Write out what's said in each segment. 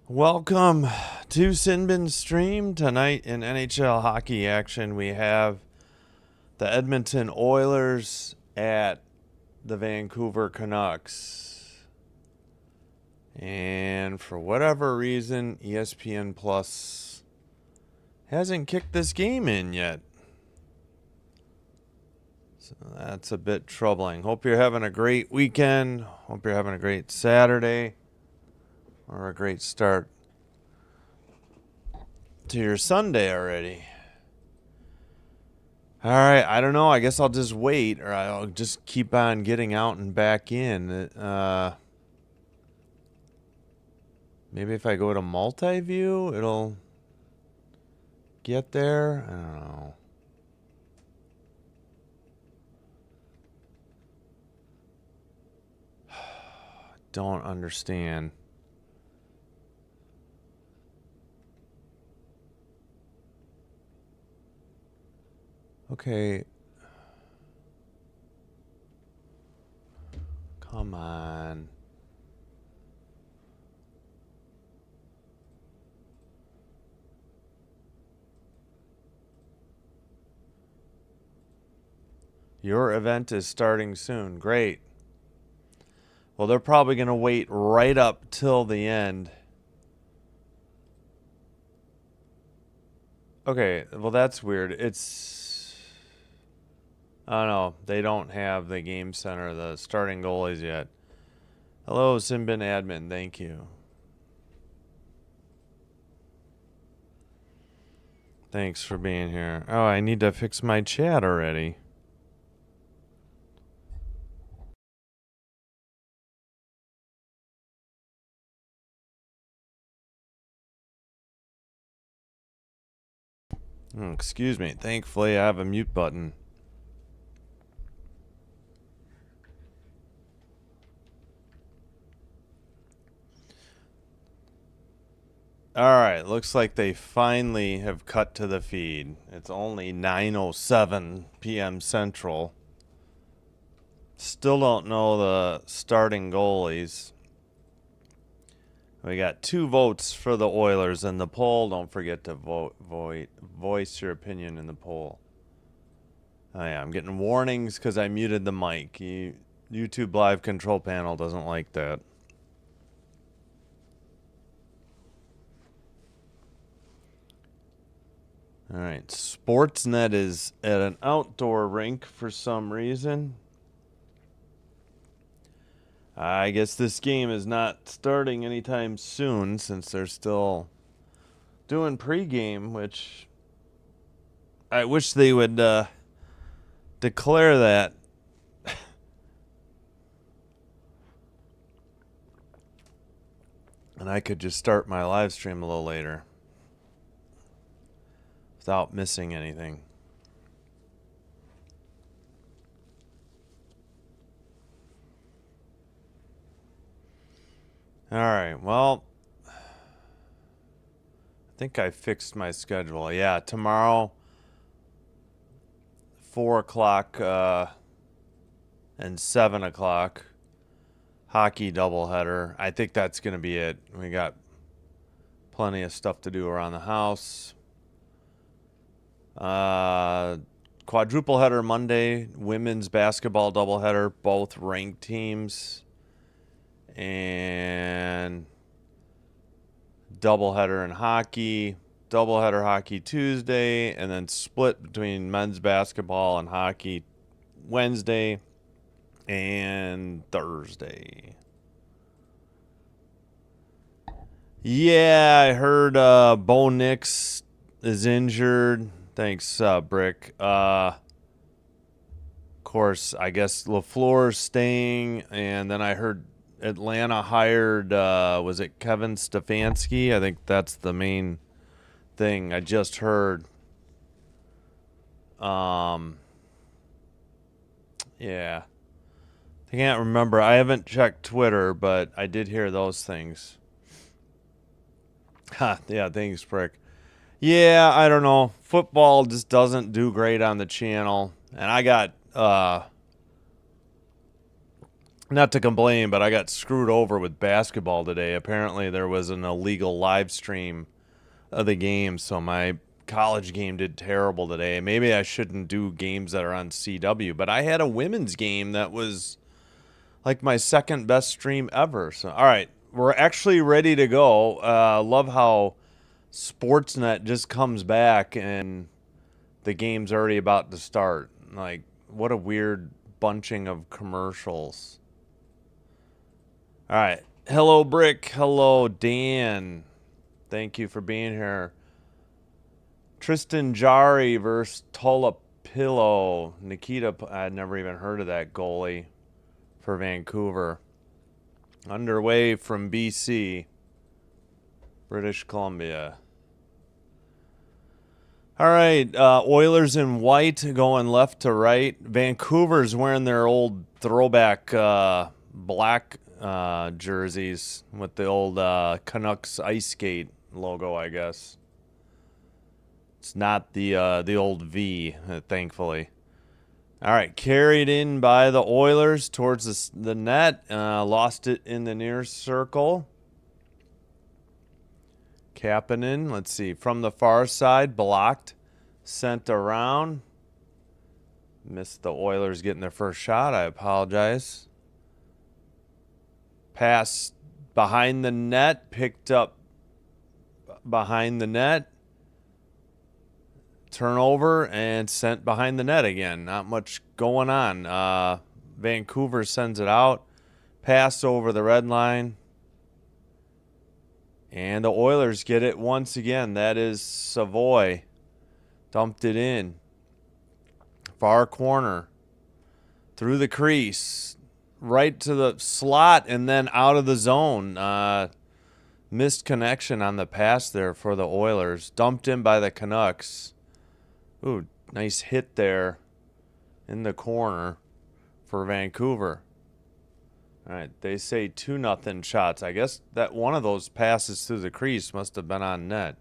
Welcome to Sinbin's stream. Tonight in NHL hockey action, we have the Edmonton Oilers at the Vancouver Canucks. And for whatever reason, ESPN Plus hasn't kicked this game in yet. So that's a bit troubling. Hope you're having a great weekend. Hope you're having a great Saturday. Or a great start to your Sunday already. All right, I don't know. I guess I'll just wait, or I'll just keep on getting out and back in. Maybe if I go to multi-view, it'll get there. I don't know. Don't understand. Okay. Come on. Your event is starting soon. Great. Well, they're probably going to wait right up till the end. Okay, well, that's weird. I don't know. They don't have the game center, the starting goalies yet. Hello, Simbin admin. Thank you. Thanks for being here. Oh, I need to fix my chat already. Excuse me. Thankfully, I have a mute button. Alright, looks like they finally have cut to the feed. It's only 9:07 p.m. Central. Still don't know the starting goalies. We got 2 votes for the Oilers in the poll. Don't forget to voice your opinion in the poll. Oh yeah, I'm getting warnings because I muted the mic. YouTube Live control panel doesn't like that. All right, Sportsnet is at an outdoor rink for some reason. I guess this game is not starting anytime soon since they're still doing pregame, which I wish they would declare that. And I could just start my live stream a little later without missing anything. All right, well, I think I fixed my schedule. Yeah, tomorrow, 4 o'clock and 7 o'clock, hockey doubleheader. I think that's going to be it. We got plenty of stuff to do around the house. Quadruple header Monday, women's basketball doubleheader, both ranked teams. And doubleheader in hockey, doubleheader hockey Tuesday, and then split between men's basketball and hockey Wednesday and Thursday. Yeah, I heard Bo Nix is injured. Thanks, Brick. Of course, I guess LaFleur's staying, and then I heard Atlanta hired, was it Kevin Stefanski? I think that's the main thing I just heard. Yeah. I can't remember. I haven't checked Twitter, but I did hear those things. Yeah, thanks, Prick. Yeah, I don't know. Football just doesn't do great on the channel. And I got Not to complain, but I got screwed over with basketball today. Apparently, there was an illegal live stream of the game, so my college game did terrible today. Maybe I shouldn't do games that are on CW, but I had a women's game that was like my second best stream ever. So, all right, we're actually ready to go. Love how Sportsnet just comes back and the game's already about to start. Like, what a weird bunching of commercials. All right. Hello, Brick. Hello, Dan. Thank you for being here. Tristan Jari versus Tolapillo. Nikita, I'd never even heard of that goalie for Vancouver. Underway from BC, British Columbia. All right. Oilers in white going left to right. Vancouver's wearing their old throwback black jerseys with the old Canucks ice skate logo, I guess. It's not the old V, thankfully. All right, carried in by the Oilers towards the net. Lost it in the near circle. Kapanen, let's see, from the far side, blocked, sent around. Missed the Oilers getting their first shot. I apologize. Pass behind the net, picked up behind the net. Turnover and sent behind the net again. Not much going on. Vancouver sends it out. Pass over the red line. And the Oilers get it once again. That is Savoy. Dumped it in. Far corner. Through the crease. Right to the slot and then out of the zone. Missed connection on the pass there for the Oilers. Dumped in by the Canucks. Ooh, nice hit there in the corner for Vancouver. All right, they say 2-0 shots. I guess that one of those passes through the crease must have been on net.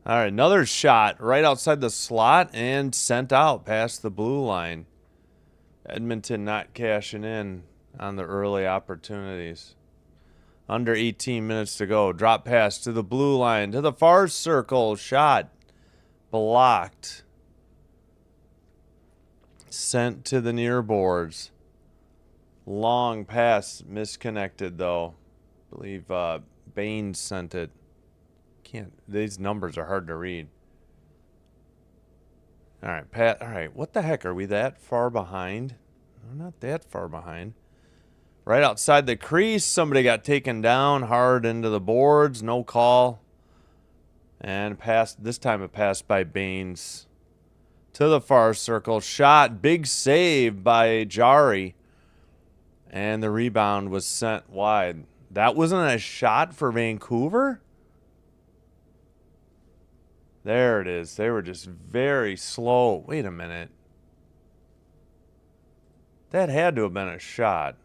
All right, another shot right outside the slot and sent out past the blue line. Edmonton not cashing in on the early opportunities. Under 18 minutes to go. Drop pass to the blue line, to the far circle. Shot. Blocked. Sent to the near boards. Long pass. Misconnected, though. I believe Baines sent it. These numbers are hard to read. All right, Pat. All right, what the heck? Are we that far behind? We're not that far behind. Right outside the crease, somebody got taken down hard into the boards. No call. And passed. This time it passed by Baines to the far circle. Shot. Big save by Jari. And the rebound was sent wide. That wasn't a shot for Vancouver? There it is. They were just very slow. Wait a minute. That had to have been a shot.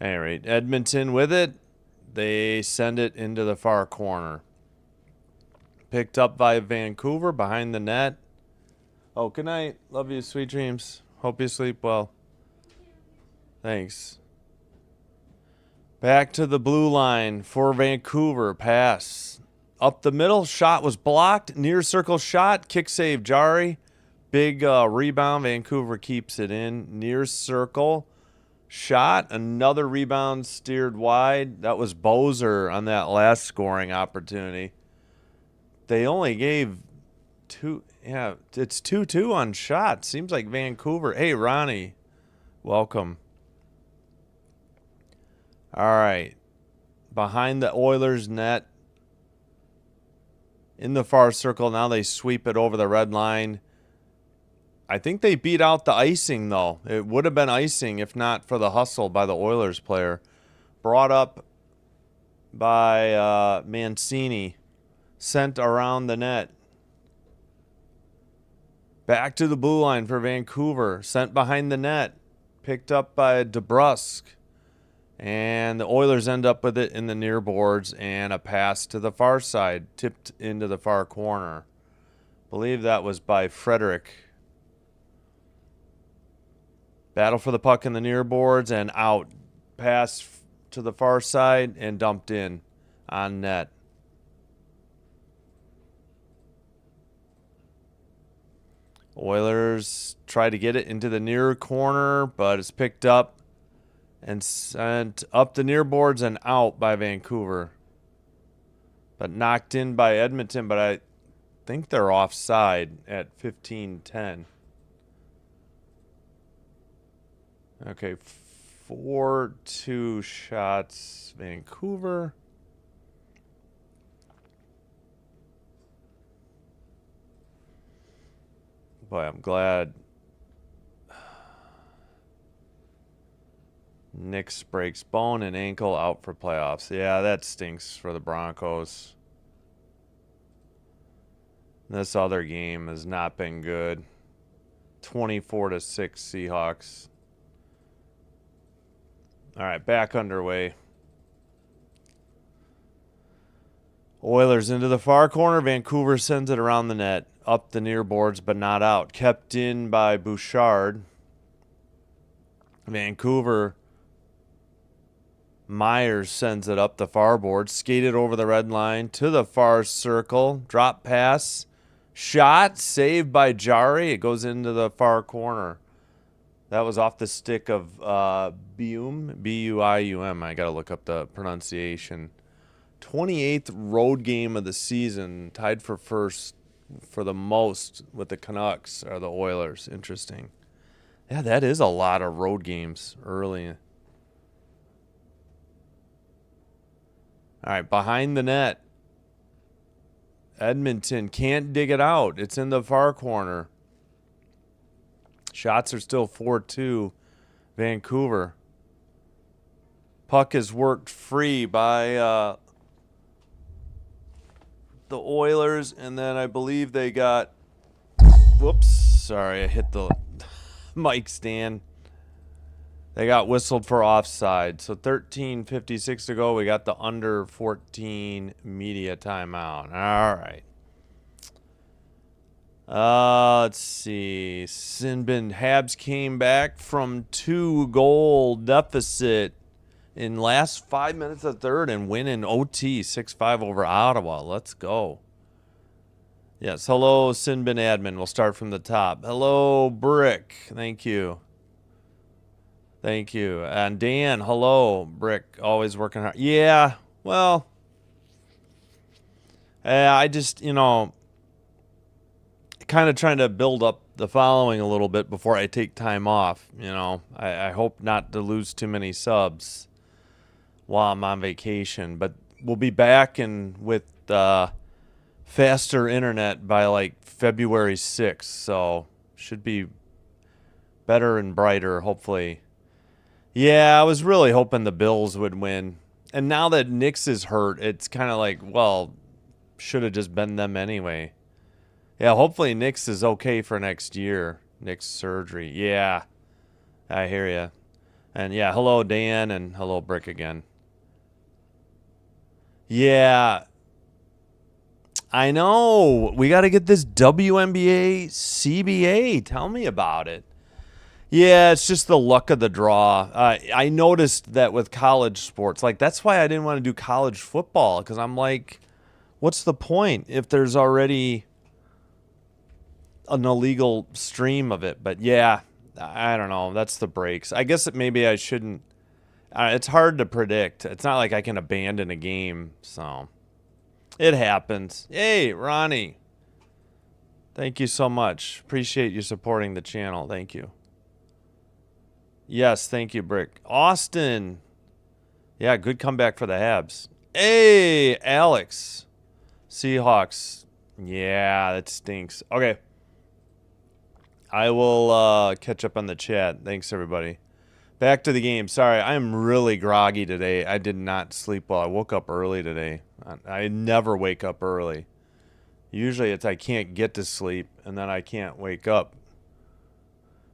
At any rate, Edmonton with it. They send it into the far corner. Picked up by Vancouver behind the net. Oh, good night. Love you. Sweet dreams. Hope you sleep well. Thanks. Back to the blue line for Vancouver. Pass. Up the middle. Shot was blocked. Near circle shot. Kick save Jari. Big rebound. Vancouver keeps it in. Near circle. Shot. Another rebound steered wide. That was Bozer on that last scoring opportunity. They only gave two. Yeah, it's 2-2 on shots. Seems like Vancouver. Hey, Ronnie. Welcome. All right. Behind the Oilers net. In the far circle. Now they sweep it over the red line. I think they beat out the icing, though. It would have been icing if not for the hustle by the Oilers player. Brought up by Mancini. Sent around the net. Back to the blue line for Vancouver. Sent behind the net. Picked up by DeBrusque. And the Oilers end up with it in the near boards. And a pass to the far side. Tipped into the far corner. Believe that was by Frederick. Battle for the puck in the near boards and out. Pass to the far side and dumped in on net. Oilers try to get it into the near corner, but it's picked up and sent up the near boards and out by Vancouver. But knocked in by Edmonton, but I think they're offside at 15-10. Okay, 4-2 shots, Vancouver. Boy, I'm glad Nix breaks bone and ankle, out for playoffs. Yeah, that stinks for the Broncos. This other game has not been good. 24-6 Seahawks. All right, back underway. Oilers into the far corner. Vancouver sends it around the net. Up the near boards, but not out. Kept in by Bouchard. Vancouver. Myers sends it up the far board. Skated over the red line to the far circle. Drop pass. Shot. Saved by Jari. It goes into the far corner. That was off the stick of Buium. B-U-I-U-M. I got to look up the pronunciation. 28th road game of the season. Tied for first for the most with the Canucks are the Oilers. Interesting. Yeah, that is a lot of road games early. All right, behind the net. Edmonton can't dig it out. It's in the far corner. Shots are still 4-2 Vancouver. Puck is worked free by the Oilers, and then I believe they got... Whoops, sorry, I hit the mic stand. They got whistled for offside. So 13:56 to go. We got the under 14 media timeout. All right. Let's see. Sinbin Habs came back from 2-goal deficit in last 5 minutes of third and win in OT 6-5 over Ottawa. Let's go. Yes, hello, Sinbin admin. We'll start from the top. Hello, Brick. Thank you. Thank you. And Dan, hello, Brick. Always working hard. Yeah, well, I just, kind of trying to build up the following a little bit before I take time off. I hope not to lose too many subs while I'm on vacation, but we'll be back and with faster internet by like February 6th, so should be better and brighter, hopefully. Yeah, I was really hoping the Bills would win, and now that Nix is hurt, it's kind of like, well, should have just been them anyway. Yeah, hopefully Nix is okay for next year. Nix surgery. Yeah, I hear you. And yeah, hello, Dan, and hello, Brick again. Yeah, I know. We got to get this WNBA CBA. Tell me about it. Yeah, it's just the luck of the draw. I noticed that with college sports. Like, that's why I didn't want to do college football, because I'm like, what's the point if there's already an illegal stream of it? But yeah, I don't know. That's the breaks. I guess maybe I shouldn't. It's hard to predict. It's not like I can abandon a game, so it happens. Hey, Ronnie. Thank you so much. Appreciate you supporting the channel. Thank you. Yes, thank you, Brick. Austin. Yeah, good comeback for the Habs. Hey, Alex. Seahawks. Yeah, that stinks. Okay. I will catch up on the chat. Thanks, everybody. Back to the game. Sorry, I'm really groggy today. I did not sleep well. I woke up early today. I never wake up early. Usually it's I can't get to sleep, and then I can't wake up.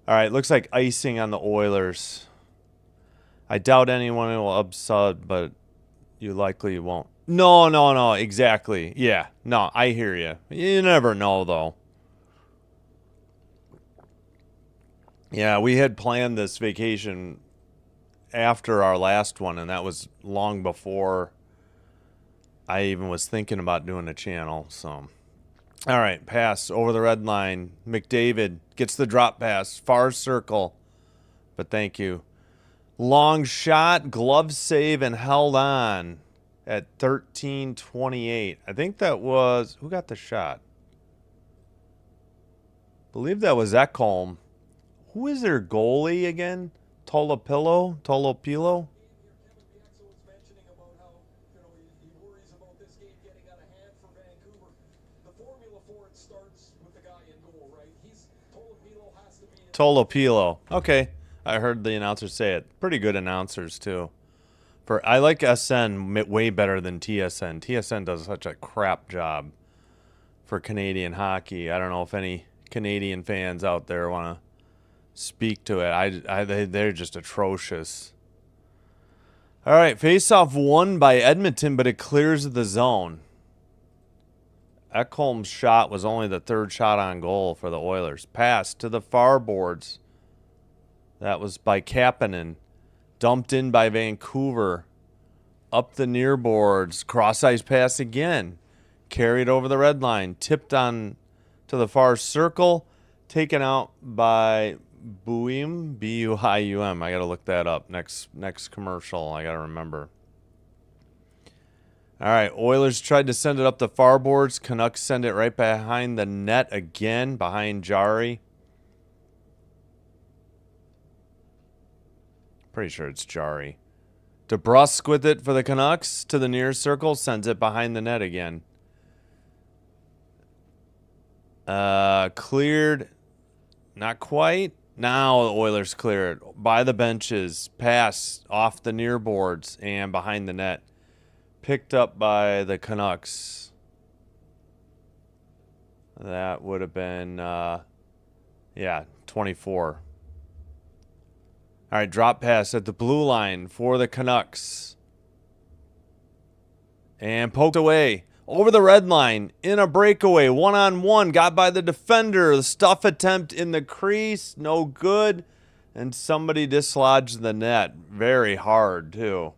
All right, looks like icing on the Oilers. I doubt anyone will upsub, but you likely won't. No, exactly. Yeah, no, I hear you. You never know, though. Yeah, we had planned this vacation after our last one, and that was long before I even was thinking about doing a channel. So, all right, pass over the red line. McDavid gets the drop pass, far circle, but thank you. Long shot, glove save, and held on at 13:28. I think that was, who got the shot? Believe that was Ekholm. Who is their goalie again? Tolopilo? Tolopilo. Okay. I heard the announcer say it. Pretty good announcers, too. I like SN way better than TSN. TSN does such a crap job for Canadian hockey. I don't know if any Canadian fans out there want to speak to it. They're just atrocious. All right, face-off won by Edmonton, but it clears the zone. Ekholm's shot was only the third shot on goal for the Oilers. Pass to the far boards. That was by Kapanen. Dumped in by Vancouver. Up the near boards. Cross-ice pass again. Carried over the red line. Tipped on to the far circle. Taken out by Buim. B-U-I-U-M. I got to look that up. Next commercial. I got to remember. All right. Oilers tried to send it up the far boards. Canucks send it right behind the net again. Behind Jari. Pretty sure it's Jari. DeBrusk with it for the Canucks to the near circle. Sends it behind the net again. Cleared. Not quite. Now the Oilers clear it. By the benches. Pass off the near boards and behind the net. Picked up by the Canucks. That would have been, 24. All right, drop pass at the blue line for the Canucks. And poked away. Over the red line in a breakaway. One-on-one. Got by the defender. The stuff attempt in the crease. No good. And somebody dislodged the net. Very hard, too.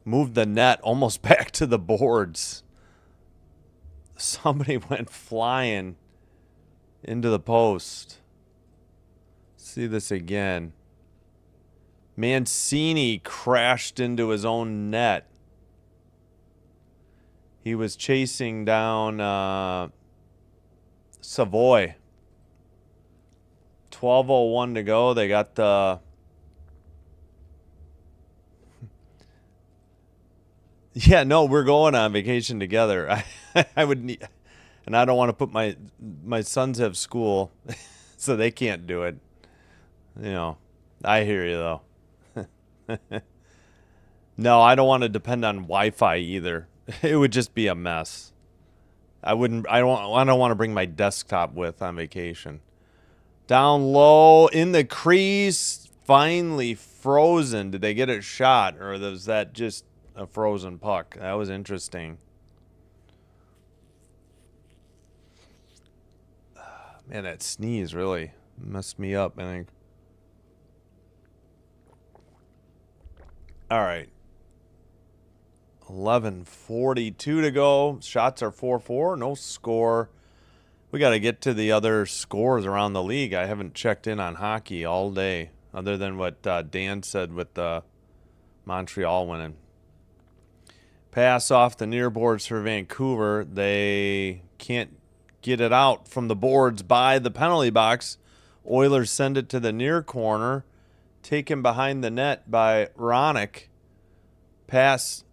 Moved the net almost back to the boards. Somebody went flying into the post. See this again. Mancini crashed into his own net. He was chasing down Savoy. 12:01 to go. They got the... Yeah, no, we're going on vacation together. I would need... And I don't want to put my sons have school, so they can't do it. You know, I hear you, though. No, I don't want to depend on Wi-Fi either. It would just be a mess. I don't want to bring my desktop with on vacation. Down low in the crease, finally frozen. Did they get it shot, or was that just a frozen puck? That was interesting. Man, that sneeze really messed me up, I think. All right. 11:42 to go. Shots are 4-4. No score. We got to get to the other scores around the league. I haven't checked in on hockey all day, other than what Dan said with Montreal winning. Pass off the near boards for Vancouver. They can't get it out from the boards by the penalty box. Oilers send it to the near corner. Taken behind the net by Ronick. Pass.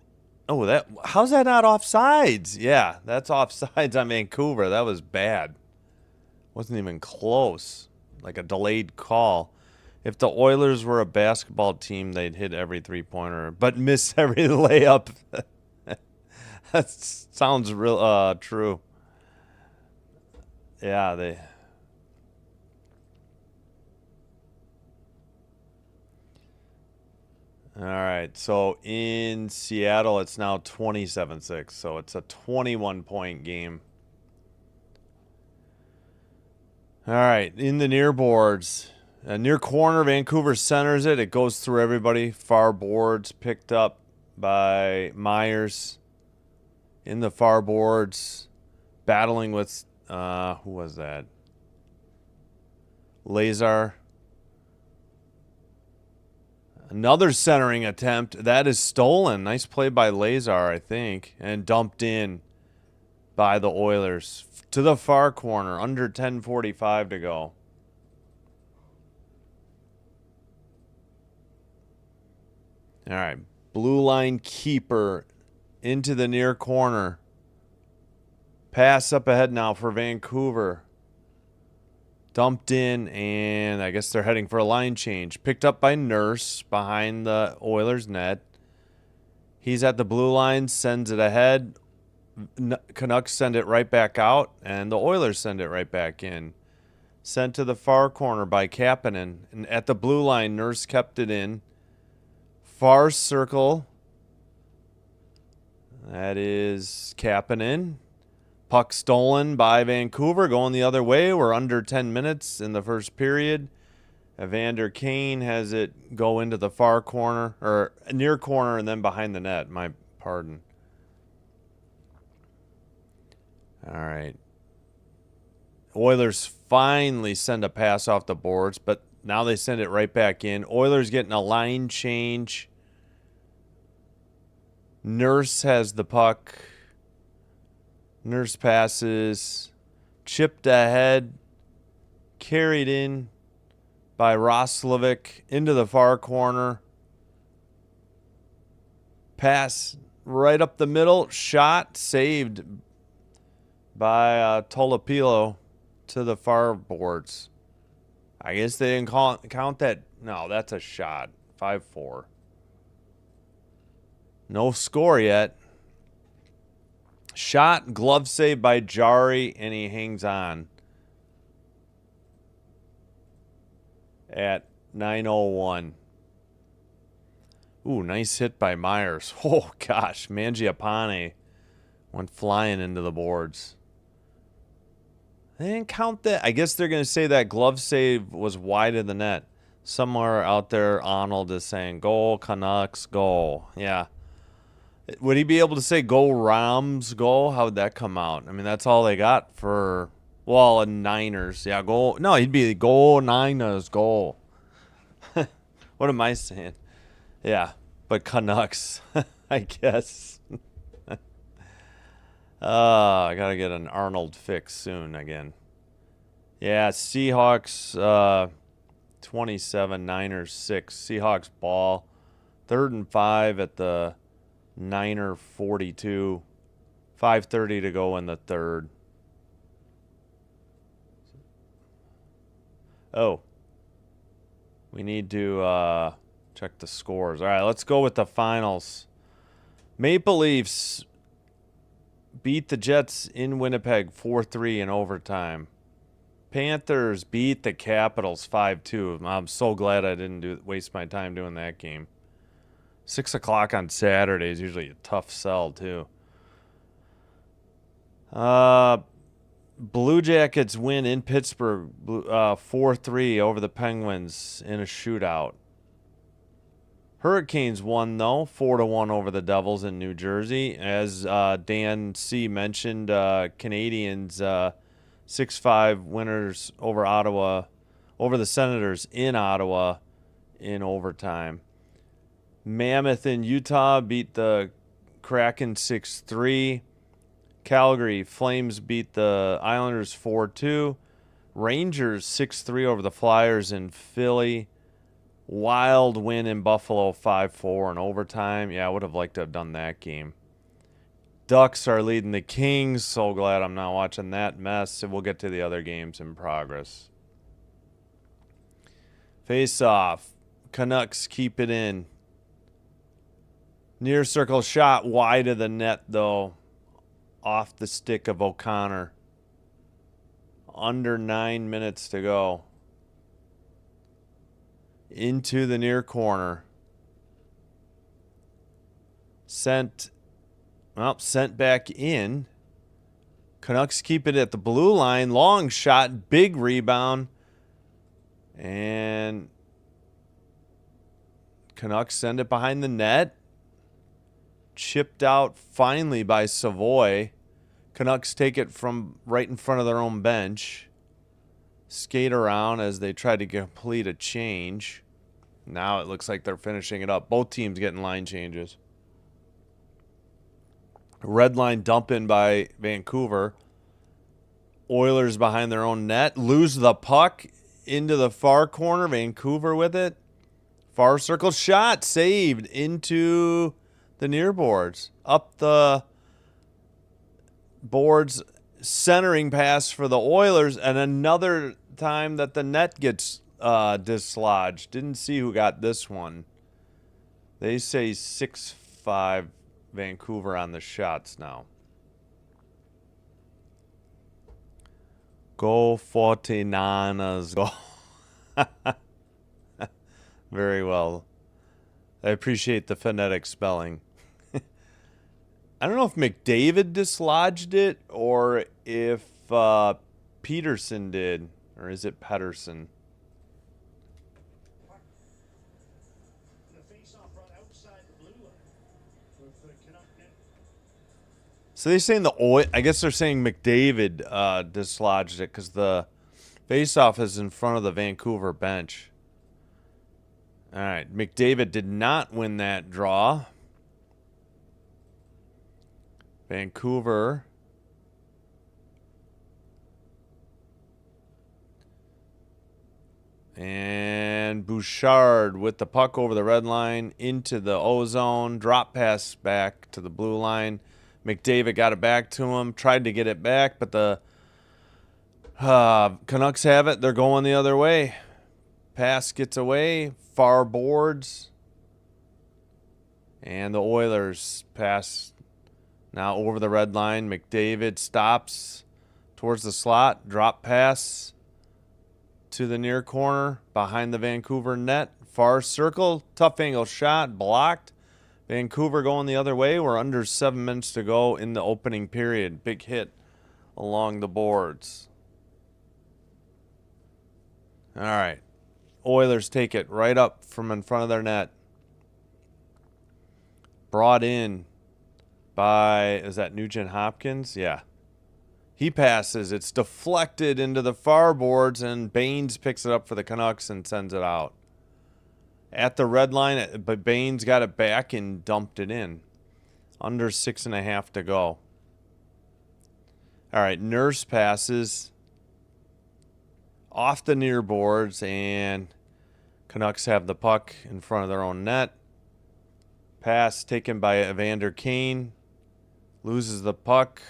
Oh, how's that not offsides? Yeah, that's offsides on Vancouver. That was bad. Wasn't even close. Like a delayed call. If the Oilers were a basketball team, they'd hit every three-pointer, but miss every layup. That sounds real true. Yeah, they... All right, so in Seattle, it's now 27-6, so it's a 21-point game. All right, in the near boards, Near corner, Vancouver centers it. It goes through everybody. Far boards picked up by Myers in the far boards. Battling with, who was that? Lazar. Another centering attempt. That is stolen. Nice play by Lazar, I think. And dumped in by the Oilers. To the far corner. Under 10:45 to go. All right. Blue line keeper into the near corner. Pass up ahead now for Vancouver. Dumped in, and I guess they're heading for a line change. Picked up by Nurse behind the Oilers net. He's at the blue line, sends it ahead. Canucks send it right back out, and the Oilers send it right back in. Sent to the far corner by Kapanen. And at the blue line, Nurse kept it in. Far circle. That is Kapanen. Puck stolen by Vancouver, going the other way. We're under 10 minutes in the first period. Evander Kane has it go into the far corner, or near corner, and then behind the net. My pardon. All right. Oilers finally send a pass off the boards, but now they send it right back in. Oilers getting a line change. Nurse has the puck. Nurse passes, chipped ahead, carried in by Roslovic into the far corner. Pass right up the middle, shot, saved by Tolopilo to the far boards. I guess they didn't count that. No, that's a shot. 5-4. No score yet. Shot, glove save by Jari, and he hangs on at 9:01. Ooh, nice hit by Myers. Oh, gosh. Mangiapane went flying into the boards. They didn't count that. I guess they're going to say that glove save was wide of the net. Somewhere out there, Arnold is saying, goal, Canucks, goal. Yeah. Would he be able to say go Rams, goal? How would that come out? I mean, that's all they got for, well, Niners. Yeah, goal. No, he'd be goal, Niners, goal. What am I saying? Yeah, but Canucks, I guess. I got to get an Arnold fix soon again. Yeah, Seahawks 27, Niners 6. Seahawks ball. 3rd and 5 at the Niner 42. 5:30 to go in the third. Oh. We need to check the scores. All right, let's go with the finals. Maple Leafs beat the Jets in Winnipeg 4-3 in overtime. Panthers beat the Capitals 5-2. I'm so glad I didn't waste my time doing that game. 6 o'clock on Saturday is usually a tough sell, too. Blue Jackets win in Pittsburgh 4-3 over the Penguins in a shootout. Hurricanes won, though, 4-1 over the Devils in New Jersey. As Dan C. mentioned, Canadians 6-5 winners over Ottawa, over the Senators in Ottawa in overtime. Mammoth in Utah beat the Kraken 6-3. Calgary Flames beat the Islanders 4-2. Rangers 6-3 over the Flyers in Philly. Wild win in Buffalo 5-4 in overtime. Yeah, I would have liked to have done that game. Ducks are leading the Kings. So glad I'm not watching that mess. And we'll get to the other games in progress. Face off. Canucks keep it in. Near circle shot wide of the net, though. Off the stick of O'Connor. Under 9 minutes to go. Into the near corner. Sent back in. Canucks keep it at the blue line. Long shot, big rebound. And Canucks send it behind the net. Chipped out finally by Savoy. Canucks take it from right in front of their own bench. Skate around as they try to complete a change. Now it looks like they're finishing it up. Both teams getting line changes. Red line dump in by Vancouver. Oilers behind their own net. Lose the puck into the far corner. Vancouver with it. Far circle shot. Saved into the near boards. Up the boards. Centering pass for the Oilers. And another time that the net gets dislodged. Didn't see who got this one. They say 6-5 Vancouver on the shots now. Go 49ers. Go. Very well. I appreciate the phonetic spelling. I don't know if McDavid dislodged it or if Peterson did. Or is it Pedersen? So they're saying I guess they're saying McDavid dislodged it because the faceoff is in front of the Vancouver bench. All right, McDavid did not win that draw. Vancouver. And Bouchard with the puck over the red line into the O-zone. Drop pass back to the blue line. McDavid got it back to him. Tried to get it back, but the Canucks have it. They're going the other way. Pass gets away. Far boards. And the Oilers pass now over the red line. McDavid stops towards the slot. Drop pass to the near corner behind the Vancouver net. Far circle. Tough angle shot. Blocked. Vancouver going the other way. We're under 7 minutes to go in the opening period. Big hit along the boards. All right. Oilers take it right up from in front of their net. Brought in by, is that Nugent Hopkins? Yeah. He passes. It's deflected into the far boards, and Baines picks it up for the Canucks and sends it out. At the red line, but Baines got it back and dumped it in. Under 6.5 to go. All right, Nurse passes off the near boards, and Canucks have the puck in front of their own net. Pass taken by Evander Kane. Loses the puck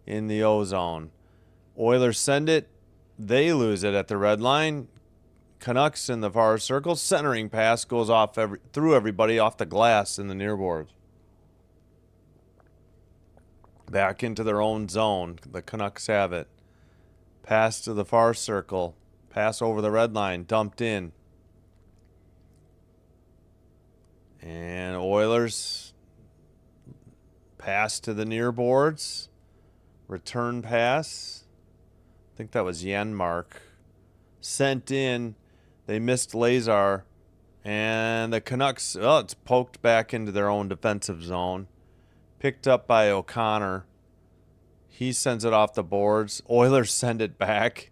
in the O-zone. Oilers send it. They lose it at the red line. Canucks in the far circle. Centering pass goes off through everybody off the glass in the near boards. Back into their own zone. The Canucks have it. Pass to the far circle. Pass over the red line. Dumped in. And Oilers pass to the near boards. Return pass. I think that was Janmark. Sent in. They missed Lazar. And the Canucks, it's poked back into their own defensive zone. Picked up by O'Connor. He sends it off the boards. Oilers send it back.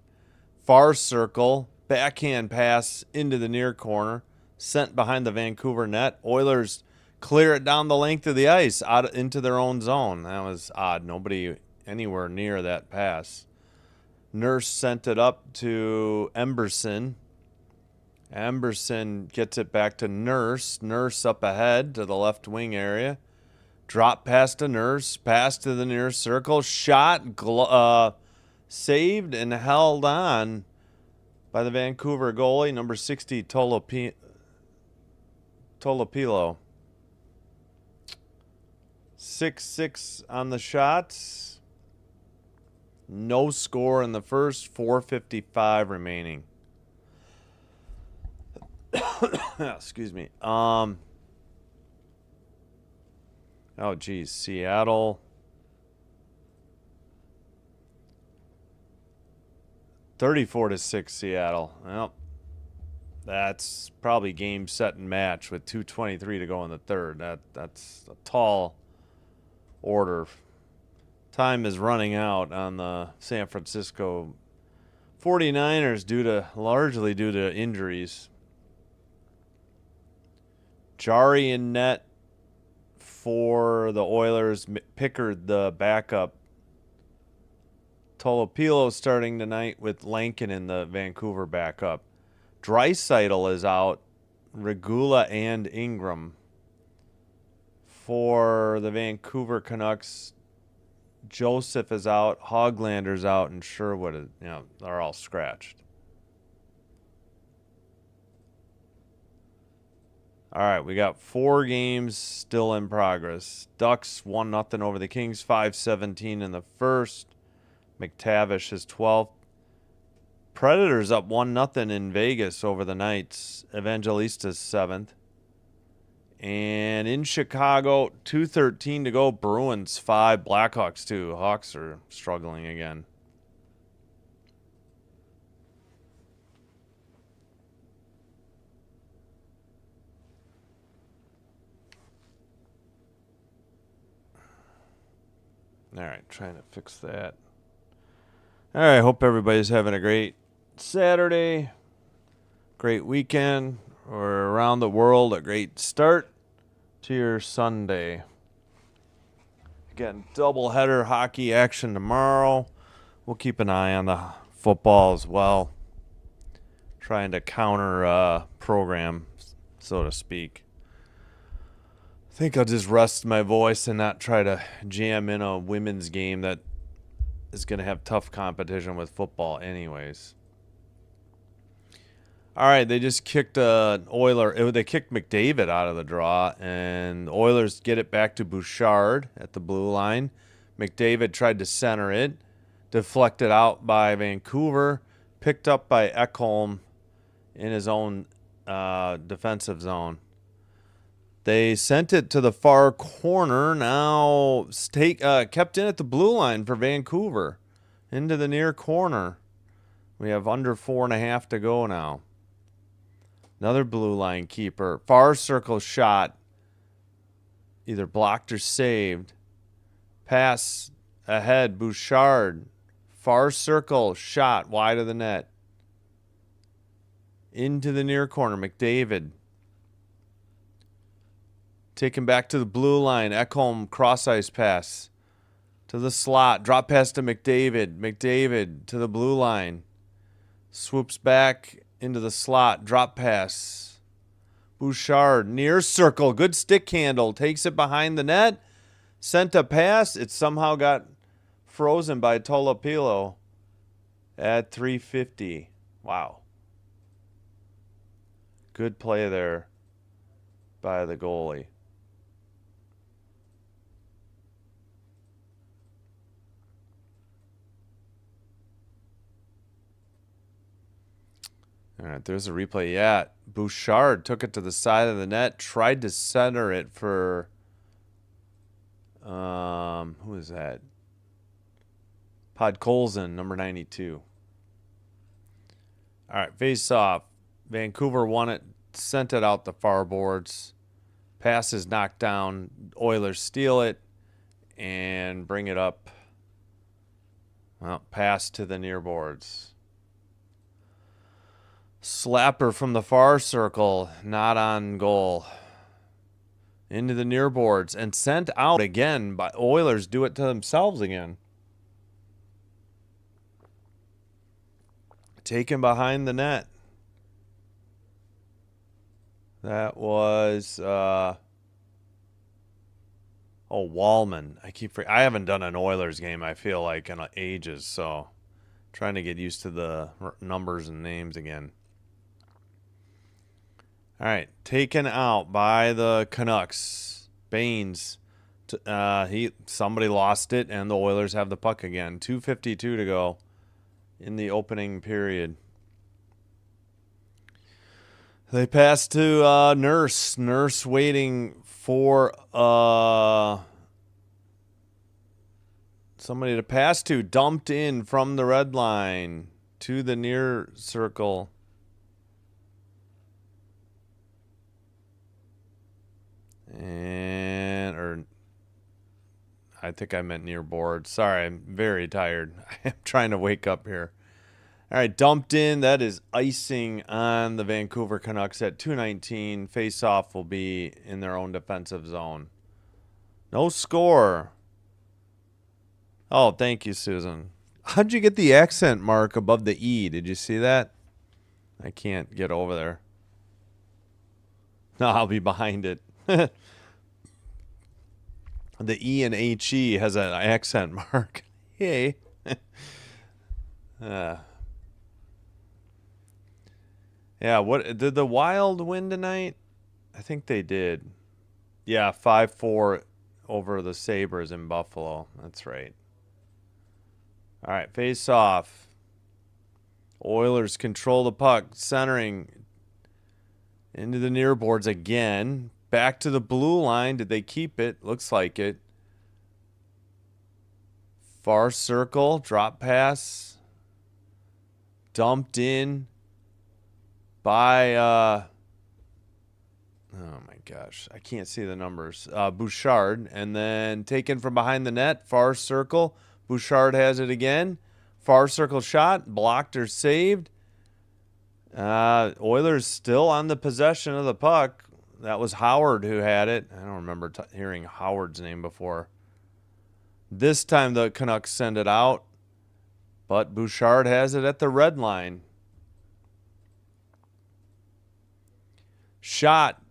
Far circle. Backhand pass into the near corner. Sent behind the Vancouver net. Oilers clear it down the length of the ice out into their own zone. That was odd. Nobody anywhere near that pass. Nurse sent it up to Emberson. Emberson gets it back to Nurse. Nurse up ahead to the left wing area. Drop pass to Nurse. Pass to the near circle. Shot. Saved and held on by the Vancouver goalie, number 60, Tolopilo. 6-6 on the shots. No score in the first. 4:55 remaining. Excuse me. Oh, geez. Seattle. 34-6 Seattle. Well, That's probably game, set, and match with 2:23 to go in the third. That's a tall order. Time is running out on the San Francisco 49ers largely due to injuries. Jari in net for the Oilers. Pickard the backup. Tolopilo starting tonight with Lankin in the Vancouver backup. Draisaitl is out. Regula and Ingram. For the Vancouver Canucks, Joseph is out. Hoglander's out, and Sherwood are all scratched. All right, we got 4 games still in progress. Ducks 1-0 over the Kings, 5-17 in the first. McTavish is 12th. Predators up 1-0 in Vegas over the Knights. Evangelista's 7th. And in Chicago, 2:13 to go. Bruins 5, Blackhawks 2. Hawks are struggling again. All right, trying to fix that. All right, hope everybody's having a great Saturday, great weekend, or around the world, a great start to your Sunday. Again, doubleheader hockey action tomorrow. We'll keep an eye on the football as well, trying to counter program, so to speak. I think I'll just rest my voice and not try to jam in a women's game that is going to have tough competition with football anyways. All right, they just kicked They kicked McDavid out of the draw, and the Oilers get it back to Bouchard at the blue line. McDavid tried to center it, deflected out by Vancouver, picked up by Ekholm in his own defensive zone. They sent it to the far corner. Now kept in at the blue line for Vancouver. Into the near corner. We have under 4.5 to go now. Another blue line keeper. Far circle shot. Either blocked or saved. Pass ahead. Bouchard. Far circle shot wide of the net. Into the near corner. McDavid. Taken back to the blue line. Ekholm cross ice pass to the slot. Drop pass to McDavid. McDavid to the blue line. Swoops back into the slot. Drop pass. Bouchard near circle. Good stick handle. Takes it behind the net. Sent a pass. It somehow got frozen by Tolopilo at 3:50. Wow. Good play there by the goalie. All right, there's a replay. Yeah, Bouchard took it to the side of the net, tried to center it for who is that? Podkolzin, number 92. All right, face off. Vancouver won it, sent it out the far boards. Pass is knocked down. Oilers steal it and bring it up. Well, pass to the near boards. Slapper from the far circle, not on goal. Into the near boards and sent out again. But Oilers do it to themselves again. Taken behind the net. That was Wallman. I haven't done an Oilers game, I feel like, in ages, so trying to get used to the numbers and names again. All right, taken out by the Canucks. Baines, somebody lost it, and the Oilers have the puck again. 2:52 to go in the opening period. They pass to Nurse. Nurse waiting for somebody to pass to. Dumped in from the red line to the near circle. or I think I meant near board. Sorry, I'm very tired. I'm trying to wake up here. All right, dumped in. That is icing on the Vancouver Canucks at 2:19. Face-off will be in their own defensive zone. No score. Oh, thank you, Susan. How'd you get the accent mark above the E? Did you see that? I can't get over there. No, I'll be behind it. The E and HE has an accent mark. Hey. Yeah, what did the Wild win tonight? I think they did. Yeah, 5-4 over the Sabres in Buffalo. That's right. All right, face off. Oilers control the puck, centering into the near boards again. Back to the blue line. Did they keep it? Looks like it. Far circle, drop pass. Dumped in by, oh my gosh, I can't see the numbers. Bouchard, and then taken from behind the net, far circle. Bouchard has it again. Far circle shot, blocked or saved. Oilers still on the possession of the puck. That was Howard who had it. I don't remember hearing Howard's name before. This time the Canucks send it out, but Bouchard has it at the red line. Shot.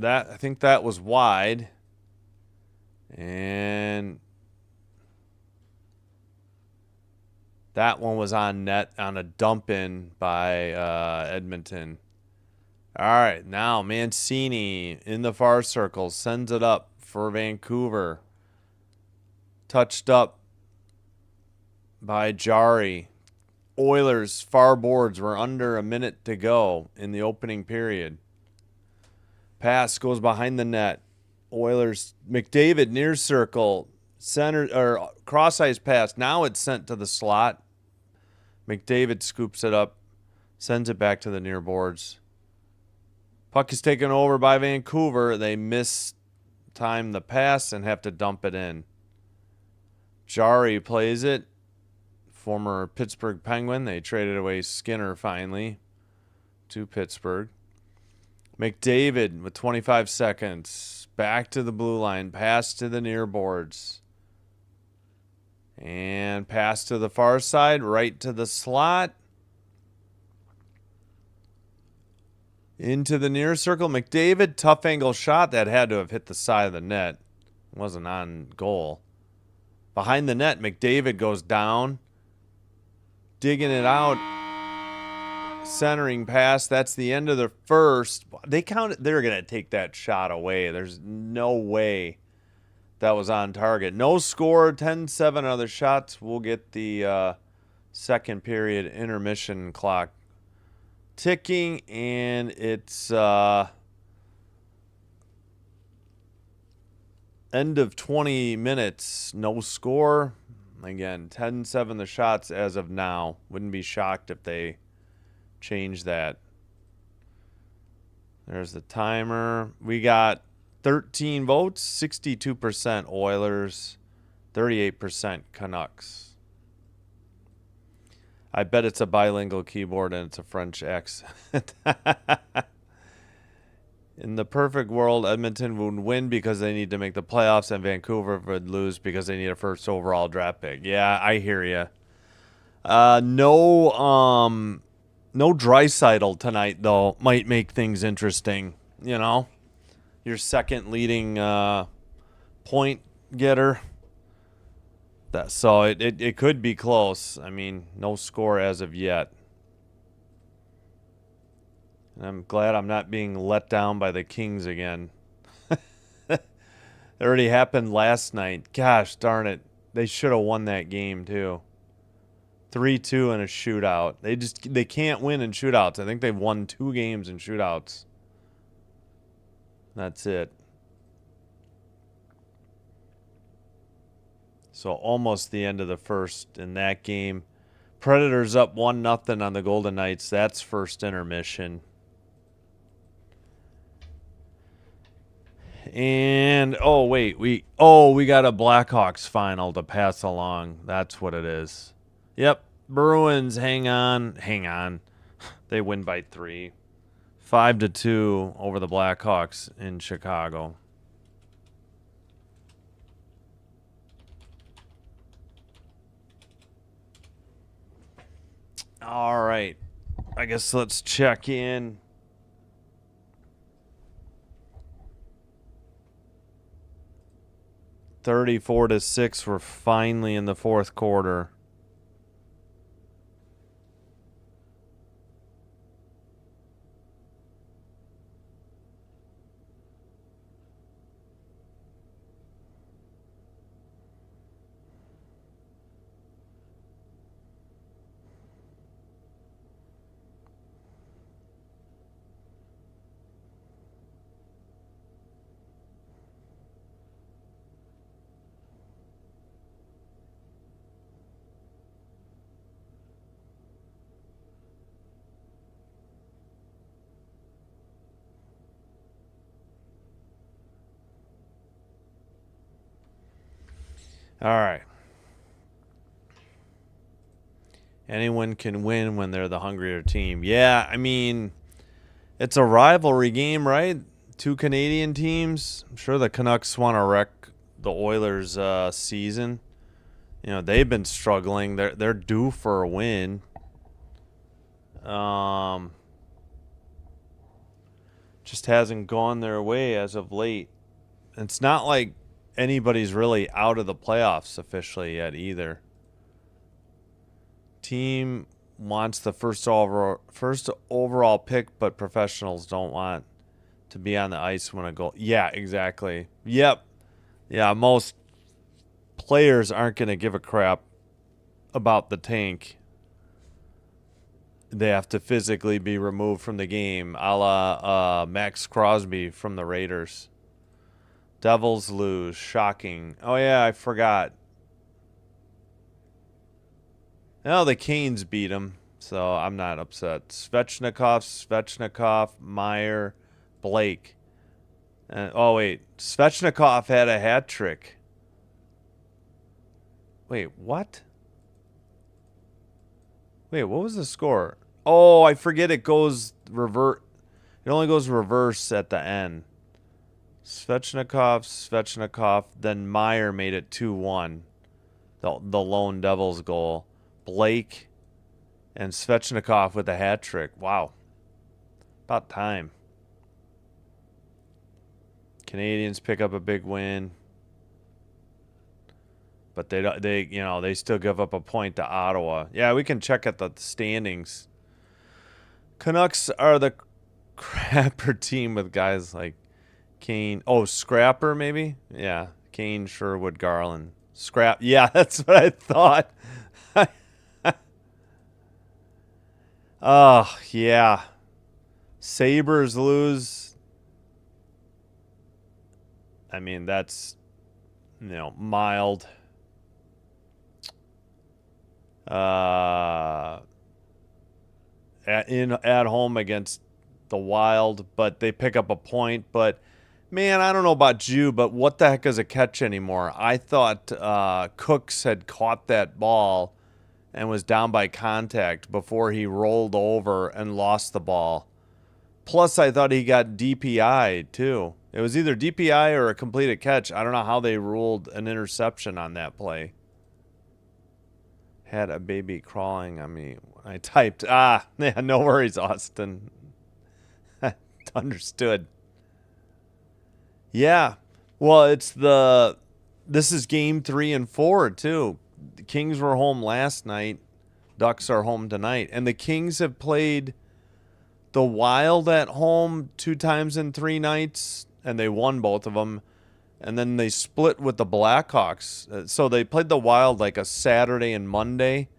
I think that was wide. And that one was on net on a dump in by Edmonton. All right, now Mancini in the far circle sends it up for Vancouver. Touched up by Jari. Oilers far boards were under a minute to go in the opening period. Pass goes behind the net. Oilers, McDavid near circle, center or cross ice pass. Now it's sent to the slot. McDavid scoops it up, sends it back to the near boards. Puck is taken over by Vancouver. They miss time the pass and have to dump it in. Jari plays it. Former Pittsburgh Penguin. They traded away Skinner finally to Pittsburgh. McDavid with 25 seconds. Back to the blue line. Pass to the near boards. And pass to the far side. Right to the slot. Into the near circle. McDavid. Tough angle shot. That had to have hit the side of the net. It wasn't on goal. Behind the net, McDavid goes down. Digging it out. Centering pass. That's the end of the first. They counted. They're going to take that shot away. There's no way that was on target. No score. 10-7 other shots. We'll get the second period intermission clock ticking. And it's end of 20 minutes. No score. Again, 10-7 the shots as of now. Wouldn't be shocked if they change that. There's the timer. We got 13 votes, 62% Oilers, 38% Canucks. I bet it's a bilingual keyboard and it's a French accent. In the perfect world, Edmonton would win because they need to make the playoffs, and Vancouver would lose because they need a first overall draft pick. Yeah, I hear you. No Draisaitl tonight, though, might make things interesting. You know, your second leading point getter. So it could be close. I mean, no score as of yet. And I'm glad I'm not being let down by the Kings again. It already happened last night. Gosh darn it. They should have won that game too. 3-2 in a shootout. They can't win in shootouts. I think they've won 2 games in shootouts. That's it. So almost the end of the first in that game. Predators up 1-0 on the Golden Knights. That's first intermission. And oh wait, we got a Blackhawks final to pass along. That's what it is. Yep, Bruins. Hang on. They win by 3, 5-2 over the Blackhawks in Chicago. All right, I guess let's check in. $34-6. We're finally in the fourth quarter. All right. Anyone can win when they're the hungrier team. Yeah, I mean, it's a rivalry game, right? 2 Canadian teams. I'm sure the Canucks want to wreck the Oilers' season. You know, they've been struggling. They're due for a win. Just hasn't gone their way as of late. It's not like anybody's really out of the playoffs officially yet either. Team wants the first overall pick, but professionals don't want to be on the ice when a goal. Yeah, exactly. Yep. Yeah, most players aren't going to give a crap about the tank. They have to physically be removed from the game, a la Max Crosby from the Raiders. Devils lose. Shocking. Oh, yeah, I forgot. No, the Canes beat him, so I'm not upset. Svechnikov, Meyer, Blake. Oh, wait. Svechnikov had a hat trick. Wait, what? Wait, what was the score? Oh, I forget it goes revert. It only goes reverse at the end. Svechnikov, then Meyer made it 2-1. The lone Devils goal. Blake and Svechnikov with a hat trick. Wow. About time. Canadians pick up a big win. But they still give up a point to Ottawa. Yeah, we can check at the standings. Canucks are the crapper team with guys like Kane. Oh, Scrapper maybe? Yeah. Kane, Sherwood, Garland. Scrap. Yeah, that's what I thought. Oh, yeah. Sabres lose. I mean, that's, mild. At home against the Wild, but they pick up a point. But, man, I don't know about you, but what the heck is a catch anymore? I thought Cooks had caught that ball and was down by contact before he rolled over and lost the ball. Plus, I thought he got DPI too. It was either DPI or a completed catch. I don't know how they ruled an interception on that play. Had a baby crawling on me. I typed, yeah, no worries, Austin. Understood. Yeah. Well, this is game 3 and 4 too. The Kings were home last night. Ducks are home tonight. And the Kings have played the Wild at home 2 times in 3 nights, and they won both of them. And then they split with the Blackhawks. So they played the Wild like a Saturday and Monday,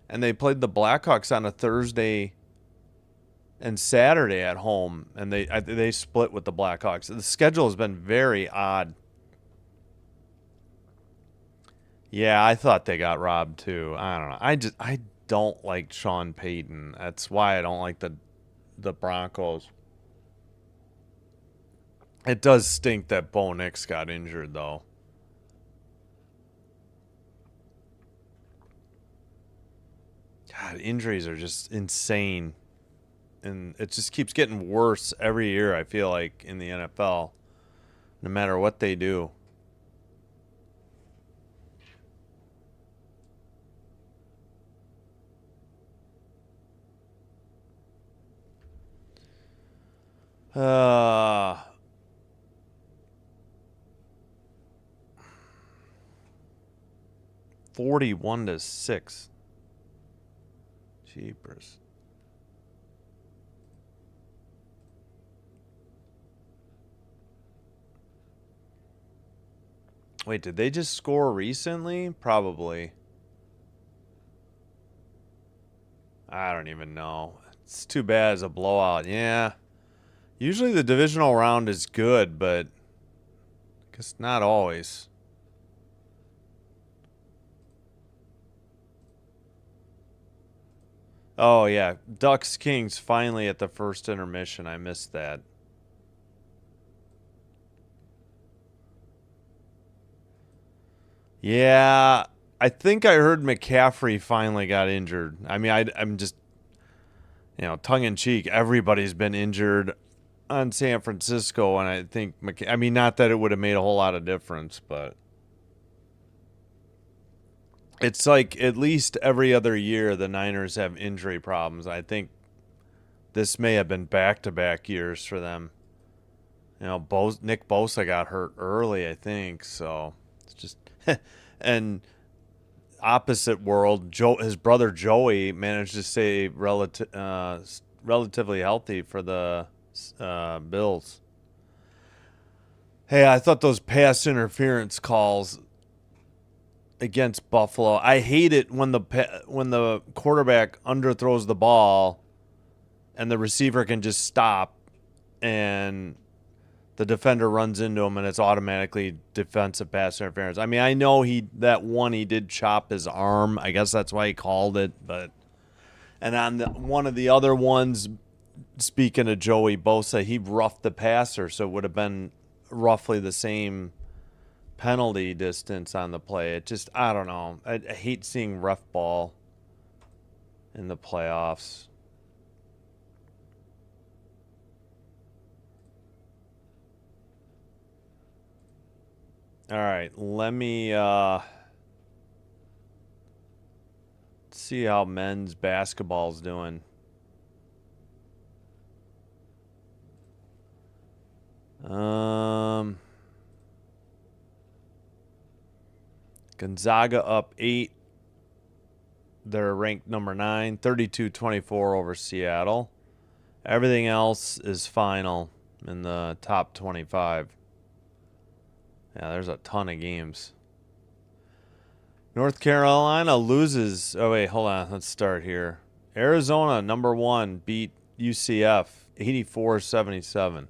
and they played the Blackhawks on a Thursday and Saturday at home, and they split with the Blackhawks. The schedule has been very odd. Yeah, I thought they got robbed too. I don't know. I don't like Sean Payton. That's why I don't like the Broncos. It does stink that Bo Nix got injured, though. God, injuries are just insane. And it just keeps getting worse every year, I feel like, in the NFL, no matter what they do. Uh, 41-6. Jeepers. Wait, did they just score recently? Probably. I don't even know. It's too bad it's a blowout. Yeah. Usually the divisional round is good, but I guess not always. Oh, yeah. Ducks Kings finally at the first intermission. I missed that. Yeah. I think I heard McCaffrey finally got injured. I mean, I'm just, tongue in cheek. Everybody's been injured on San Francisco, and I think, I mean, not that it would have made a whole lot of difference, but it's like at least every other year the Niners have injury problems. I think this may have been back-to-back years for them. Nick Bosa got hurt early, I think, so it's just and opposite world, his brother Joey managed to stay relatively healthy for the Bills. Hey, I thought those pass interference calls against Buffalo. I hate it when the quarterback underthrows the ball and the receiver can just stop and the defender runs into him and it's automatically defensive pass interference. I mean, I know he did chop his arm. I guess that's why he called it. And on one of the other ones, speaking of Joey Bosa, he roughed the passer, so it would have been roughly the same penalty distance on the play. It just, I don't know. I hate seeing ref ball in the playoffs. All right, let me see how men's basketball's doing. Gonzaga up 8. They're ranked number 9, 32-24 over Seattle. Everything else is final in the top 25. Yeah, there's a ton of games. North Carolina loses. Oh, wait, hold on. Let's start here. Arizona, number 1, beat UCF 84-77.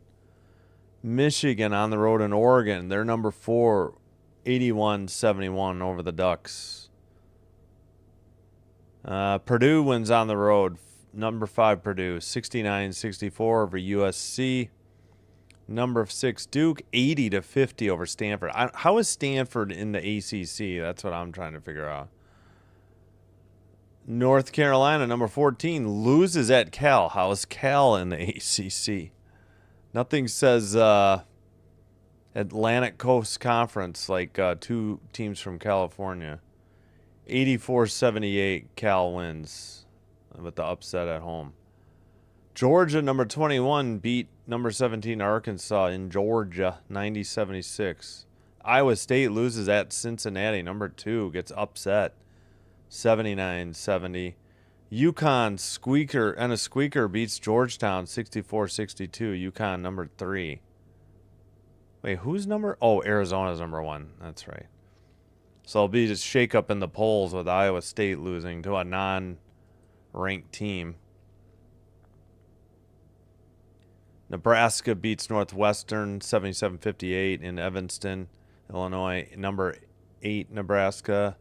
Michigan on the road in Oregon. They're number 4, 81-71 over the Ducks. Purdue wins on the road. Number 5, Purdue, 69-64 over USC. Number 6, Duke, 80-50 over Stanford. How is Stanford in the ACC? That's what I'm trying to figure out. North Carolina, number 14, loses at Cal. How is Cal in the ACC? Nothing says Atlantic Coast Conference like 2 teams from California. 84-78, Cal wins with the upset at home. Georgia, number 21, beat number 17 Arkansas in Georgia, 90-76. Iowa State loses at Cincinnati. Number 2 gets upset, 79-70. UConn squeaker beats Georgetown, 64-62. UConn, number 3. Wait, who's number? Oh, Arizona's number 1. That's right. So it'll be just shake up in the polls with Iowa State losing to a non-ranked team. Nebraska beats Northwestern 77-58 in Evanston, Illinois. Number 8, Nebraska.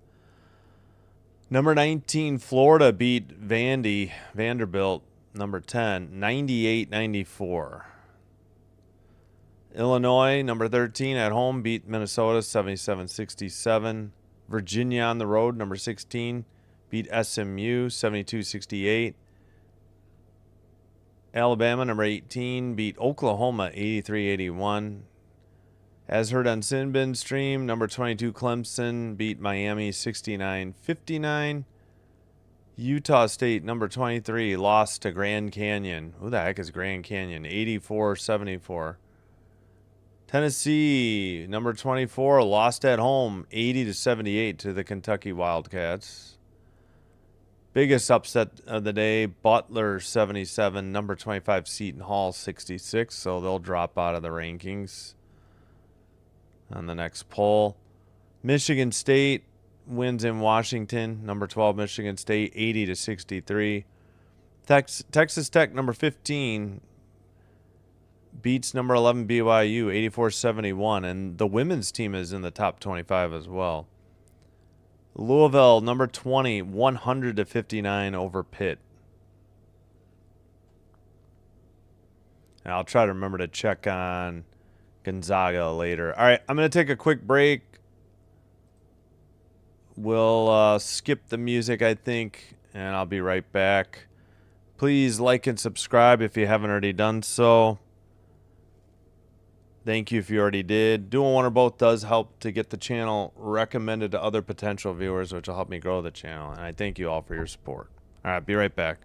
Number 19, Florida beat Vanderbilt, number 10, 98-94. Illinois, number 13, at home, beat Minnesota 77-67. Virginia on the road, number 16, beat SMU 72-68. Alabama, number 18, beat Oklahoma 83-81. As heard on Sinbin stream, number 22, Clemson, beat Miami 69-59. Utah State, number 23, lost to Grand Canyon. Who the heck is Grand Canyon? 84-74. Tennessee, number 24, lost at home 80-78 to the Kentucky Wildcats. Biggest upset of the day, Butler 77, number 25, Seton Hall 66, so they'll drop out of the rankings on the next poll. Michigan State wins in Washington, number 12, Michigan State 80-63. Texas Tech, number 15, beats number 11 BYU 84-71, and the women's team is in the top 25 as well. Louisville, number 20, 100-59 over Pitt. And I'll try to remember to check on Gonzaga later. All right, I'm going to take a quick break. We'll skip the music, I think, and I'll be right back. Please like and subscribe if you haven't already done so. Thank you if you already did. Doing one or both does help to get the channel recommended to other potential viewers, which will help me grow the channel. And I thank you all for your support. All right, be right back.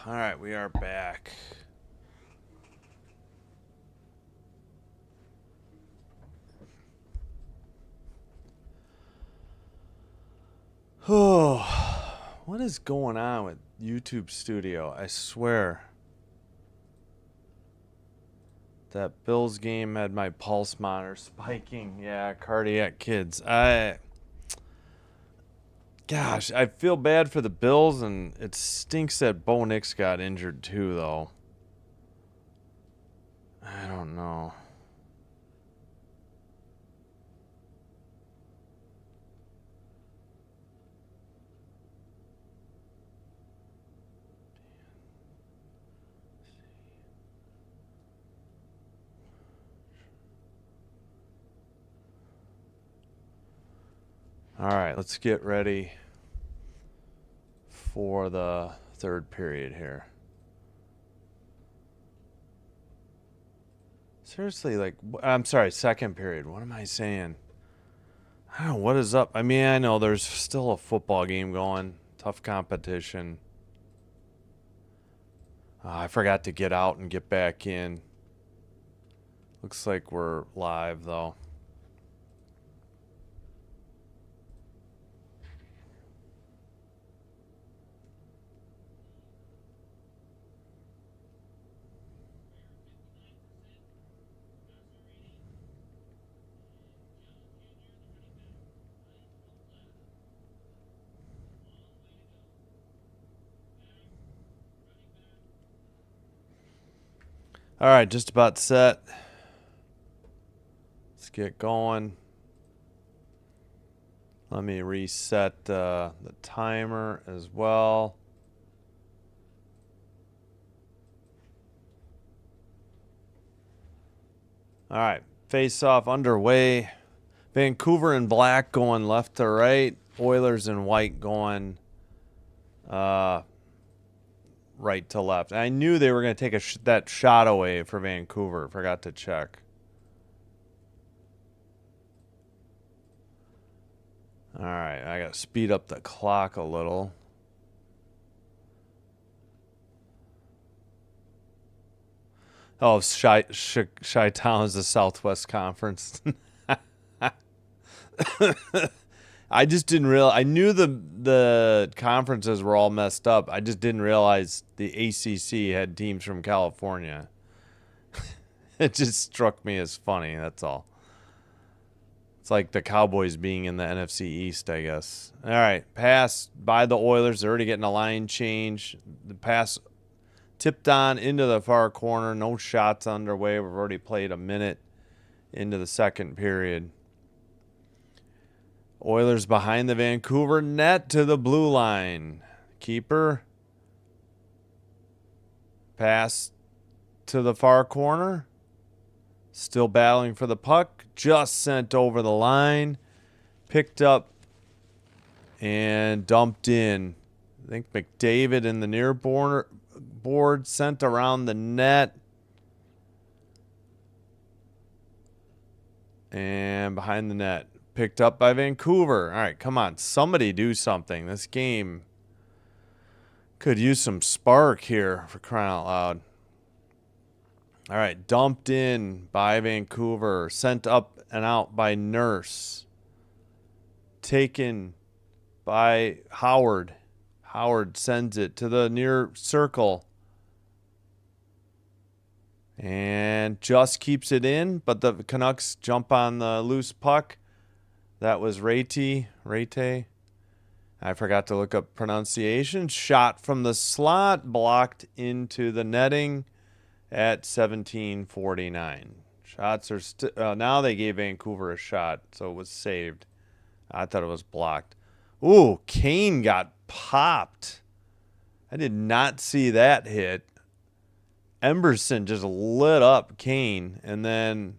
All right, we are back. Oh, what is going on with YouTube Studio? I swear. That Bills game had my pulse monitor spiking. Yeah, cardiac kids. Gosh, I feel bad for the Bills, and it stinks that Bo Nix got injured too, though. I don't know. All right, let's get ready for the third period here. Seriously, like, I'm sorry, second period. What am I saying? I don't know, what is up? I mean, I know there's still a football game going. Tough competition. I forgot to get out and get back in. Looks like we're live, though. All right, just about set. Let's get going. Let me reset the timer as well. All right, face-off underway. Vancouver in black going left to right. Oilers in white going right to left. I knew they were going to take that shot away for Vancouver. Forgot to check. All right, I got to speed up the clock a little. Oh, Chi-Town is the Southwest Conference. I just didn't realize. I knew the conferences were all messed up. I just didn't realize the ACC had teams from California. It just struck me as funny. That's all. It's like the Cowboys being in the NFC East, I guess. All right, pass by the Oilers. They're already getting a line change. The pass tipped on into the far corner. No shots underway. We've already played a minute into the second period. Oilers behind the Vancouver net to the blue line. Keeper. Pass to the far corner. Still battling for the puck. Just sent over the line. Picked up and dumped in. I think McDavid in the near board sent around the net. And behind the net. Picked up by Vancouver. All right, come on. Somebody do something. This game could use some spark here, for crying out loud. All right, dumped in by Vancouver. Sent up and out by Nurse. Taken by Howard. Howard sends it to the near circle. And just keeps it in, but the Canucks jump on the loose puck. That was Rate. I forgot to look up pronunciation. Shot from the slot, blocked into the netting at 17:49. Shots are now they gave Vancouver a shot, so it was saved. I thought it was blocked. Ooh, Kane got popped. I did not see that hit. Emberson just lit up Kane, and then...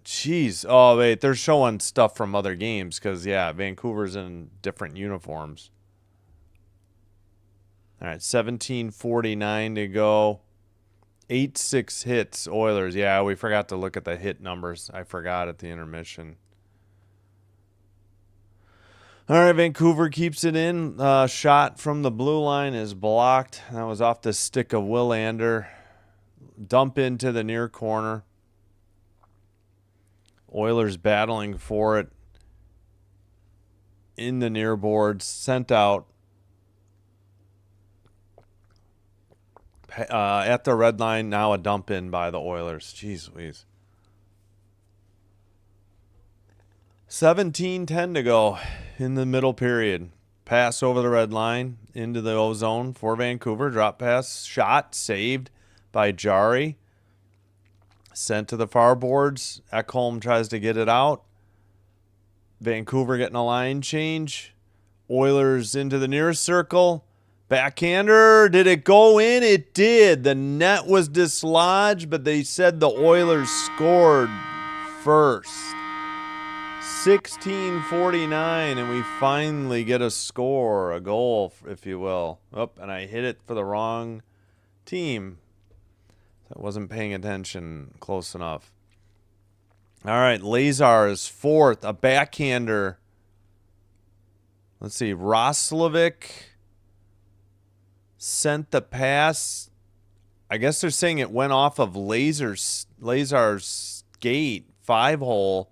Jeez. Oh, wait. They're showing stuff from other games because, yeah, Vancouver's in different uniforms. All right, 17:49 to go. 8-6 hits, Oilers. Yeah, we forgot to look at the hit numbers. I forgot at the intermission. All right, Vancouver keeps it in. Shot from the blue line is blocked. That was off the stick of Willander. Dump into the near corner. Oilers battling for it in the near boards. Sent out at the red line. Now a dump in by the Oilers. Jeez Louise. 17:10 to go in the middle period. Pass over the red line into the O zone for Vancouver. Drop pass, shot, saved by Jari. Sent to the far boards. Ekholm tries to get it out. Vancouver getting a line change. Oilers into the near circle. Backhander. Did it go in? It did. The net was dislodged, but they said the Oilers scored first. 16:49, and we finally get a score, a goal, if you will. Oh, and I hit it for the wrong team. I wasn't paying attention close enough. All right, Lazar is fourth, a backhander. Let's see, Roslovic sent the pass. I guess they're saying it went off of Lazar's skate, 5-hole,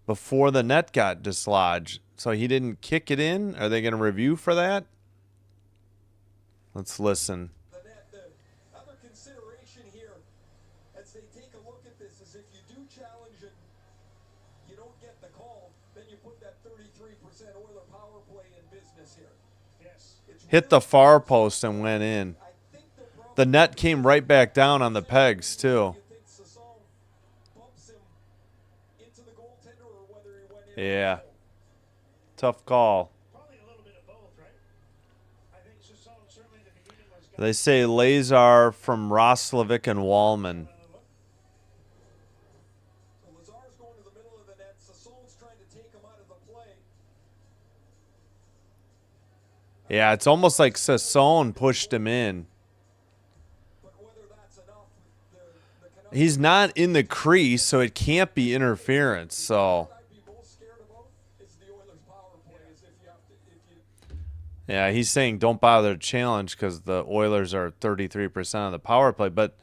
before the net got dislodged. So he didn't kick it in? Are they going to review for that? Let's listen. The other consideration here, as they take a look at this, is if you do challenge and you don't get the call, then you put that 33% Oiler power play in business here. Yes. Hit the far post and went in. The net came right back down on the pegs, too. Yeah. Tough call. They say Lazar from Roslovic and Wallman. Yeah, it's almost like Sassone pushed him in. He's not in the crease, so it can't be interference, so... Yeah, he's saying don't bother to challenge because the Oilers are 33% of the power play. But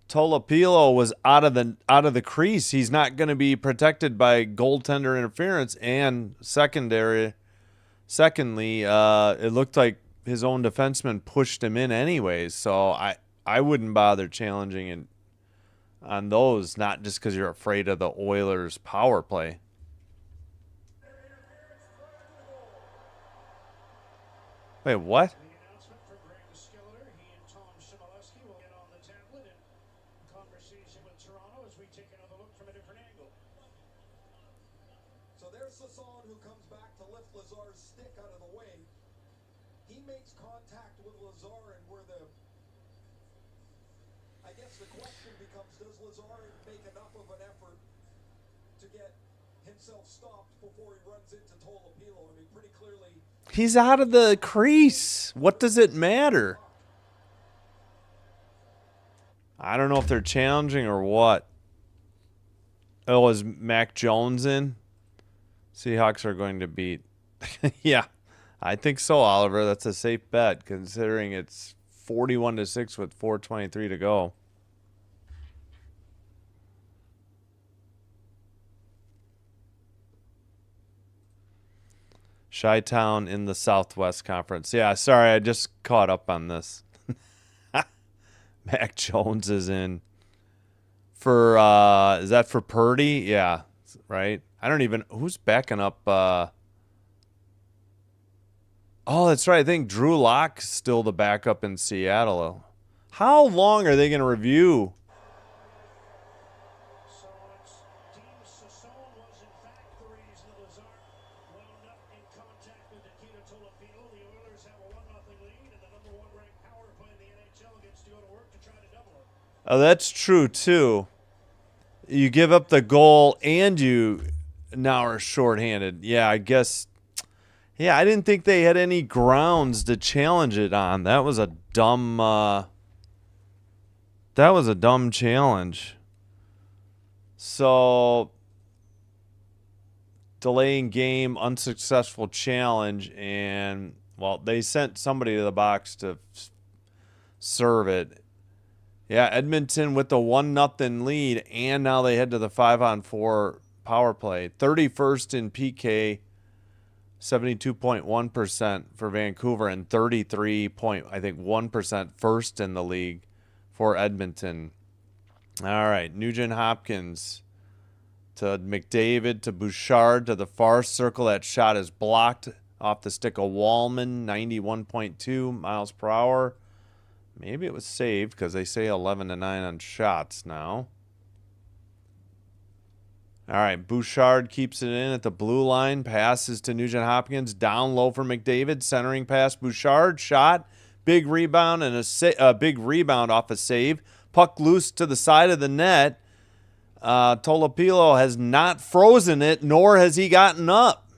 Tolopilo was out of the crease. He's not going to be protected by goaltender interference. And secondly, it looked like his own defenseman pushed him in anyways. So I wouldn't bother challenging on those, not just because you're afraid of the Oilers' power play. Wait, what? The announcement from Greg Skilleter, he and Tom Shimoleski will get on the tablet in conversation with Toronto as we take another look from a different angle. So there's Sassone who comes back to lift Lazar's stick out of the way. He makes contact with Lazar, and I guess the question becomes, does Lazar make enough of an effort to get himself stopped before he runs into Tolopilo? I mean, pretty clearly... He's out of the crease. What does it matter? I don't know if they're challenging or what. Oh, is Mac Jones in? Seahawks are going to beat. Yeah, I think so, Oliver. That's a safe bet considering it's 41-6 with 4:23 to go. Chi-Town in the Southwest Conference. Yeah, sorry, I just caught up on this. Mac Jones is in for, is that for Purdy? Yeah, right? I don't even, who's backing up? Oh, that's right. I think Drew Lock's still the backup in Seattle. How long are they going to review? Oh, that's true, too. You give up the goal and you now are shorthanded. Yeah, I guess. Yeah, I didn't think they had any grounds to challenge it on. That was a dumb challenge. So delaying game, unsuccessful challenge, and, well, they sent somebody to the box to serve it. Yeah, Edmonton with the 1-0 lead, and now they head to the 5-on-4 power play. 31st in PK, 72.1% for Vancouver, and 33.1% first in the league for Edmonton. All right, Nugent Hopkins to McDavid to Bouchard to the far circle. That shot is blocked off the stick of Wallman, 91.2 miles per hour. Maybe it was saved because they say 11-9 on shots now. All right, Bouchard keeps it in at the blue line. Passes to Nugent Hopkins. Down low for McDavid. Centering pass. Bouchard. Shot. Big rebound and a big rebound off a save. Puck loose to the side of the net. Tolopilo has not frozen it, nor has he gotten up.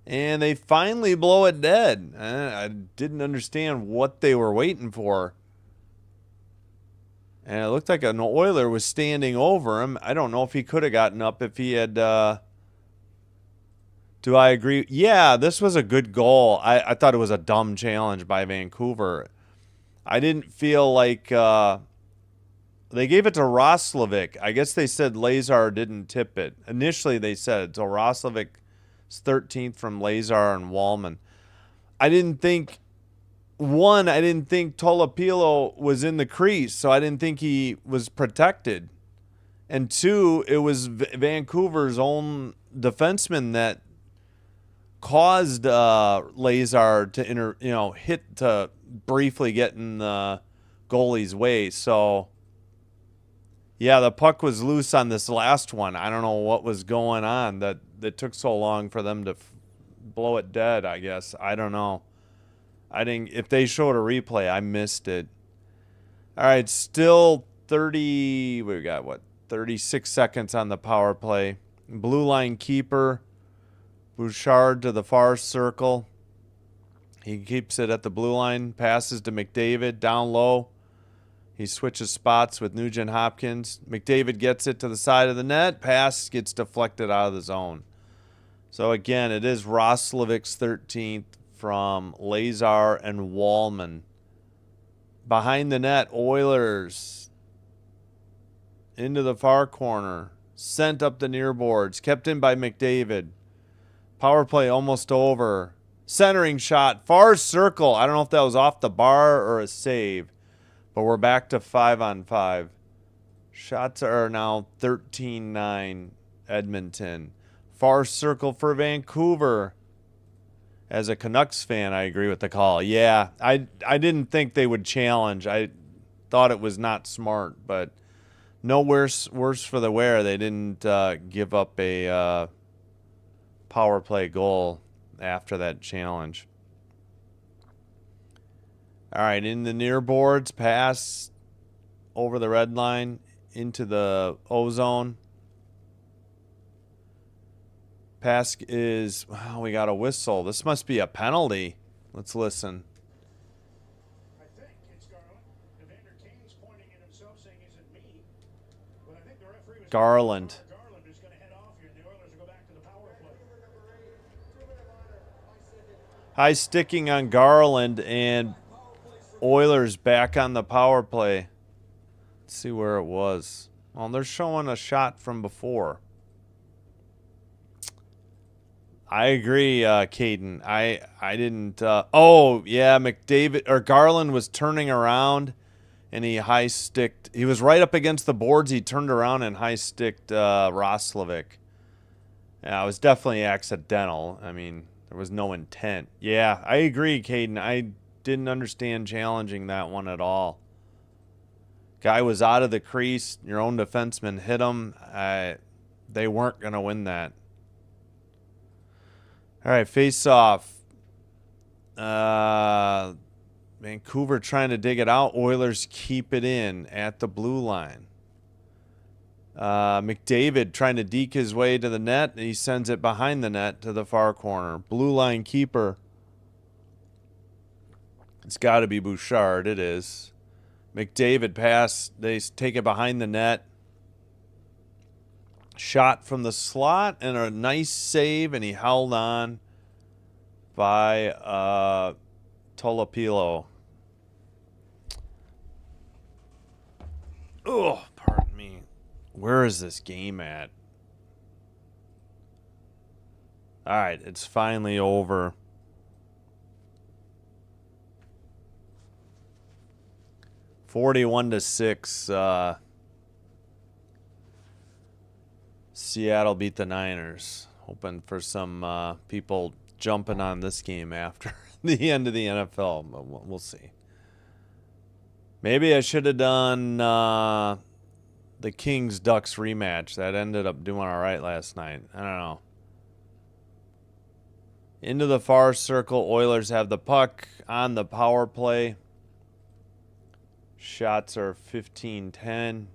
And they finally blow it dead. I didn't understand what they were waiting for. And it looked like an Oiler was standing over him. I don't know if he could have gotten up if he had... Do I agree? Yeah, this was a good goal. I thought it was a dumb challenge by Vancouver. I didn't feel like... they gave it to Roslovic. I guess they said Lazar didn't tip it. Initially, they said it. So Roslovic's 13th from Lazar and Wallman. I didn't think Tolopilo was in the crease, so I didn't think he was protected. And two, it was Vancouver's own defenseman that caused Lazar to hit to briefly get in the goalie's way. So yeah, the puck was loose on this last one. I don't know what was going on that took so long for them to blow it dead, I guess. I don't know. If they showed a replay, I missed it. All right, still 36 seconds on the power play. Blue line keeper, Bouchard to the far circle. He keeps it at the blue line, passes to McDavid, down low. He switches spots with Nugent Hopkins. McDavid gets it to the side of the net. Pass gets deflected out of the zone. So, again, it is Roslovic's 13th from Lazar and Wallman. Behind the net, Oilers. Into the far corner. Sent up the near boards. Kept in by McDavid. Power play almost over. Centering shot. Far circle. I don't know if that was off the bar or a save. But we're back to 5-on-5. Shots are now 13-9 Edmonton. Far circle for Vancouver. As a Canucks fan, I agree with the call. Yeah, I didn't think they would challenge. I thought it was not smart, but no worse for the wear. They didn't give up a power play goal after that challenge. All right, in the near boards, pass over the red line into the O-zone. Pass is, we got a whistle. This must be a penalty. Let's listen. I think it's Garland. Evander Kane's pointing at himself saying, "Is it me?" But I think the referee was Garland. Garland is going to head off here, and the Oilers will go back to the power play. High sticking on Garland, and Oilers back on the power play. Let's see where it was. Well, they're showing a shot from before. I agree, Caden. I didn't. Oh yeah, McDavid or Garland was turning around, and he high sticked. He was right up against the boards. He turned around and high sticked Roslovic. Yeah, it was definitely accidental. I mean, there was no intent. Yeah, I agree, Caden. I didn't understand challenging that one at all. Guy was out of the crease. Your own defenseman hit him. They weren't gonna win that. All right, face off. Vancouver trying to dig it out. Oilers keep it in at the blue line. McDavid trying to deke his way to the net. He sends it behind the net to the far corner. Blue line keeper. It's got to be Bouchard. It is. McDavid pass. They take it behind the net. Shot from the slot and a nice save, and he held on by Tolopilo. Oh, pardon me. Where is this game at? All right, it's finally over. (41-6). Seattle beat the Niners. Hoping for some people jumping on this game after the end of the NFL. But we'll see. Maybe I should have done the Kings-Ducks rematch. That ended up doing all right last night. I don't know. Into the far circle. Oilers have the puck on the power play. Shots are 15-10.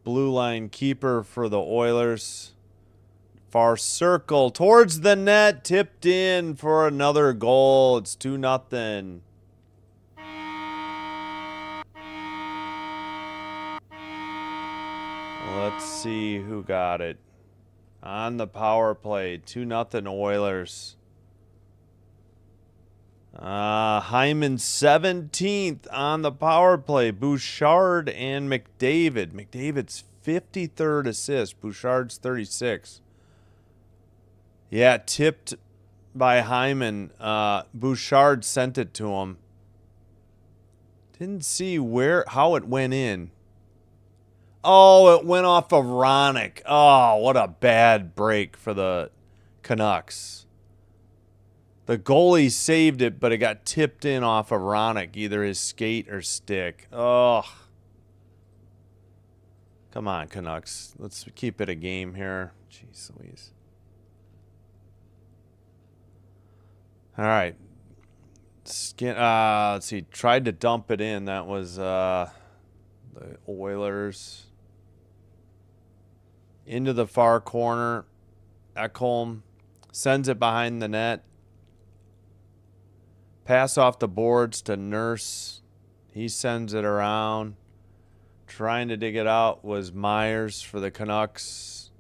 Blue line keeper for the Oilers. Far circle towards the net. Tipped in for another goal. It's 2-0. Let's see who got it. On the power play. 2-0 Oilers. Hyman 17th on the power play. Bouchard and McDavid. McDavid's 53rd assist. Bouchard's 36th. Yeah, tipped by Hyman. Bouchard sent it to him. Didn't see how it went in. Oh, it went off of Ronick. Oh, what a bad break for the Canucks. The goalie saved it, but it got tipped in off of Ronick, either his skate or stick. Oh. Come on, Canucks. Let's keep it a game here. Jeez Louise. All right. Let's see. Tried to dump it in. That was the Oilers. Into the far corner. Ekholm sends it behind the net. Pass off the boards to Nurse. He sends it around. Trying to dig it out was Myers for the Canucks.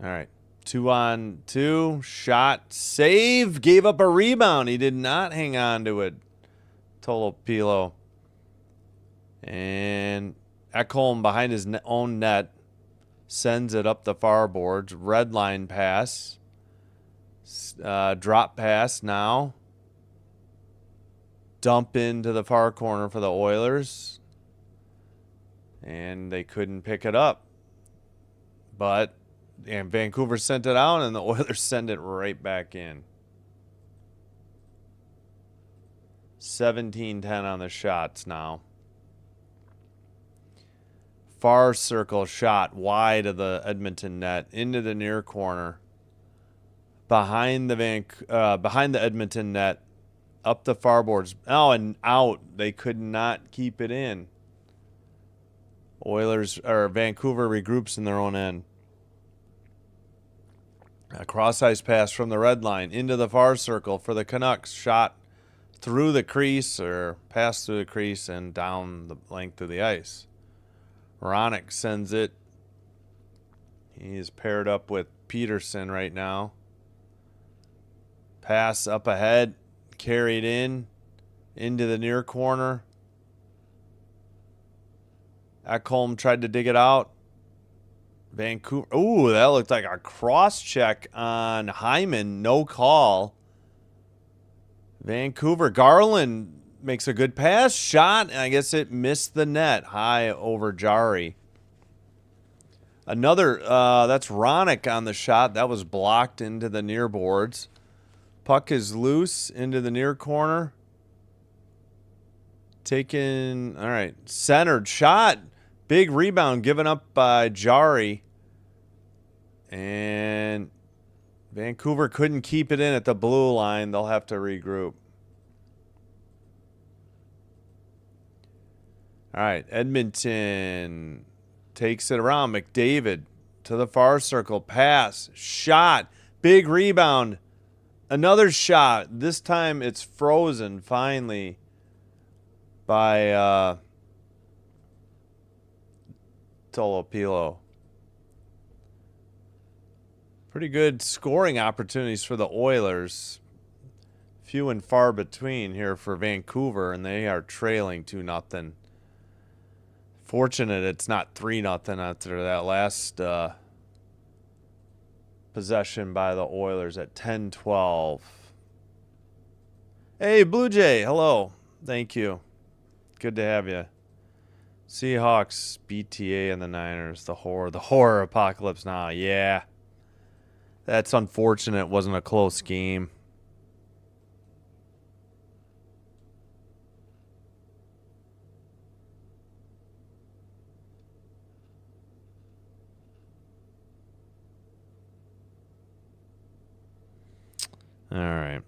All right. 2-on-2. Shot. Save. Gave up a rebound. He did not hang on to it. Tolopilo. And Ekholm behind his own net. Sends it up the far boards. Red line pass. Drop pass now. Dump into the far corner for the Oilers. And they couldn't pick it up. And Vancouver sent it out, and the Oilers send it right back in. 17-10 on the shots now. Far circle shot wide of the Edmonton net into the near corner. Behind the Edmonton net, up the far boards. Oh, and out. They could not keep it in. Vancouver regroups in their own end. A cross-ice pass from the red line into the far circle for the Canucks. Shot through the crease, or passed through the crease and down the length of the ice. Ronick sends it. He's paired up with Peterson right now. Pass up ahead, carried into the near corner. Ekholm tried to dig it out. Vancouver. Ooh, that looked like a cross check on Hyman. No call. Vancouver. Garland makes a good pass. Shot, and I guess it missed the net. High over Jari. Another, that's Ronick on the shot. That was blocked into the near boards. Puck is loose into the near corner. Taken, all right. Centered shot. Big rebound given up by Jari. And Vancouver couldn't keep it in at the blue line. They'll have to regroup. All right. Edmonton takes it around. McDavid to the far circle. Pass. Shot. Big rebound. Another shot. This time it's frozen finally by Tolopilo. Pretty good scoring opportunities for the Oilers. Few and far between here for Vancouver, and they are trailing 2-0. Fortunate it's not 3-0 after that last possession by the Oilers at 10-12. Hey, Blue Jay, hello. Thank you. Good to have you. Seahawks, BTA, and the Niners. The horror apocalypse now. Yeah. That's unfortunate. It wasn't a close game. All right.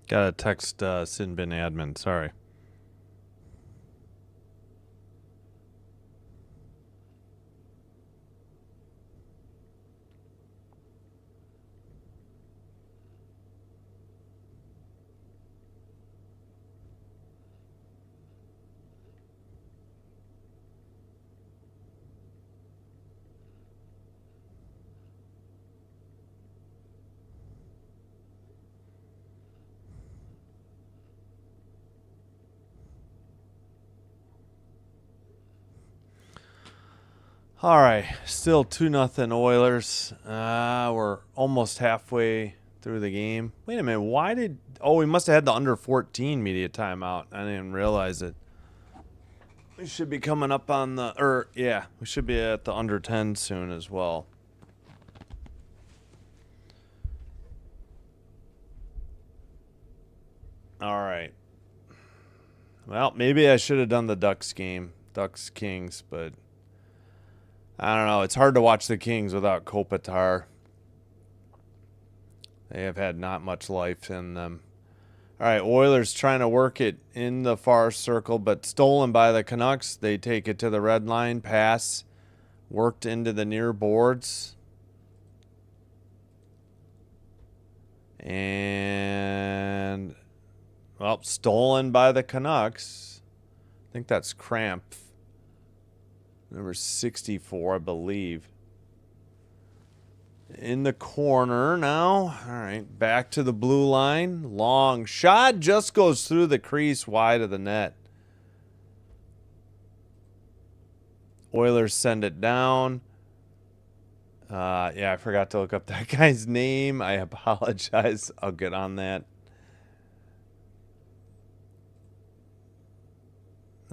Gotta text Sin Bin Admin. Sorry. All right, still 2-0 Oilers. We're almost halfway through the game. Wait a minute, why did... Oh, we must have had the under 14 media timeout. I didn't realize it. We should be coming up on the... yeah, we should be at the under 10 soon as well. All right. Well, maybe I should have done the Ducks game. Ducks-Kings, but... I don't know. It's hard to watch the Kings without Kopitar. They have had not much life in them. All right, Oilers trying to work it in the far circle, but stolen by the Canucks. They take it to the red line. Pass worked into the near boards. And, well, stolen by the Canucks. I think that's Cramp. Number 64, I believe. In the corner now. All right, back to the blue line. Long shot just goes through the crease wide of the net. Oilers send it down. Yeah, I forgot to look up that guy's name. I apologize. I'll get on that.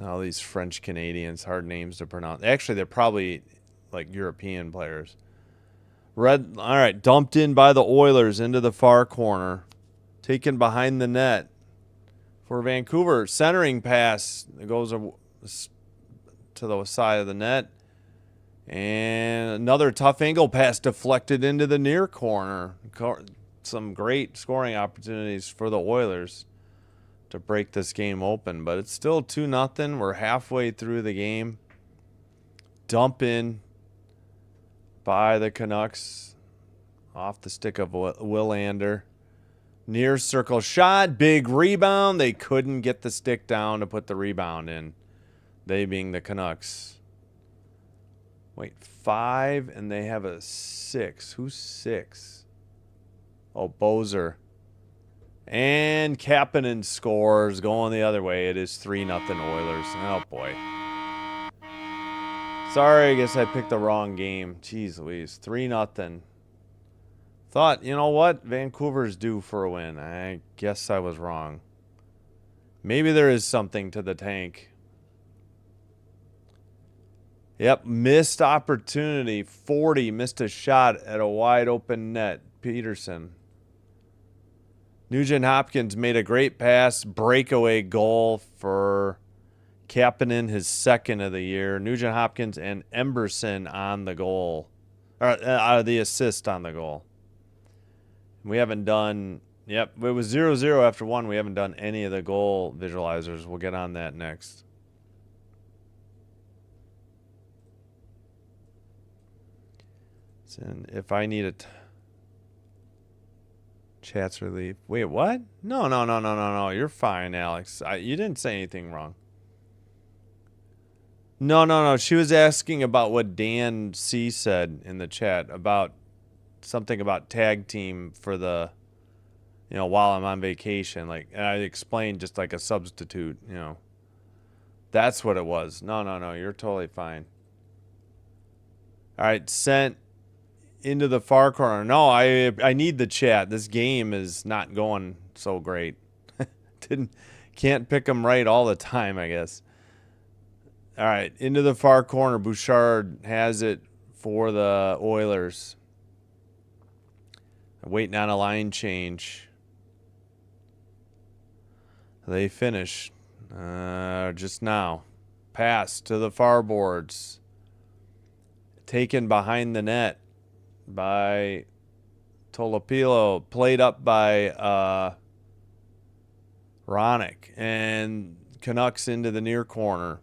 All these French Canadians, hard names to pronounce. Actually, they're probably like European players. All right, dumped in by the Oilers into the far corner. Taken behind the net for Vancouver. Centering pass. It goes to the side of the net. And another tough angle pass deflected into the near corner. Some great scoring opportunities for the Oilers to break this game open, but it's still 2-0. We're halfway through the game. Dump in by the Canucks off the stick of Willander. Near circle shot, big rebound. They couldn't get the stick down to put the rebound in. They being the Canucks. Wait, 5, and they have a 6. Who's 6? Oh, Bozer. And Kapanen scores, going the other way. It is 3-0 Oilers. Oh, boy. Sorry, I guess I picked the wrong game. Jeez Louise. 3-0. Thought, you know what? Vancouver's due for a win. I guess I was wrong. Maybe there is something to the tank. Yep, missed opportunity. 40, missed a shot at a wide open net. Peterson. Nugent Hopkins made a great pass, breakaway goal for Kapanen, his second of the year. Nugent Hopkins and Emberson on the goal. Or the assist on the goal. We haven't done... Yep, it was 0-0 after one. We haven't done any of the goal visualizers. We'll get on that next. And if I need it... Chat's relief. Wait, what? No. You're fine, Alex. You didn't say anything wrong. No. She was asking about what Dan C said in the chat about something about tag team for the, while I'm on vacation. Like, and I explained just like a substitute, That's what it was. No. You're totally fine. All right, sent into the far corner. No, I need the chat. This game is not going so great. Can't pick them right all the time, I guess. All right, into the far corner. Bouchard has it for the Oilers. Waiting on a line change. They finish just now. Pass to the far boards. Taken behind the net by Tolopilo, played up by Ronick, and Canucks into the near corner.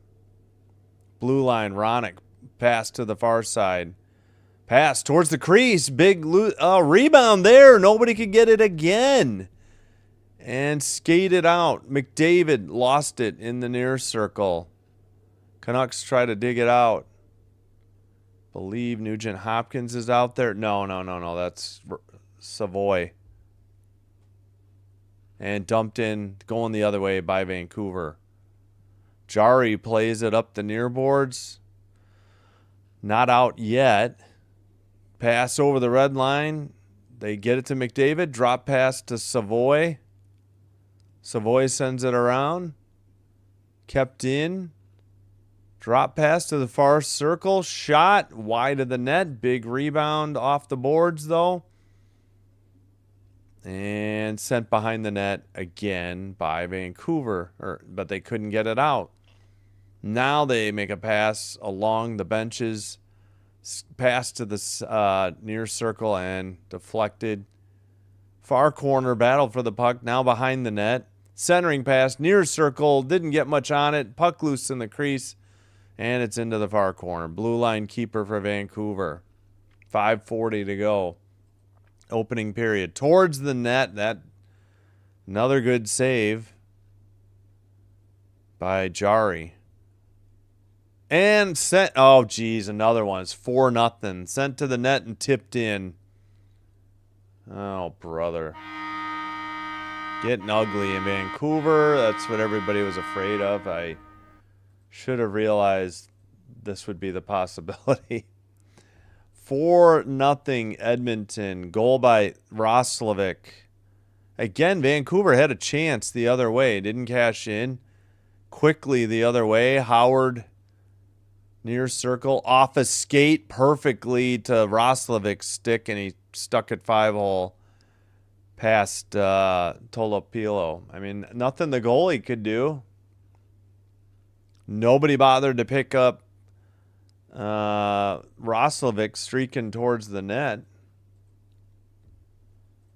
Blue line, Ronick, pass to the far side. Pass towards the crease, big rebound there. Nobody could get it again. And skated out. McDavid lost it in the near circle. Canucks try to dig it out. Believe Nugent Hopkins is out there. No. That's Savoy. And dumped in, going the other way by Vancouver. Jari plays it up the near boards. Not out yet. Pass over the red line. They get it to McDavid. Drop pass to Savoy. Savoy sends it around. Kept in. Drop pass to the far circle. Shot wide of the net. Big rebound off the boards, though. And sent behind the net again by Vancouver. But they couldn't get it out. Now they make a pass along the benches. Pass to the near circle and deflected. Far corner battle for the puck. Now behind the net. Centering pass. Near circle. Didn't get much on it. Puck loose in the crease. And it's into the far corner. Blue line keeper for Vancouver. 5:40 to go. Opening period. Towards the net. That another good save by Jari. And sent. Oh, geez. Another one. It's 4-0. Sent to the net and tipped in. Oh, brother. Getting ugly in Vancouver. That's what everybody was afraid of. I should have realized this would be the possibility. 4-0 Edmonton. Goal by Roslovic. Again, Vancouver had a chance the other way. Didn't cash in. Quickly the other way. Howard near circle. Off a skate perfectly to Roslovic's stick, and he stuck it 5-hole past Tolopilo. I mean, nothing the goalie could do. Nobody bothered to pick up Roslovic streaking towards the net.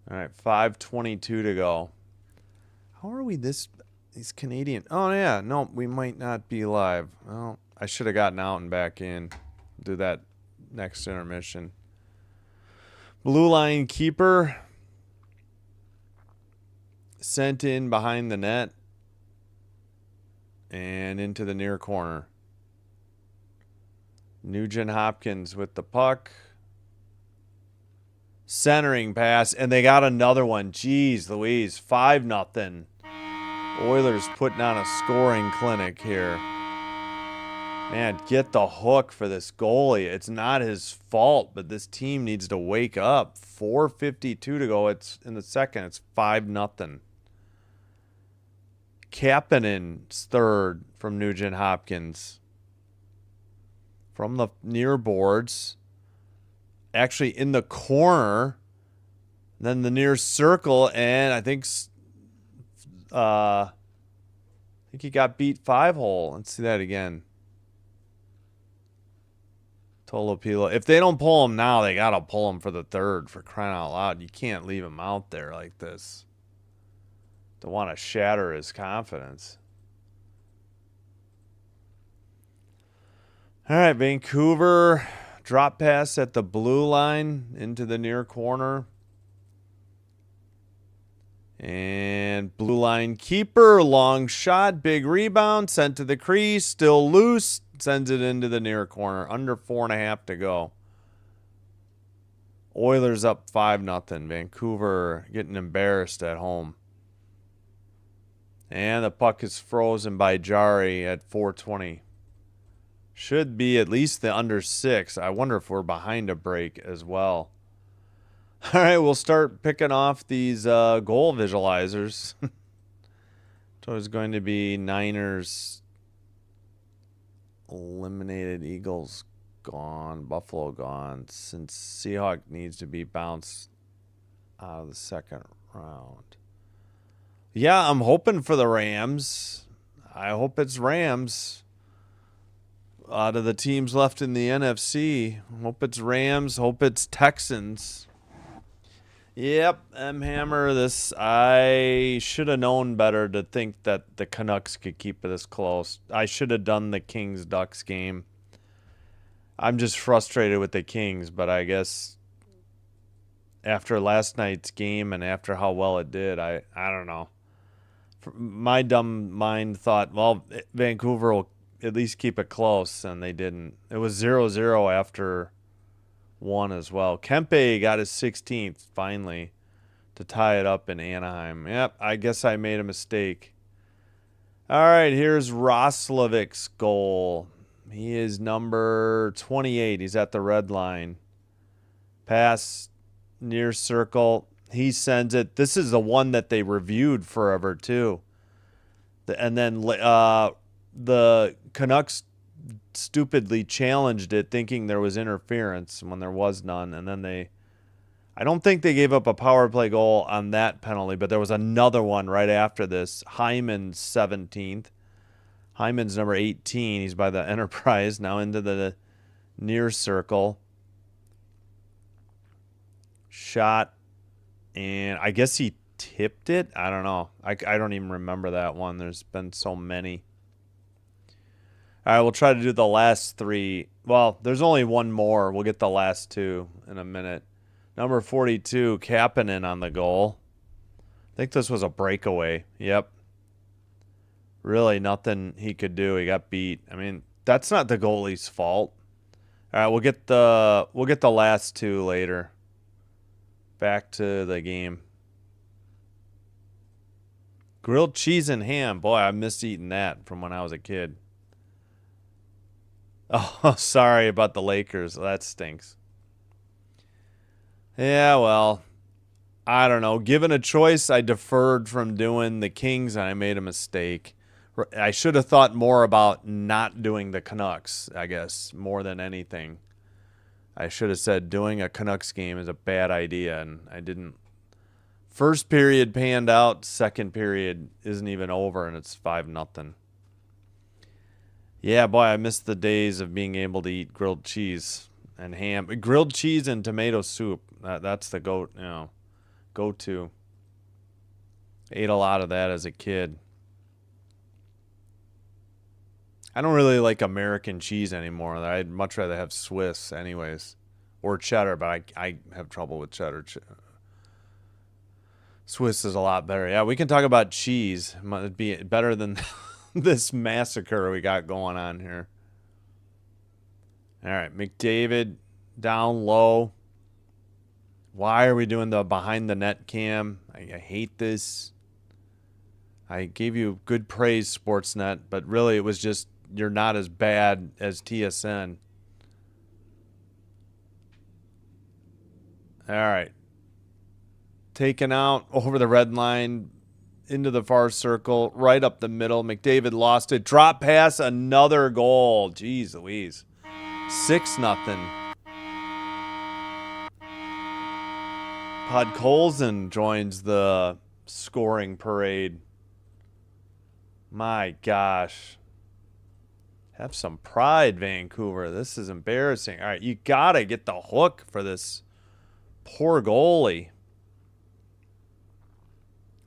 All right, 5:22 to go. How are we these Canadian? Oh, yeah. No, we might not be live. Well, I should have gotten out and back in. Do that next intermission. Blue line keeper. Sent in behind the net. And into the near corner. Nugent Hopkins with the puck. Centering pass. And they got another one. Jeez Louise. 5-0. Oilers putting on a scoring clinic here. Man, get the hook for this goalie. It's not his fault, but this team needs to wake up. 4:52 to go. It's in the second. It's 5-0. Kapanen's third from Nugent Hopkins. From the near boards. Actually, in the corner. Then the near circle, and I think he got beat 5-hole. Let's see that again. Tolopilo. If they don't pull him now, they got to pull him for the third, for crying out loud. You can't leave him out there like this. Don't want to shatter his confidence. All right, Vancouver. Drop pass at the blue line into the near corner. And blue line keeper, long shot, big rebound, sent to the crease, still loose, sends it into the near corner. Under 4.5 to go. Oilers up 5-0. Vancouver getting embarrassed at home. And the puck is frozen by Jari at 4:20. Should be at least the under 6. I wonder if we're behind a break as well. All right, we'll start picking off these goal visualizers. So it's going to be Niners eliminated, Eagles gone, Buffalo gone, since Seahawk needs to be bounced out of the second round. Yeah, I'm hoping for the Rams. I hope it's Rams. Out of the teams left in the NFC, hope it's Rams, hope it's Texans. Yep, M-Hammer, this, I should have known better to think that the Canucks could keep it this close. I should have done the Kings-Ducks game. I'm just frustrated with the Kings, but I guess after last night's game and after how well it did, I don't know. My dumb mind thought, well, Vancouver will at least keep it close, and they didn't. It was 0-0 after one as well. Kempe got his 16th finally to tie it up in Anaheim. Yep, I guess I made a mistake. All right, here's Roslovic's goal. He is number 28. He's at the red line. Pass near circle. He sends it. This is the one that they reviewed forever too. And then the Canucks stupidly challenged it, thinking there was interference when there was none. And then I don't think they gave up a power play goal on that penalty, but there was another one right after this. Hyman's 17th. Hyman's number 18. He's by the Enterprise, now into the near circle. Shot. And I guess he tipped it. I don't know. I don't even remember that one. There's been so many. All right, we'll try to do the last three. Well, there's only one more. We'll get the last two in a minute. Number 42, Kapanen on the goal. I think this was a breakaway. Yep. Really nothing he could do. He got beat. I mean, that's not the goalie's fault. All right, we'll get the last two later. Back to the game. Grilled cheese and ham. Boy, I miss eating that from when I was a kid. Oh, sorry about the Lakers. That stinks. Yeah, well, I don't know. Given a choice, I deferred from doing the Kings, and I made a mistake. I should have thought more about not doing the Canucks, I guess, more than anything. I should have said doing a Canucks game is a bad idea, and I didn't. First period panned out. Second period isn't even over, and it's 5-0. Yeah, boy, I miss the days of being able to eat grilled cheese and ham. Grilled cheese and tomato soup. That's the go-to. Ate a lot of that as a kid. I don't really like American cheese anymore. I'd much rather have Swiss anyways. Or cheddar, but I have trouble with cheddar. Swiss is a lot better. Yeah, we can talk about cheese. It might be better than this massacre we got going on here. All right, McDavid down low. Why are we doing the behind the net cam? I hate this. I gave you good praise, Sportsnet, but really it was just you're not as bad as TSN. All right. Taken out over the red line, into the far circle, right up the middle. McDavid lost it. Drop pass, another goal. Jeez Louise. 6-0. Podkolzin joins the scoring parade. My gosh. Have some pride, Vancouver. This is embarrassing. All right, you got to get the hook for this poor goalie.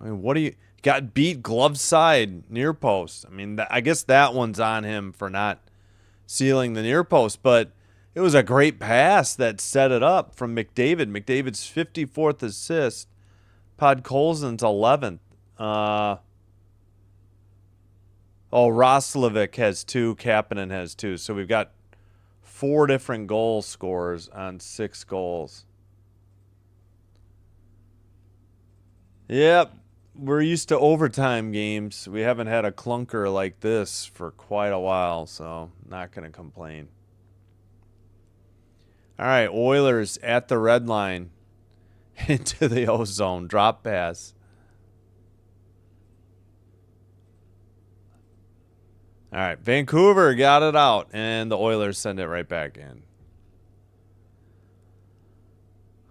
I mean, what do you got beat glove side near post? I mean, I guess that one's on him for not sealing the near post, but it was a great pass that set it up from McDavid. McDavid's 54th assist, Podkolzin's 11th. Roslovic has 2, Kapanen has 2. So we've got 4 different goal scorers on 6 goals. Yep, we're used to overtime games. We haven't had a clunker like this for quite a while, so not going to complain. All right, Oilers at the red line into the O-zone. Drop pass. All right, Vancouver got it out, and the Oilers send it right back in.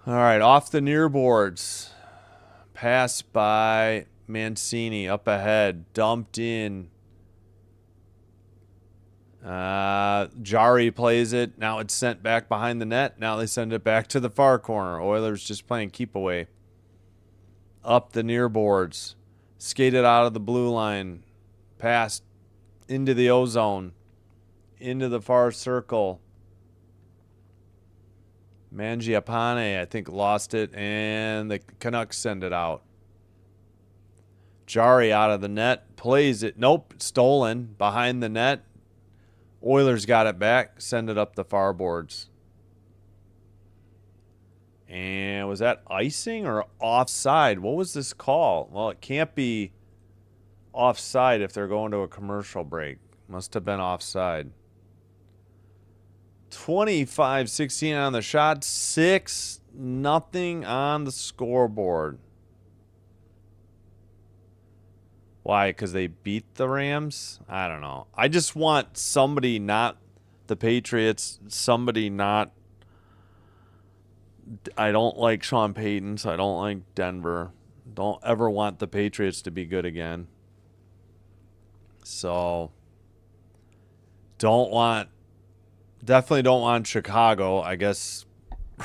All right, off the near boards. Pass by Mancini up ahead. Dumped in. Jari plays it. Now it's sent back behind the net. Now they send it back to the far corner. Oilers just playing keep away. Up the near boards. Skated out of the blue line. Passed into the O-zone. Into the far circle. Mangiapane, I think, lost it, and the Canucks send it out. Jari out of the net. Plays it. Nope. Stolen. Behind the net. Oilers got it back. Send it up the far boards. And was that icing or offside? What was this call? Well, it can't be offside if they're going to a commercial break. Must have been offside. 25-16 on the shot. 6-0 on the scoreboard. Why? Because they beat the Rams? I don't know. I just want somebody not the Patriots, somebody not... I don't like Sean Payton, so I don't like Denver. Don't ever want the Patriots to be good again. So, definitely don't want Chicago. I guess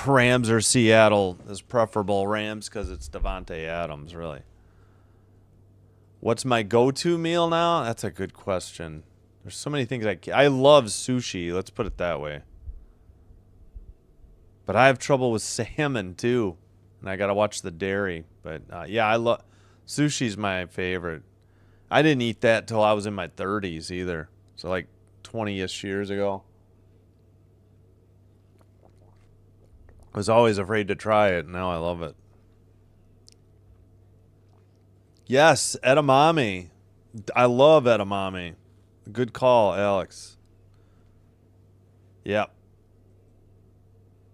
Rams or Seattle is preferable. Rams because it's Devontae Adams, really. What's my go-to meal now? That's a good question. There's so many things I love sushi. Let's put it that way. But I have trouble with salmon too, and I gotta watch the dairy. But yeah, I love sushi's my favorite. I didn't eat that till I was in my 30s either. So like 20-ish years ago. I was always afraid to try it. Now I love it. Yes, edamame. I love edamame. Good call, Alex. Yep.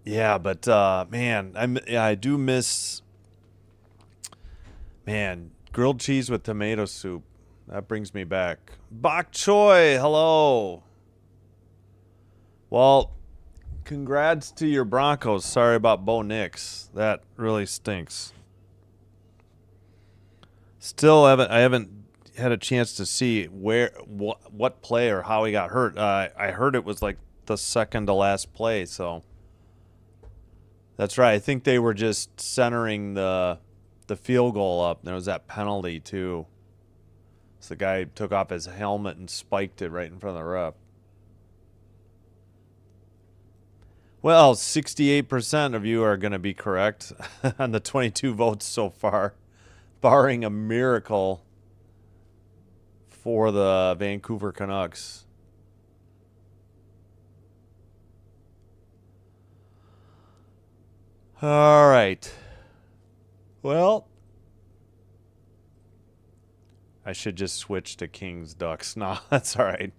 Yeah, but man, I do miss grilled cheese with tomato soup. That brings me back. Bok choy, hello. Well, congrats to your Broncos. Sorry about Bo Nix. That really stinks. Still I haven't had a chance to see what play or how he got hurt. I heard it was like the second to last play, so that's right. I think they were just centering the field goal up. There was that penalty too. So the guy took off his helmet and spiked it right in front of the ref. Well, 68% of you are going to be correct on the 22 votes so far, barring a miracle for the Vancouver Canucks. All right. Well, I should just switch to Kings Ducks. No, that's all right.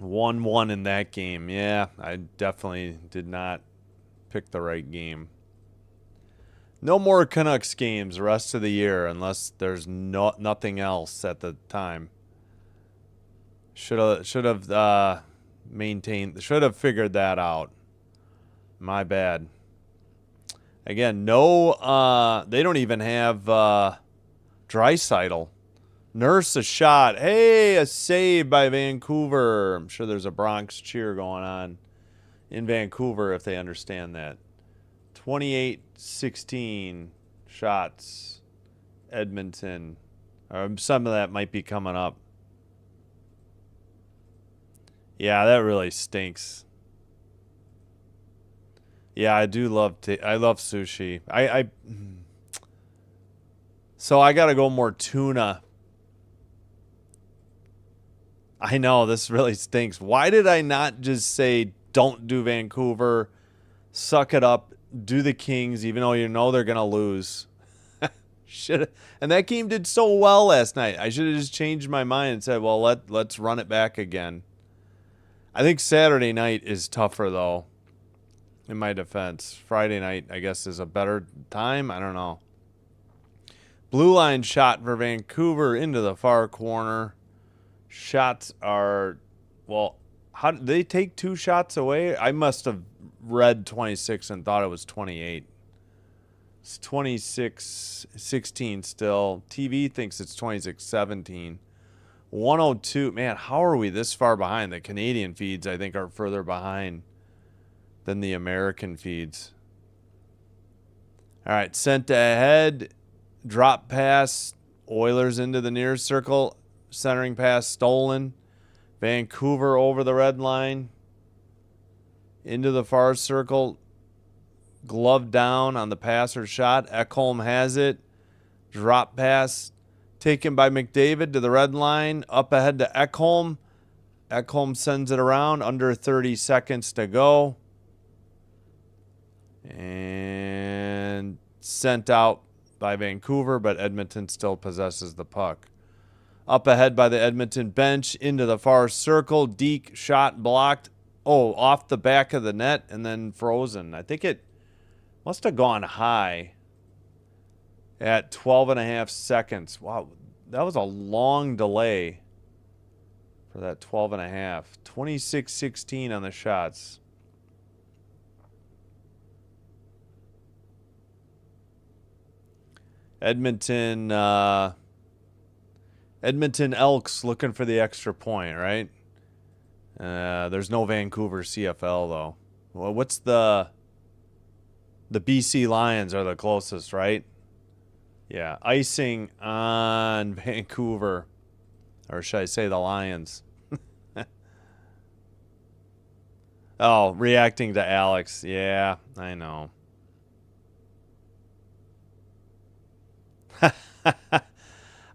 1-1 in that game. Yeah, I definitely did not pick the right game. No more Canucks games the rest of the year unless there's nothing else at the time. Should have figured that out. My bad. Again, no, they don't even have Draisaitl. Nurse a shot. Hey, a save by Vancouver. I'm sure there's a Bronx cheer going on in Vancouver if they understand that. 28-16 shots. Edmonton. Some of that might be coming up. Yeah, that really stinks. Yeah, I do love I love sushi. So I got to go more tuna. I know this really stinks. Why did I not just say don't do Vancouver, suck it up, do the Kings even though you know they're going to lose? And that game did so well last night. I should have just changed my mind and said, "Well, let's run it back again." I think Saturday night is tougher though. In my defense, Friday night I guess is a better time. I don't know. Blue line shot for Vancouver into the far corner. Shots are, well, how did they take 2 shots away? I must have read 26 and thought it was 28. It's 26-16 still. TV thinks it's 26-17. 102. Man, how are we this far behind? The Canadian feeds, I think, are further behind than the American feeds. All right, sent ahead. Drop pass. Oilers into the near circle. Centering pass stolen. Vancouver over the red line. Into the far circle. Glove down on the passer shot. Ekholm has it. Drop pass taken by McDavid to the red line. Up ahead to Ekholm. Ekholm sends it around. Under 30 seconds to go. And sent out by Vancouver, but Edmonton still possesses the puck. Up ahead by the Edmonton bench. Into the far circle. Deke shot blocked. Oh, off the back of the net and then frozen. I think it must have gone high at 12.5 seconds. Wow, that was a long delay for that 12.5. 26-16 on the shots. Edmonton Elks looking for the extra point, right? There's no Vancouver CFL though. Well, what's the BC Lions are the closest, right? Yeah, icing on Vancouver, or should I say the Lions? Oh, reacting to Alex. Yeah, I know.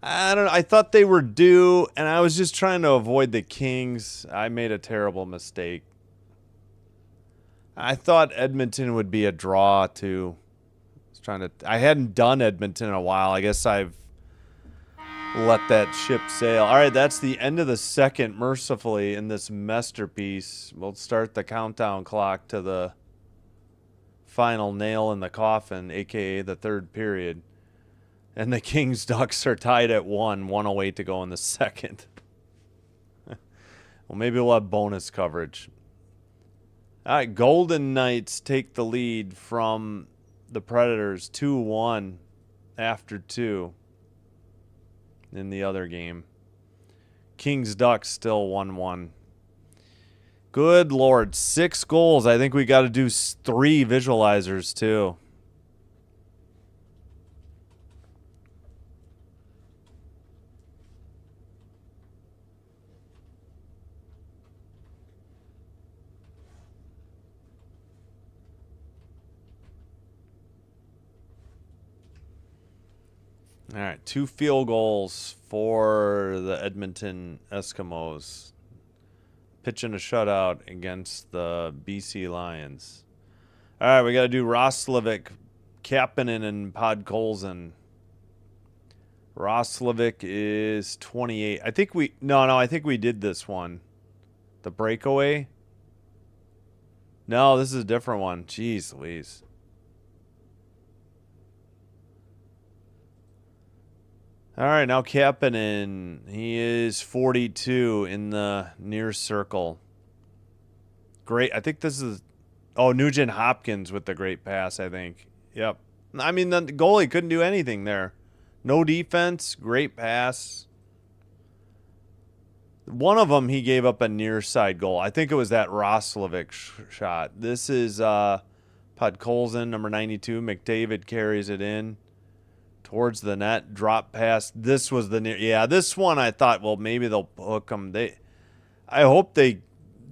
I don't know. I thought they were due, and I was just trying to avoid the Kings. I made a terrible mistake. I thought Edmonton would be a draw too. I hadn't done Edmonton in a while. I guess I've let that ship sail. All right, that's the end of the second, mercifully, in this masterpiece. We'll start the countdown clock to the final nail in the coffin, a.k.a. the third period. And the Kings Ducks are tied at 1:08 to go in the second. Well, maybe we'll have bonus coverage. All right, Golden Knights take the lead from the Predators 2-1 after 2 in the other game. Kings Ducks still 1-1. Good Lord, 6 goals. I think we got to do 3 visualizers too. All right, 2 field goals for the Edmonton Eskimos. Pitching a shutout against the BC Lions. All right, we got to do Roslovic, Kapanen, and Podkolzin. Roslovic is 28. I think we... No, I think we did this one. The breakaway? No, this is a different one. Jeez Louise. All right, now Kapanen. He is 42 in the near circle. Great. I think this is... Oh, Nugent Hopkins with the great pass, I think. Yep. I mean, the goalie couldn't do anything there. No defense, great pass. One of them, he gave up a near side goal. I think it was that Roslovic shot. This is Podkolzin, number 92. McDavid carries it in towards the net. Drop pass. This was the near. Yeah, this one I thought, well, maybe they'll hook him. I hope they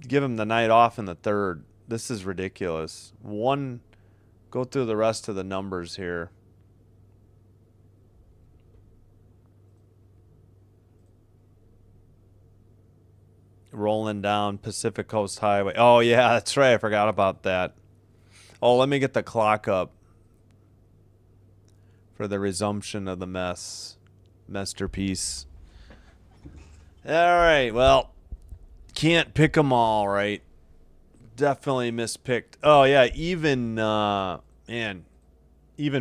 give him the night off in the third. This is ridiculous. Go through the rest of the numbers here. Rolling down Pacific Coast Highway. Oh, yeah, that's right. I forgot about that. Oh, let me get the clock up for the resumption of the masterpiece. All right, well, can't pick them all, right? Definitely mispicked. Oh, yeah, even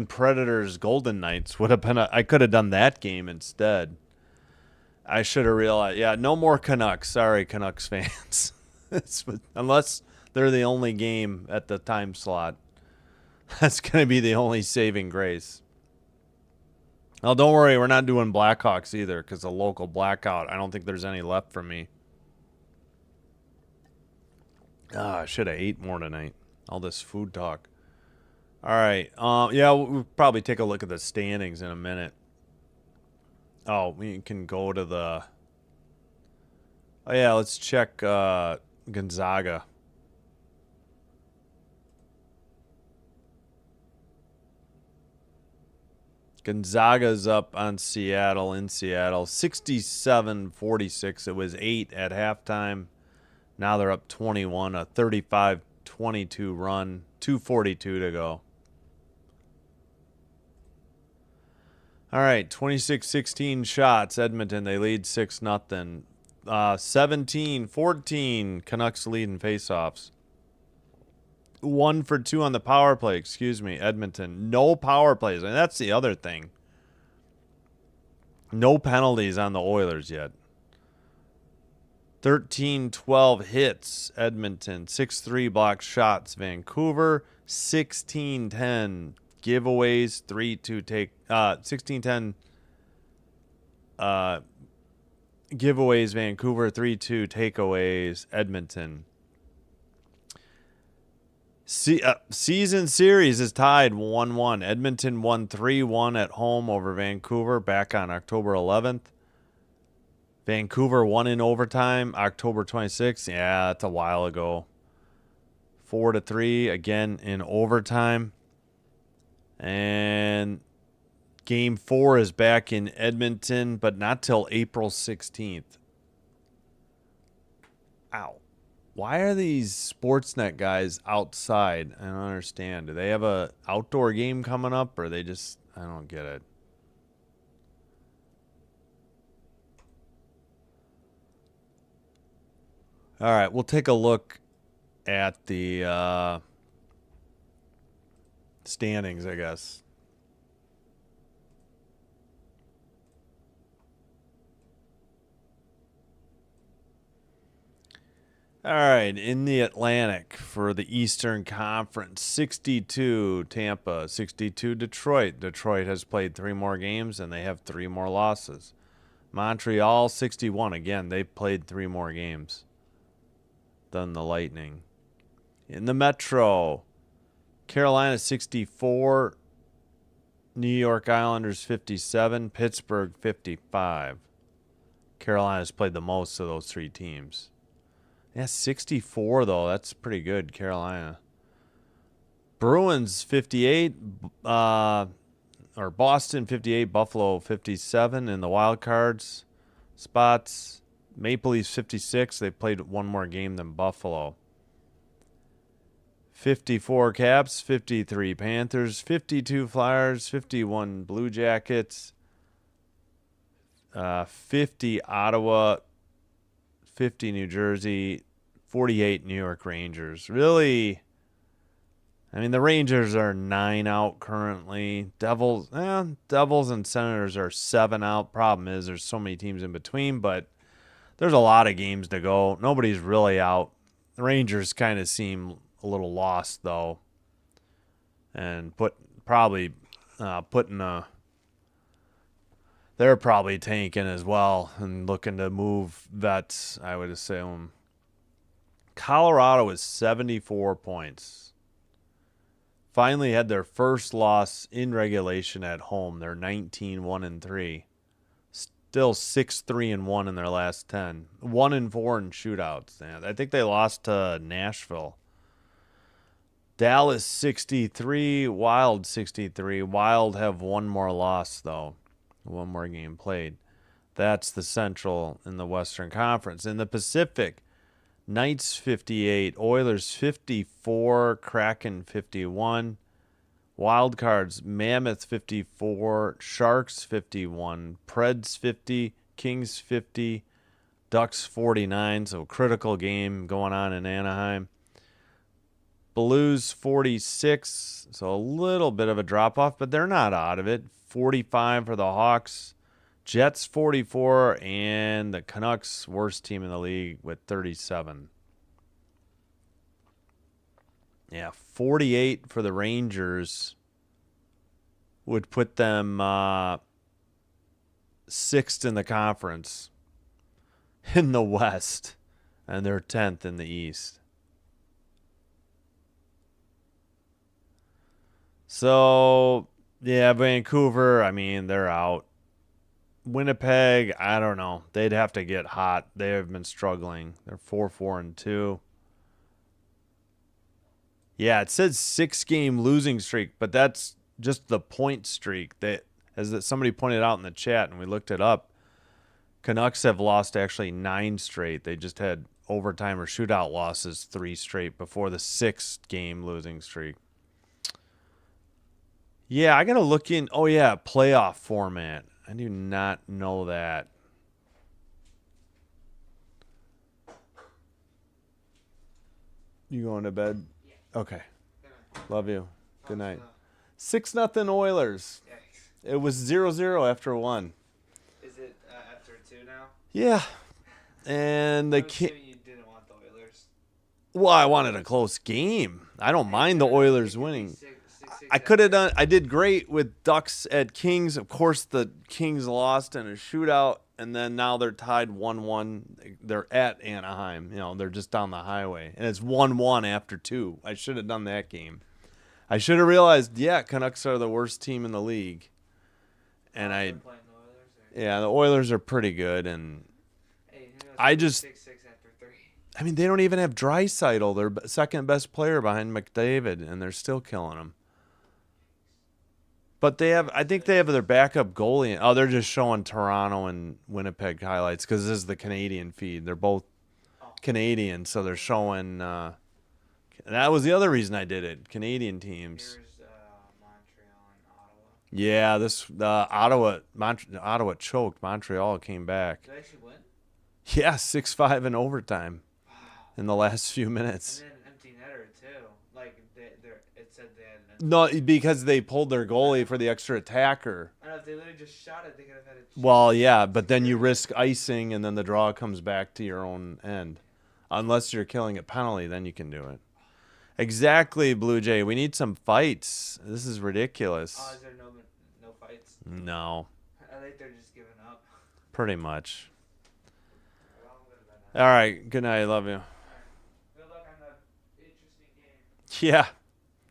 Predators Golden Knights would have been I could have done that game instead. I should have realized. Yeah, no more Canucks. Sorry, Canucks fans. Unless they're the only game at the time slot. That's going to be the only saving grace. Oh, don't worry. We're not doing Blackhawks either because a local blackout. I don't think there's any left for me. I should have ate more tonight. All this food talk. All right. Yeah, we'll probably take a look at the standings in a minute. Oh, we can go to the... Oh, yeah, let's check Gonzaga. Gonzaga's up on Seattle, in Seattle. 67-46. It was 8 at halftime. Now they're up 21, a 35-22 run. 2:42 to go. All right, 26-16 shots. Edmonton, they lead 6-0. 17-14, Canucks lead in faceoffs. 1 for 2 on the power play, Edmonton. No power plays, and that's the other thing. No penalties on the Oilers yet. 13-12 hits, Edmonton. 6-3 blocked shots, Vancouver. 16-10 giveaways, 3-2 take 16-10 giveaways, Vancouver. 3-2 takeaways, Edmonton. Season series is tied 1-1. Edmonton won 3-1 at home over Vancouver back on October 11th. Vancouver won in overtime October 26th. Yeah, that's a while ago. 4-3 again in overtime. And Game 4 is back in Edmonton, but not till April 16th. Ow. Why are these Sportsnet guys outside? I don't understand. Do they have a outdoor game coming up, or they just... I don't get it. All right, we'll take a look at the standings, I guess. All right, in the Atlantic for the Eastern Conference, 62 Tampa, 62 Detroit. Detroit has played 3 more games, and they have 3 more losses. Montreal, 61. Again, they've played 3 more games than the Lightning. In the Metro, Carolina, 64. New York Islanders, 57. Pittsburgh, 55. Carolina's played the most of those 3 teams. Yeah, 64, though. That's pretty good, Carolina. Bruins, 58. Or Boston, 58. Buffalo, 57 in the wild cards spots. Maple Leafs, 56. They played 1 more game than Buffalo. 54 Caps, 53 Panthers, 52 Flyers, 51 Blue Jackets, 50 Ottawa, 50 New Jersey, 48 New York Rangers. Really, I mean, the Rangers are 9 out currently. Devils and Senators are 7 out. Problem is there's so many teams in between, but there's a lot of games to go. Nobody's really out. The Rangers kind of seem a little lost, though, and put probably putting a. They're probably tanking as well and looking to move vets, I would assume. Colorado is 74 points. Finally had their first loss in regulation at home. They're 19-1-3. Still 6-3-1 in their last 10. 1-4 in shootouts. And I think they lost to Nashville. Dallas 63, Wild 63. Wild have one more loss though. One more game played. That's the Central in the Western Conference. In the Pacific, Knights 58, Oilers 54, Kraken 51. Wildcards, Mammoth 54, Sharks 51, Preds 50, Kings 50, Ducks 49. So critical game going on in Anaheim. Blues 46, so a little bit of a drop-off, but they're not out of it. 45 for the Hawks. Jets 44, and the Canucks, worst team in the league, with 37. Yeah, 48 for the Rangers would put them sixth in the conference in the West, and they're 10th in the East. So, yeah, Vancouver, I mean, they're out. Winnipeg, I don't know. They'd have to get hot. They have been struggling. They're 4-4-2. Yeah, it says 6-game losing streak, but that's just the point streak. That, as somebody pointed out in the chat, and we looked it up, Canucks have lost actually 9 straight. They just had overtime or shootout losses 3 straight before the 6-game losing streak. Yeah, I got to look in. Oh, yeah, playoff format. I do not know that. You going to bed? Yeah. Okay. Love you. Good night. 6-0 Oilers. Yikes. It was 0-0 after 1. Is it after 2 now? Yeah. And the I'm assuming you didn't want the Oilers. Well, I wanted a close game. I don't mind the Oilers winning. I could have done. I did great with Ducks at Kings. Of course, the Kings lost in a shootout, and then now they're tied 1-1. They're at Anaheim. You know, they're just down the highway, and it's 1-1 after 2. I should have done that game. I should have realized. Yeah, Canucks are the worst team in the league, and yeah, the Oilers are pretty good, and I just. 6-6 after 3. I mean, they don't even have Draisaitl, their second best player behind McDavid, and they're still killing them. But they have, I think they have their backup goalie. Oh, they're just showing Toronto and Winnipeg highlights because this is the Canadian feed. They're both Canadian, so they're showing. That was the other reason I did it. Canadian teams. Here's Montreal and Ottawa. Yeah, Ottawa choked. Montreal came back. Did they actually win? Yeah, 6-5 in overtime. Wow. In the last few minutes. And then an empty netter too. Like it said they had. No, because they pulled their goalie for the extra attacker. I don't know if they literally just shot it, they could have had it. Well, yeah, but then you risk icing, and then the draw comes back to your own end. Unless you're killing a penalty, then you can do it. Exactly, Blue Jay. We need some fights. This is ridiculous. Oh, is there no fights? No. I think they're just giving up. Pretty much. All right. Good night. Love you. Good luck on the interesting game. Yeah.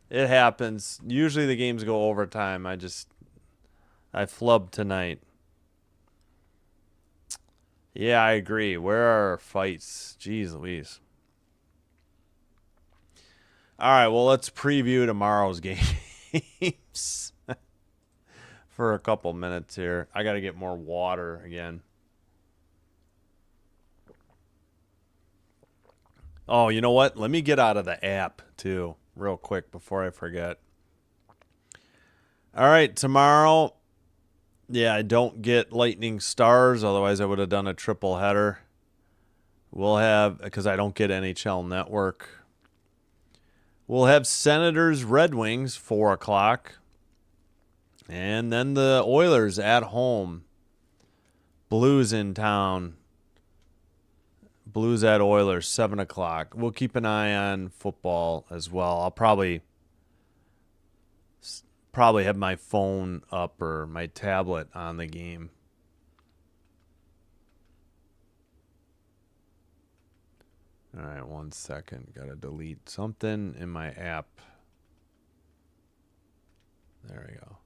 It happens. Usually the games go overtime. I flubbed tonight. Yeah, I agree. Where are our fights? Jeez Louise. All right, well, let's preview tomorrow's games for a couple minutes here. I got to get more water again. Oh, you know what? Let me get out of the app, too, real quick before I forget. All right, tomorrow, yeah, I don't get Lightning Stars. Otherwise, I would have done a triple header. We'll have, because I don't get NHL Network. We'll have Senators Red Wings, 4 o'clock. And then the Oilers at home. Blues in town. Blues at Oilers, 7 o'clock. We'll keep an eye on football as well. I'll probably probably have my phone up or my tablet on the game. All right, 1 second. Got to delete something in my app. There we go.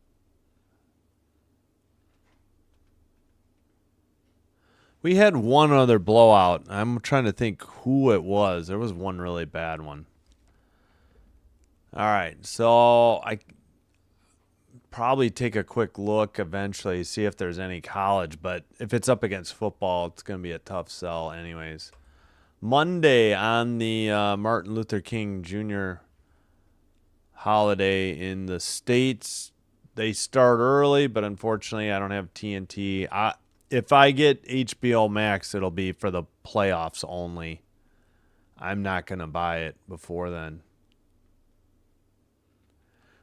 We had one other blowout. I'm trying to think who it was. There was one really bad one. All right, so I probably take a quick look eventually, see if there's any college. But if it's up against football, it's going to be a tough sell anyways. Monday on the Martin Luther King Jr. holiday in the States, they start early, but unfortunately I don't have TNT. If I get HBO Max, it'll be for the playoffs only. I'm not going to buy it before then.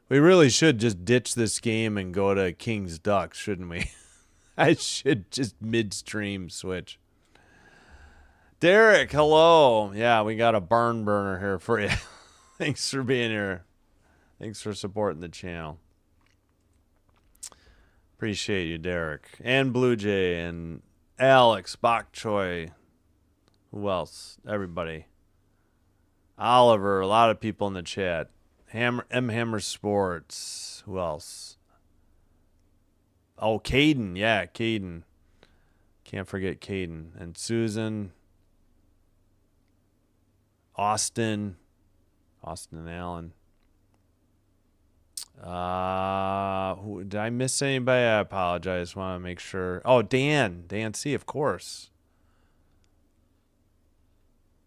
We really should just ditch this game and go to Kings Ducks, shouldn't we? I should just midstream switch. Derek, hello. Yeah, we got a barn burner here for you. Thanks for being here. Thanks for supporting the channel. Appreciate you, Derek. And Blue Jay and Alex, Bok Choy. Who else? Everybody. Oliver, a lot of people in the chat. Hammer Sports. Who else? Oh, Caden. Yeah, Caden. Can't forget Caden. And Susan. Austin and Allen. Did I miss anybody? I apologize. Want to make sure. Oh, Dan C, of course.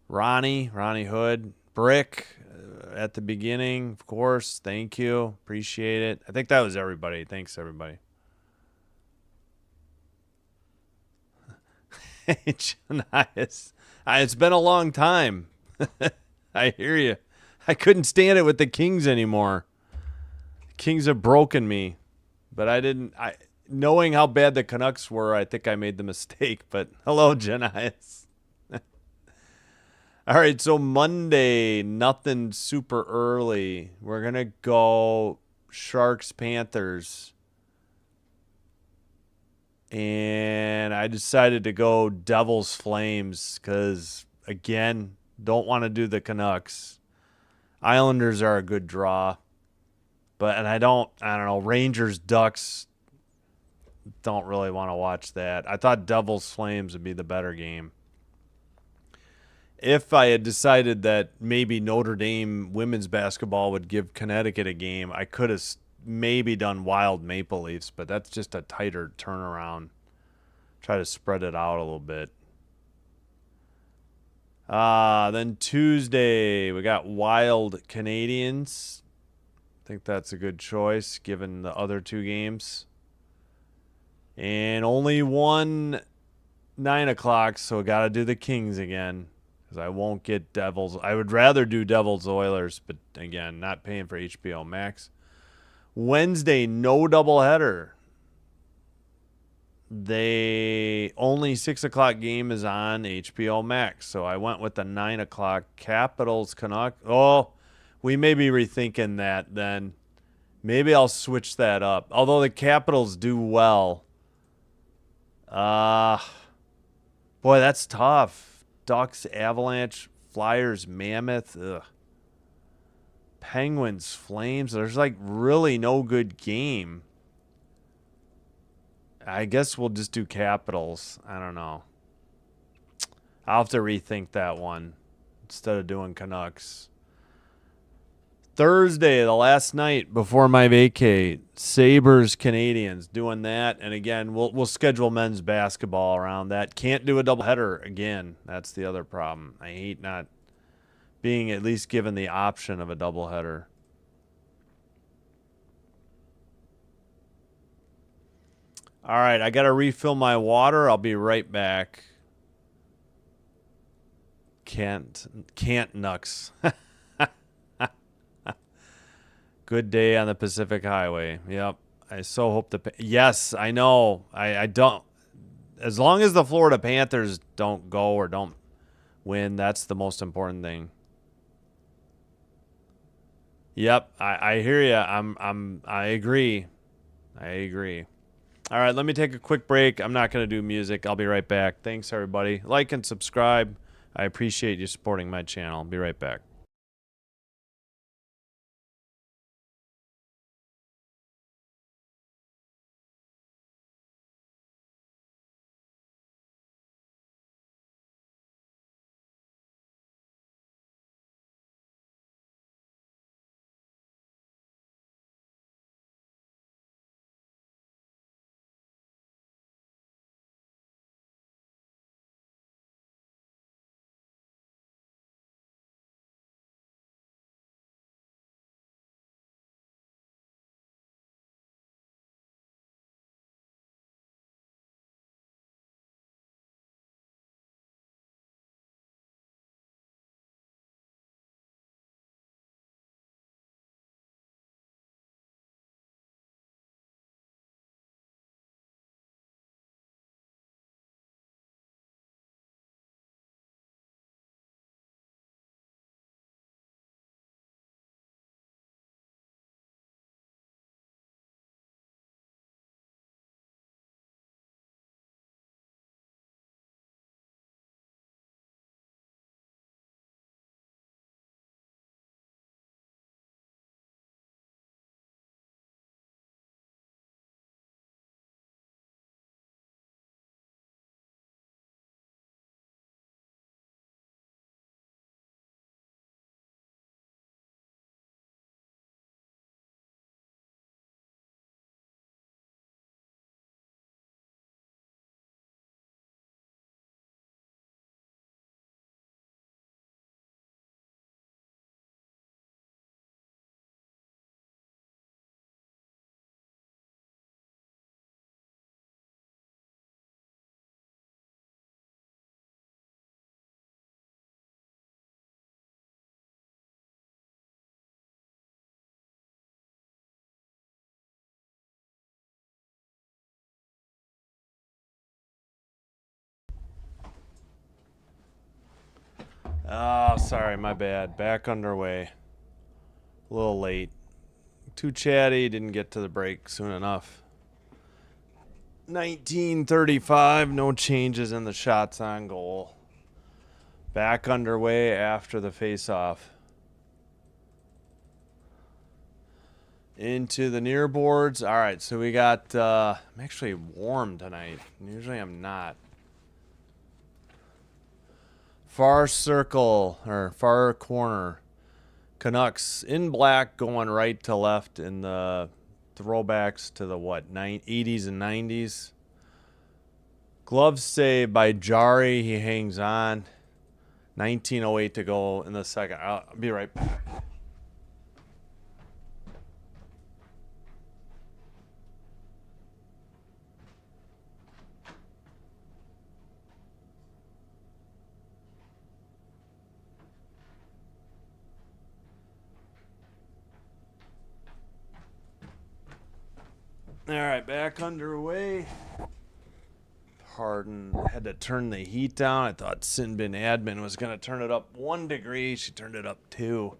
Ronnie Hood, Brick at the beginning, of course. Thank you, appreciate it. I think that was everybody. Thanks, everybody. Hey, Janias. It's been a long time. I hear you. I couldn't stand it with the Kings anymore. Kings have broken me, but knowing how bad the Canucks were, I think I made the mistake. But hello, Janias. All right, so Monday, nothing super early. We're going to go Sharks-Panthers. And I decided to go Devils-Flames because, again, don't want to do the Canucks. Islanders are a good draw. And I don't know, Rangers-Ducks, don't really want to watch that. I thought Devils-Flames would be the better game. If I had decided that maybe Notre Dame women's basketball would give Connecticut a game, I could have maybe done Wild Maple Leafs, but that's just a tighter turnaround. Try to spread it out a little bit. Then Tuesday, we got Wild Canadians. I think that's a good choice given the other two games. And only one 9 o'clock, so got to do the Kings again. I won't get Devils. I would rather do Devils Oilers, but again, not paying for HBO Max. Wednesday, no doubleheader. Only 6 o'clock game is on HBO Max, so I went with the 9 o'clock Capitals Canucks. Oh, we may be rethinking that then. Maybe I'll switch that up. Although the Capitals do well. Boy, that's tough. Ducks, Avalanche, Flyers, Mammoth, Penguins, Flames. There's like really no good game. I guess we'll just do Capitals. I don't know. I'll have to rethink that one instead of doing Canucks. Thursday, the last night before my vacay, Sabres, Canadians, doing that. And again, we'll schedule men's basketball around that. Can't do a doubleheader again. That's the other problem. I hate not being at least given the option of a doubleheader. All right, I got to refill my water. I'll be right back. Can't Nucks. Good day on the Pacific Highway. Yep. I so hope yes, I know. I don't. As long as the Florida Panthers don't go or don't win, that's the most important thing. Yep, I hear you. I agree. I agree. All right, let me take a quick break. I'm not going to do music. I'll be right back. Thanks, everybody. Like and subscribe. I appreciate you supporting my channel. I'll be right back. Oh, sorry, my bad. Back underway. A little late. Too chatty, didn't get to the break soon enough. 1935, no changes in the shots on goal. Back underway after the face-off. Into the near boards. All right, so we got, I'm actually warm tonight. Usually I'm not. Far circle, or far corner. Canucks in black going right to left in the throwbacks to the, what, 80s and 90s. Glove save by Jari. He hangs on. 19:08 to go in the second. I'll be right back. All right, back underway. Harden had to turn the heat down. I thought Sinbin admin was going to turn it up 1 degree. She turned it up 2.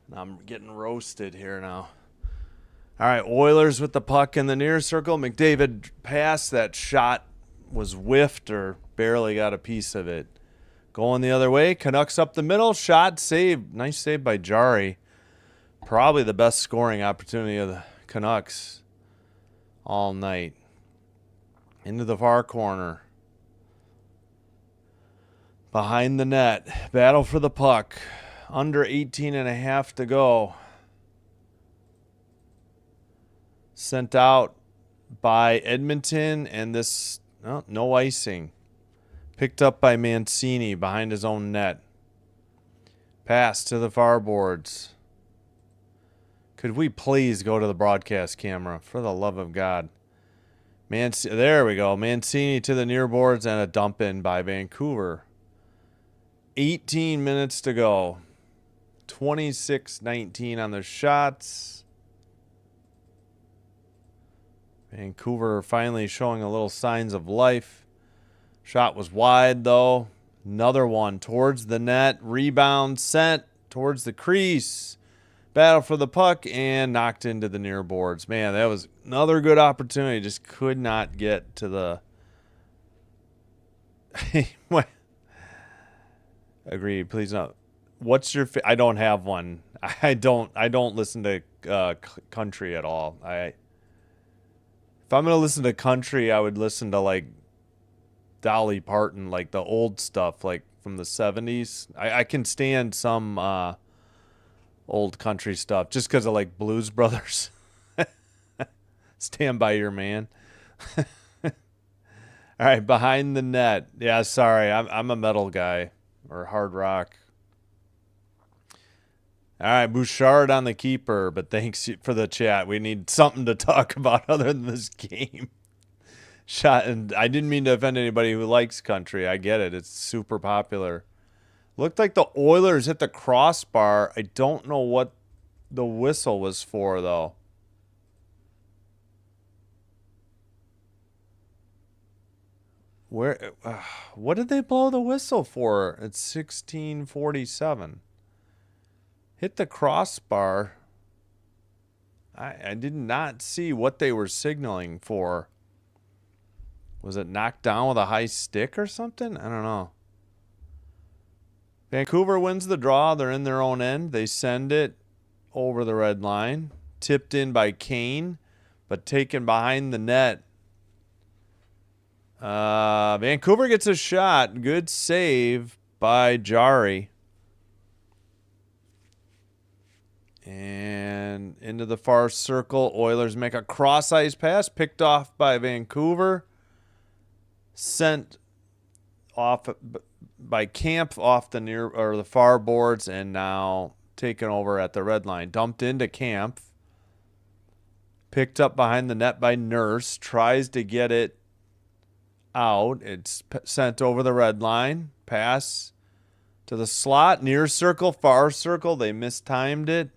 And I'm getting roasted here now. All right, Oilers with the puck in the near circle. McDavid passed. That shot was whiffed or barely got a piece of it. Going the other way. Canucks up the middle. Shot, save. Nice save by Jari. Probably the best scoring opportunity of the Canucks all night. Into the far corner. Behind the net. Battle for the puck. Under 18.5 to go. Sent out by Edmonton, and this, no icing. Picked up by Mancini behind his own net. Pass to the far boards. Could we please go to the broadcast camera, for the love of God? There we go. Mancini to the near boards and a dump in by Vancouver. 18 minutes to go. 26-19 on the shots. Vancouver finally showing a little signs of life. Shot was wide, though. Another one towards the net. Rebound sent towards the crease. Battle for the puck and knocked into the near boards. Man, that was another good opportunity. Just could not get to the. What? Agreed. Please no. What's your? I don't have one. I don't listen to country at all. If I'm gonna listen to country, I would listen to like Dolly Parton, like the old stuff, like from the 70s. I can stand some old country stuff just because I like Blues Brothers. Stand by your man. All right, behind the net. Yeah, sorry, I'm a metal guy or hard rock. All right, Bouchard on the keeper, but thanks for the chat. We need something to talk about other than this game. Shot, and I didn't mean to offend anybody who likes country. I get it. It's super popular. Looked like the Oilers hit the crossbar. I don't know what the whistle was for, though. Where? What did they blow the whistle for? It's 16:47. Hit the crossbar. I did not see what they were signaling for. Was it knocked down with a high stick or something? I don't know. Vancouver wins the draw. They're in their own end. They send it over the red line. Tipped in by Kane, but taken behind the net. Vancouver gets a shot. Good save by Jari. And into the far circle. Oilers make a cross-ice pass. Picked off by Vancouver. Sent off by Camp off the near or the far boards, and now taken over at the red line. Dumped into Camp. Picked up behind the net by Nurse. Tries to get it out. It's sent over the red line. Pass to the slot. Near circle, far circle. They mistimed it.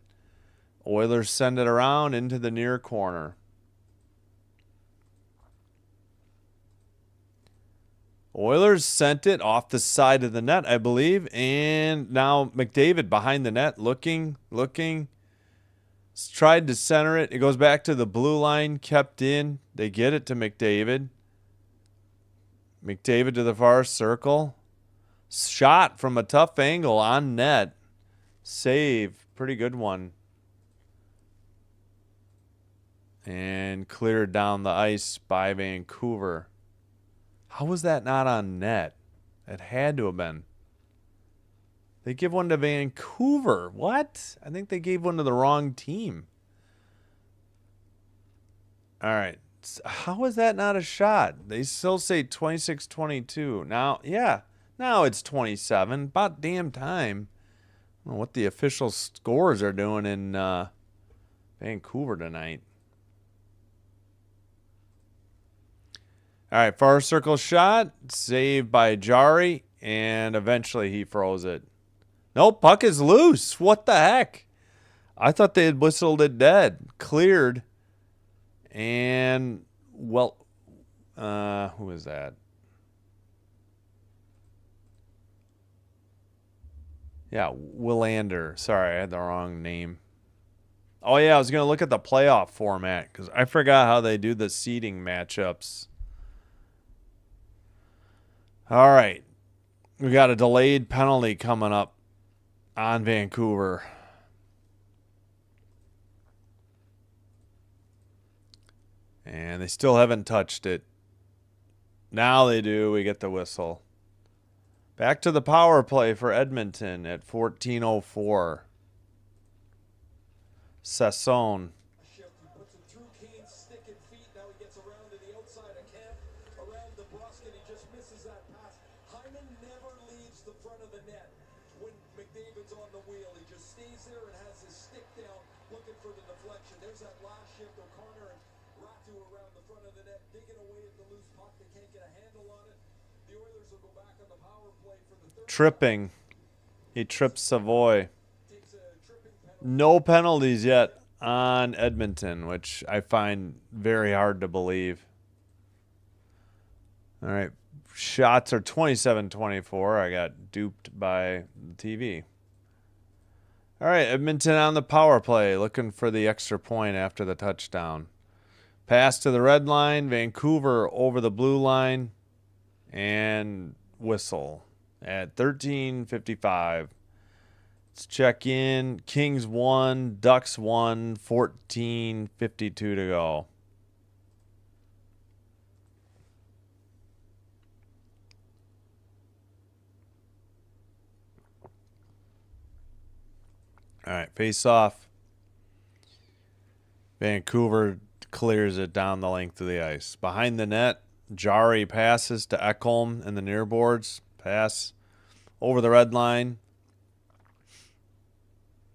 Oilers send it around into the near corner. Oilers sent it off the side of the net, I believe. And now McDavid behind the net, looking. Tried to center it. It goes back to the blue line, kept in. They get it to McDavid. McDavid to the far circle. Shot from a tough angle on net. Save. Pretty good one. And cleared down the ice by Vancouver. How was that not on net? It had to have been. They give one to Vancouver. What? I think they gave one to the wrong team. All right. How is that not a shot? They still say 26-22. Now, yeah. Now it's 27. About damn time. I don't know what the official scores are doing in Vancouver tonight. All right, far circle shot, saved by Jari, and eventually he froze it. Nope, puck is loose. What the heck? I thought they had whistled it dead. Cleared. And, well, who is that? Yeah, Willander. Sorry, I had the wrong name. Oh, yeah, I was going to look at the playoff format because I forgot how they do the seeding matchups. All right. We got a delayed penalty coming up on Vancouver. And they still haven't touched it. Now they do. We get the whistle. Back to the power play for Edmonton at 14:04. Sasson. Shift. He puts it through Kane's stick and feet. Now he gets around to the outside of Camp, around the Brusque, and he just misses that pass. Hyman never leaves the front of the net when McDavid's on the wheel. He just stays there and has his stick down, looking for the deflection. There's that last shift. O'Connor and Ratu around the front of the net, digging away at the loose puck. They can't get a handle on it. The Oilers will go back on the power play for the third. Tripping. He trips Savoy. Takes a tripping penalty. No penalties yet on Edmonton, which I find very hard to believe. All right. Shots are 27-24. I got duped by the TV. All right, Edmonton on the power play, looking for the extra point after the touchdown. Pass to the red line, Vancouver over the blue line, and whistle at 13:55. Let's check in. Kings 1, Ducks 1, 14:52 to go. All right, face off. Vancouver clears it down the length of the ice. Behind the net, Jari passes to Ekholm in the near boards. Pass over the red line.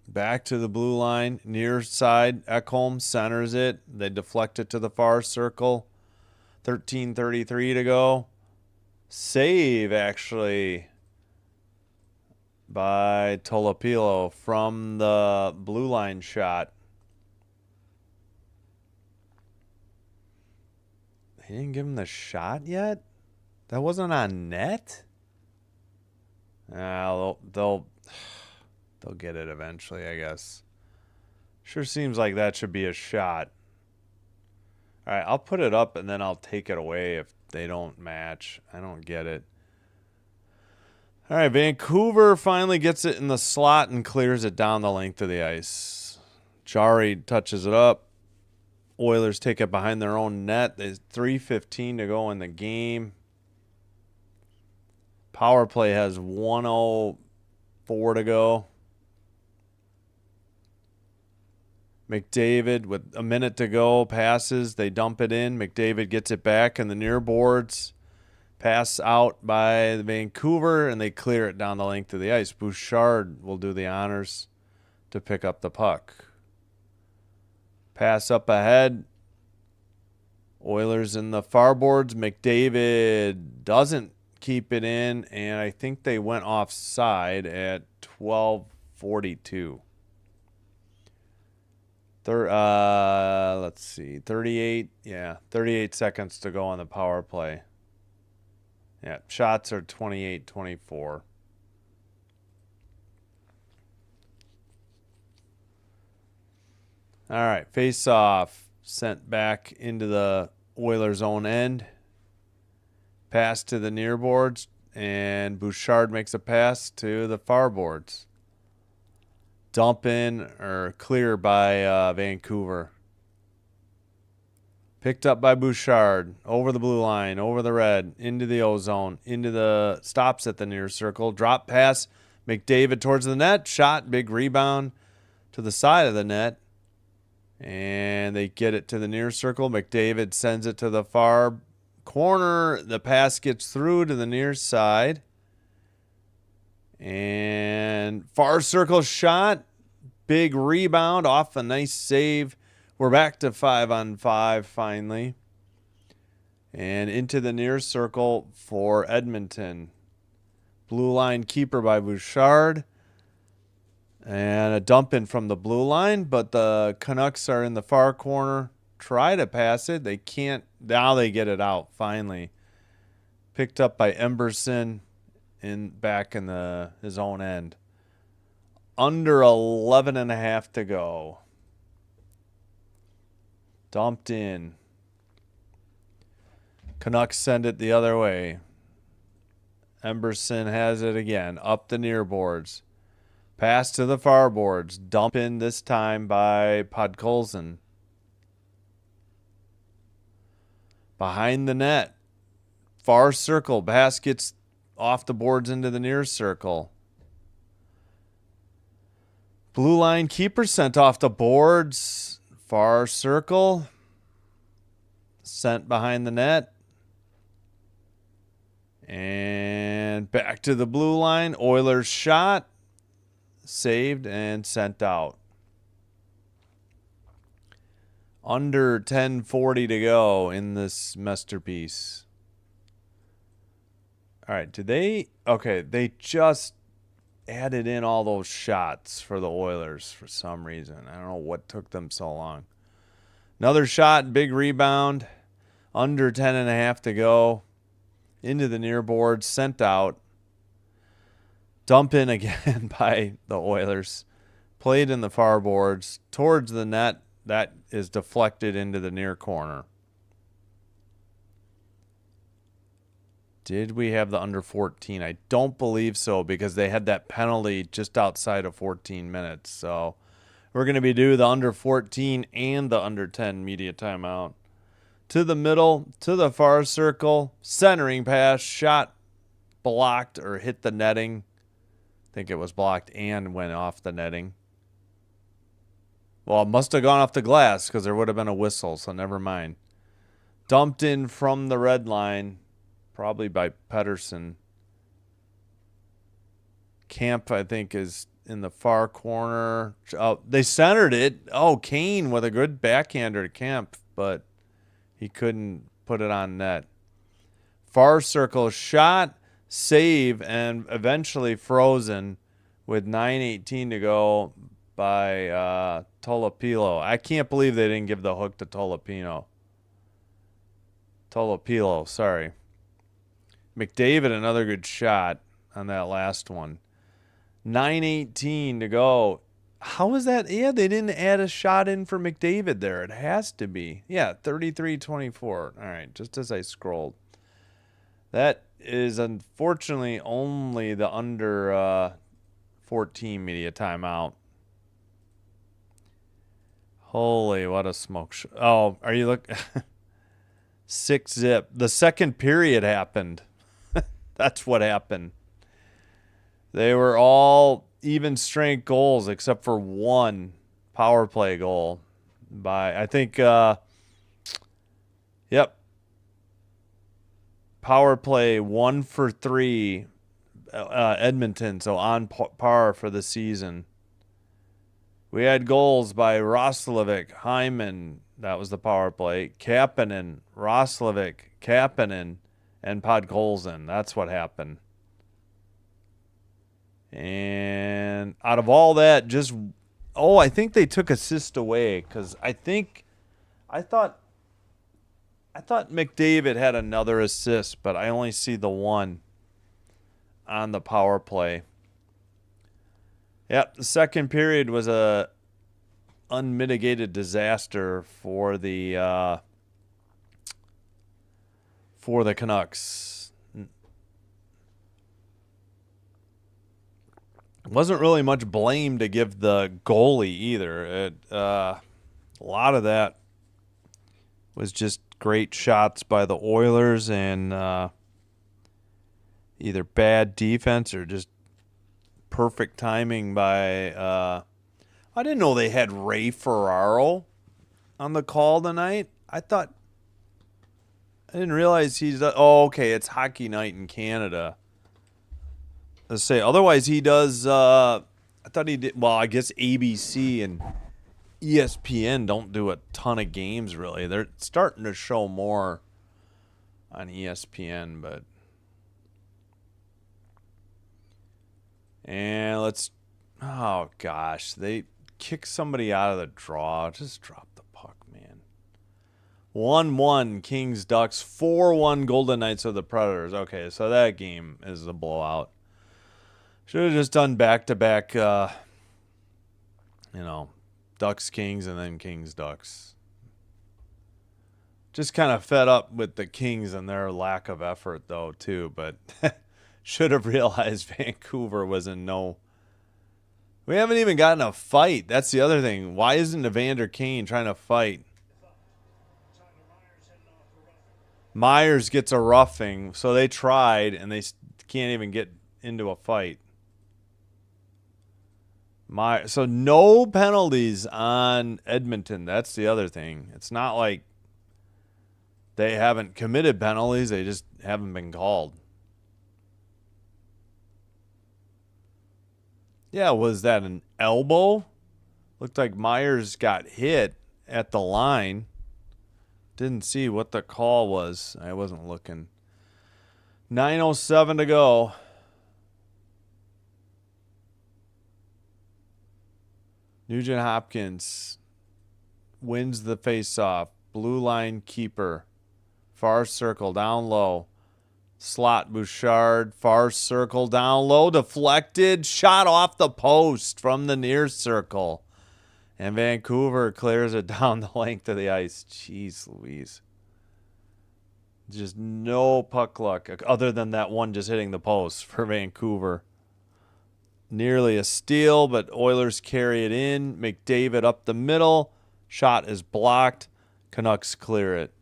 Back to the blue line. Near side, Ekholm centers it. They deflect it to the far circle. 13:33 to go. Save, actually, by Tolopilo from the blue line shot. He didn't give him the shot yet? That wasn't on net? They'll get it eventually, I guess. Sure seems like that should be a shot. All right, I'll put it up and then I'll take it away if they don't match. I don't get it. All right, Vancouver finally gets it in the slot and clears it down the length of the ice. Jari touches it up. Oilers take it behind their own net. There's 3:15 to go in the game. Power play has 1:04 to go. McDavid, with a minute to go, passes. They dump it in. McDavid gets it back in the near boards. Pass out by Vancouver, and they clear it down the length of the ice. Bouchard will do the honors to pick up the puck. Pass up ahead. Oilers in the far boards. McDavid doesn't keep it in, and I think they went offside at 12:42. Let's see, 38 seconds to go on the power play. Yeah, shots are 28-24. All right, face off, sent back into the Oilers' own end. Pass to the near boards, and Bouchard makes a pass to the far boards. Dump in or clear by Vancouver. Picked up by Bouchard. Over the blue line, over the red, into the O-zone, into the stops at the near circle. Drop pass, McDavid towards the net. Shot, big rebound to the side of the net. And they get it to the near circle. McDavid sends it to the far corner. The pass gets through to the near side. And far circle shot. Big rebound off a nice save. We're back to 5-on-5 finally. And into the near circle for Edmonton. Blue line keeper by Bouchard. And a dump in from the blue line, but the Canucks are in the far corner. Try to pass it. They can't. Now they get it out finally. Picked up by Emberson back in his own end. Under 11.5 to go. Dumped in. Canucks send it the other way. Emberson has it again. Up the near boards. Pass to the far boards. Dump in this time by Podkolzin. Behind the net. Far circle. Pass gets off the boards into the near circle. Blue line keeper sent off the boards. Far circle. Sent behind the net. And back to the blue line. Oilers shot. Saved and sent out. Under 10:40 to go in this masterpiece. All right, they just added in all those shots for the Oilers for some reason. I don't know what took them so long. Another shot, big rebound. Under 10.5 to go. Into the near board, sent out. Dump in again by the Oilers. Played in the far boards towards the net. That is deflected into the near corner. Did we have the under 14? I don't believe so because they had that penalty just outside of 14 minutes. So we're going to be due the under 14 and the under 10 media timeout. To the middle, to the far circle, centering pass, shot blocked or hit the netting. I think it was blocked and went off the netting. Well, it must have gone off the glass because there would have been a whistle, so never mind. Dumped in from the red line, probably by Pedersen. Camp, I think, is in the far corner. Oh, they centered it. Oh, Kane with a good backhander to Camp, but he couldn't put it on net. Far circle shot, save, and eventually frozen with 9:18 to go by Tolopilo. I can't believe they didn't give the hook to Tolopilo, sorry. McDavid, another good shot on that last one. 9:18 to go. How is that? Yeah, they didn't add a shot in for McDavid there. It has to be. Yeah, 33-24. All right, just as I scrolled. That is unfortunately only the under 14 media timeout. Holy, what a smoke show. Oh, are you looking? 6-zip. The second period happened. That's what happened. They were all even strength goals except for one power play goal by, I think, yep. Power play 1 for 3, Edmonton, so on par for the season. We had goals by Roslovic, Hyman, that was the power play, Kapanen, Roslovic, Kapanen, and Podkolzin. That's what happened. And out of all that, I think they took assist away because I thought McDavid had another assist, but I only see the one on the power play. Yep, the second period was a unmitigated disaster for the Canucks. Wasn't really much blame to give the goalie either. A lot of that was just great shots by the Oilers and either bad defense or just perfect timing by I didn't know they had Ray Ferraro on the call tonight. I didn't realize okay, it's hockey night in Canada. Let's say otherwise he does I thought he did, well, I guess ABC and ESPN don't do a ton of games really. They're starting to show more on ESPN, but oh gosh, they kick somebody out of the draw. Just drop the puck, man. 1-1 Kings Ducks, 4-1 Golden Knights of the Predators. Okay, so that game is a blowout. Should have just done back-to-back, Ducks Kings and then Kings Ducks. Just kind of fed up with the Kings and their lack of effort, though, too. But should have realized Vancouver was in no. We haven't even gotten a fight. That's the other thing. Why isn't Evander Kane trying to fight? Myers gets a roughing, so they tried, and they can't even get into a fight. So no penalties on Edmonton. That's the other thing. It's not like they haven't committed penalties. They just haven't been called. Yeah, was that an elbow? Looked like Myers got hit at the line. Didn't see what the call was. I wasn't looking. 9:07 to go. Nugent Hopkins wins the faceoff. Blue line keeper. Far circle, down low. Slot Bouchard, far circle down low, deflected, shot off the post from the near circle. And Vancouver clears it down the length of the ice. Jeez Louise. Just no puck luck other than that one just hitting the post for Vancouver. Nearly a steal, but Oilers carry it in. McDavid up the middle. Shot is blocked. Canucks clear it.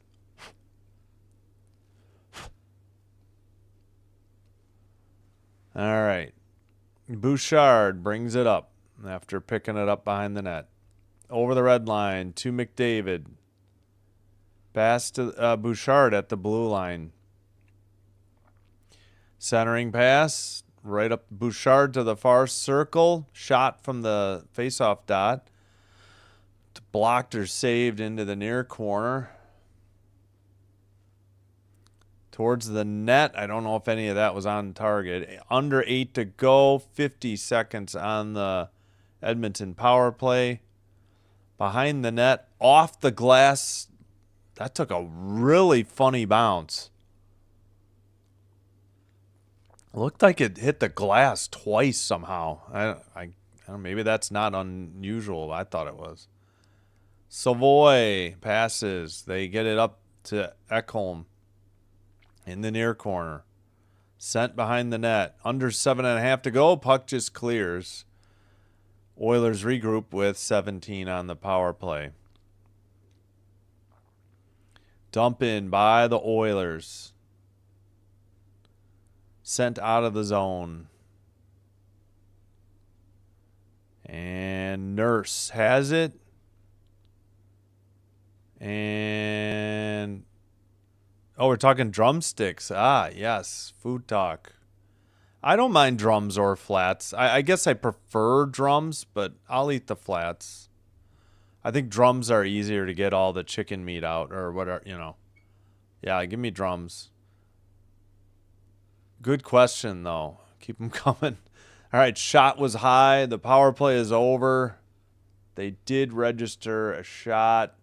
All right. Bouchard brings it up after picking it up behind the net. Over the red line to McDavid. Pass to Bouchard at the blue line. Centering pass. Right up Bouchard to the far circle. Shot from the faceoff dot. Blocked or saved into the near corner. Towards the net. I don't know if any of that was on target. Under 8 to go. 50 seconds on the Edmonton power play. Behind the net. Off the glass. That took a really funny bounce. Looked like it hit the glass twice somehow. I don't know, maybe that's not unusual. I thought it was. Savoy passes. They get it up to Ekholm in the near corner. Sent behind the net. Under 7.5 to go. Puck just clears. Oilers regroup with 17 on the power play. Dump in by the Oilers. Sent out of the zone. And Nurse has it. And oh, we're talking drumsticks. Ah, yes. Food talk. I don't mind drums or flats. I guess I prefer drums, but I'll eat the flats. I think drums are easier to get all the chicken meat out or whatever, you know. Yeah, give me drums. Good question, though. Keep them coming. All right, shot was high. The power play is over. They did register a shot.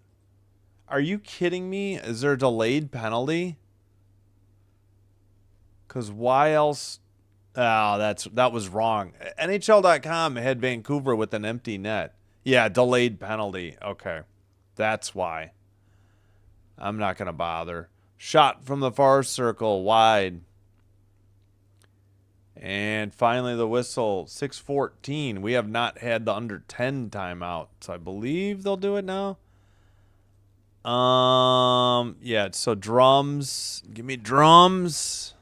Are you kidding me? Is there a delayed penalty? Because why else? Oh, that was wrong. NHL.com had Vancouver with an empty net. Yeah, delayed penalty. Okay, that's why. I'm not going to bother. Shot from the far circle, wide. And finally the whistle, 6:14. We have not had the under 10 timeout, so I believe they'll do it now. Yeah, so drums. Give me drums.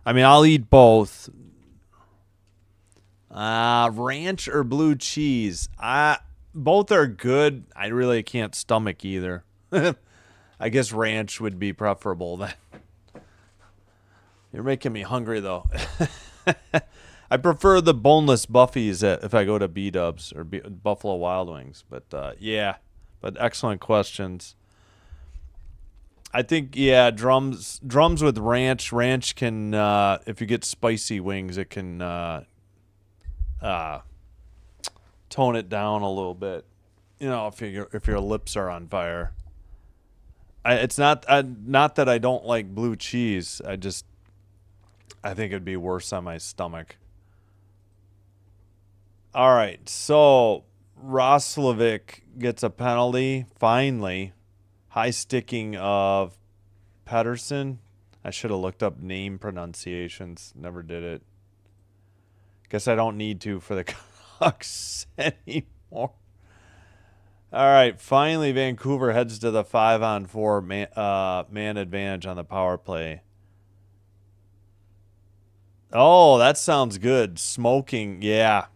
I mean, I'll eat both. Ranch or blue cheese? Both are good. I really can't stomach either. I guess ranch would be preferable then. You're making me hungry, though. I prefer the boneless Buffies if I go to B-Dubs or Buffalo Wild Wings. But, yeah. But excellent questions. I think, yeah, drums with ranch. Ranch can, if you get spicy wings, it can tone it down a little bit. You know, if your lips are on fire. It's not that I don't like blue cheese. I think it'd be worse on my stomach. All right, so Roslovic gets a penalty, finally. High sticking of Pedersen. I should have looked up name pronunciations. Never did it. Guess I don't need to for the Canucks anymore. All right, finally Vancouver heads to the 5-on-4 man advantage on the power play. Oh, that sounds good. Smoking, yeah.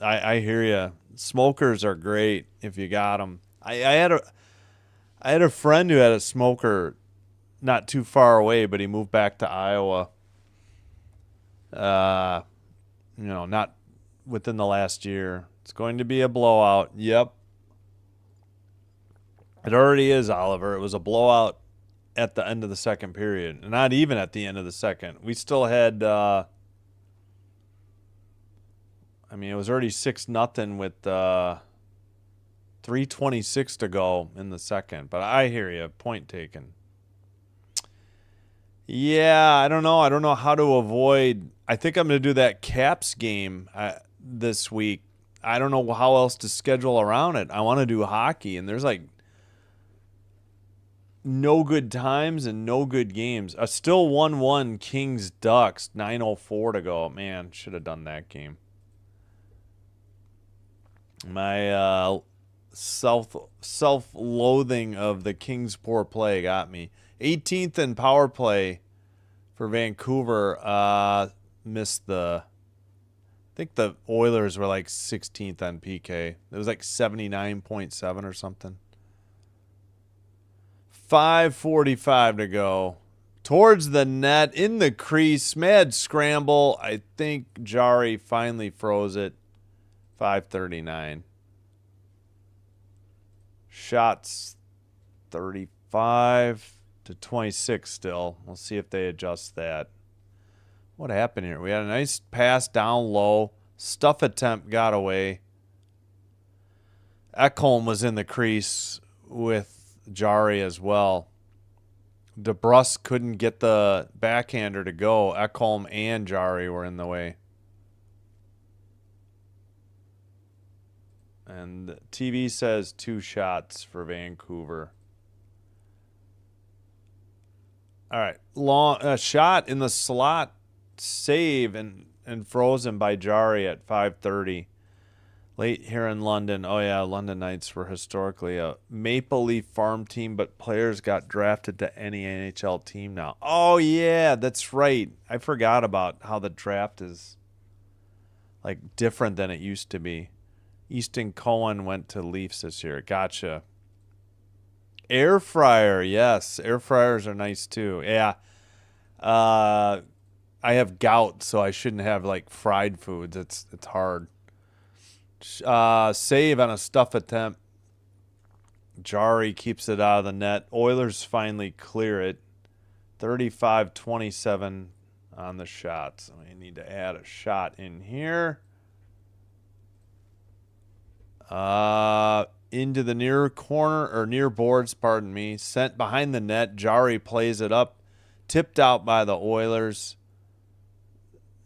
I hear you. Smokers are great if you got them. I had a friend who had a smoker not too far away, but he moved back to Iowa. Not within the last year. It's going to be a blowout. Yep. It already is, Oliver. It was a blowout at the end of the second period. Not even at the end of the second. We still had it was already 6-0 with 3:26 to go in the second. But I hear you. Point taken. Yeah, I don't know. I don't know how to avoid. I think I'm going to do that Caps game this week. I don't know how else to schedule around it. I want to do hockey, and there's like no good times and no good games. Still 1-1 Kings Ducks, 9:04 to go. Man, should have done that game. My self-loathing of the Kings' poor play got me. 18th in power play for Vancouver. Missed the. I think the Oilers were like 16th on PK. It was like 79.7 or something. 5:45 to go. Towards the net, in the crease, mad scramble. I think Jari finally froze it. 5:39. Shots 35 to 26 still. We'll see if they adjust that. What happened here? We had a nice pass down low. Stuff attempt got away. Ekholm was in the crease with Jari as well. DeBrusque couldn't get the backhander to go. Ekholm and Jari were in the way. And TV says 2 shots for Vancouver. All right. Long shot in the slot. Save and frozen by Jari at 5:30. Late here in London. Oh, yeah, London Knights were historically a Maple Leaf farm team, but players got drafted to any NHL team now. Oh, yeah, that's right. I forgot about how the draft is like different than it used to be. Easton Cohen went to Leafs this year. Gotcha. Air fryer, yes. Air fryers are nice too. Yeah. I have gout, so I shouldn't have like fried foods. It's hard. Save on a stuff attempt. Jari keeps it out of the net. Oilers finally clear it. 35-27 on the shot. So we need to add a shot in here. Into the near corner, or near boards, pardon me. Sent behind the net. Jari plays it up. Tipped out by the Oilers.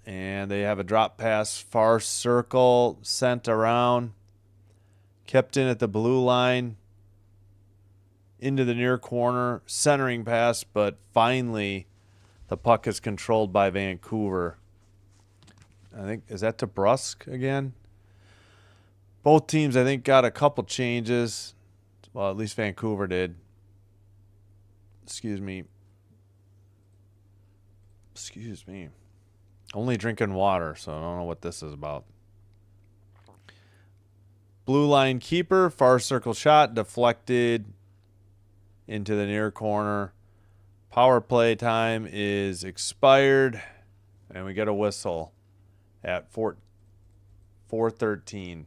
And they have a drop pass, far circle, sent around. Kept in at the blue line. Into the near corner. Centering pass, but finally the puck is controlled by Vancouver. I think, is that DeBrusque again? Both teams, I think, got a couple changes. Well, at least Vancouver did. Excuse me. Only drinking water, so I don't know what this is about. Blue line keeper, far circle shot, deflected into the near corner. Power play time is expired, and we get a whistle at 4:13.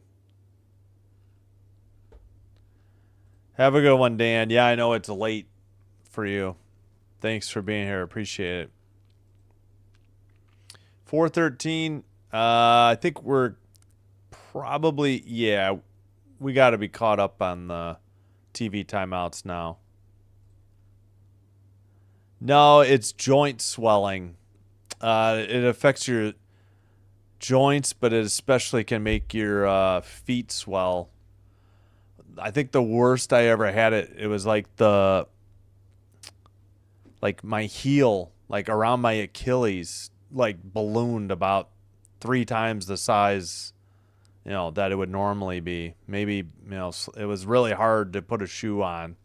Have a good one, Dan. Yeah, I know it's late for you. Thanks for being here. Appreciate it. 4:13. I think we're probably, yeah, we got to be caught up on the TV timeouts now. No, it's joint swelling. It affects your joints, but it especially can make your feet swell. I think the worst I ever had it was like my heel, like around my Achilles, like ballooned about 3 times the size, that it would normally be. Maybe, it was really hard to put a shoe on.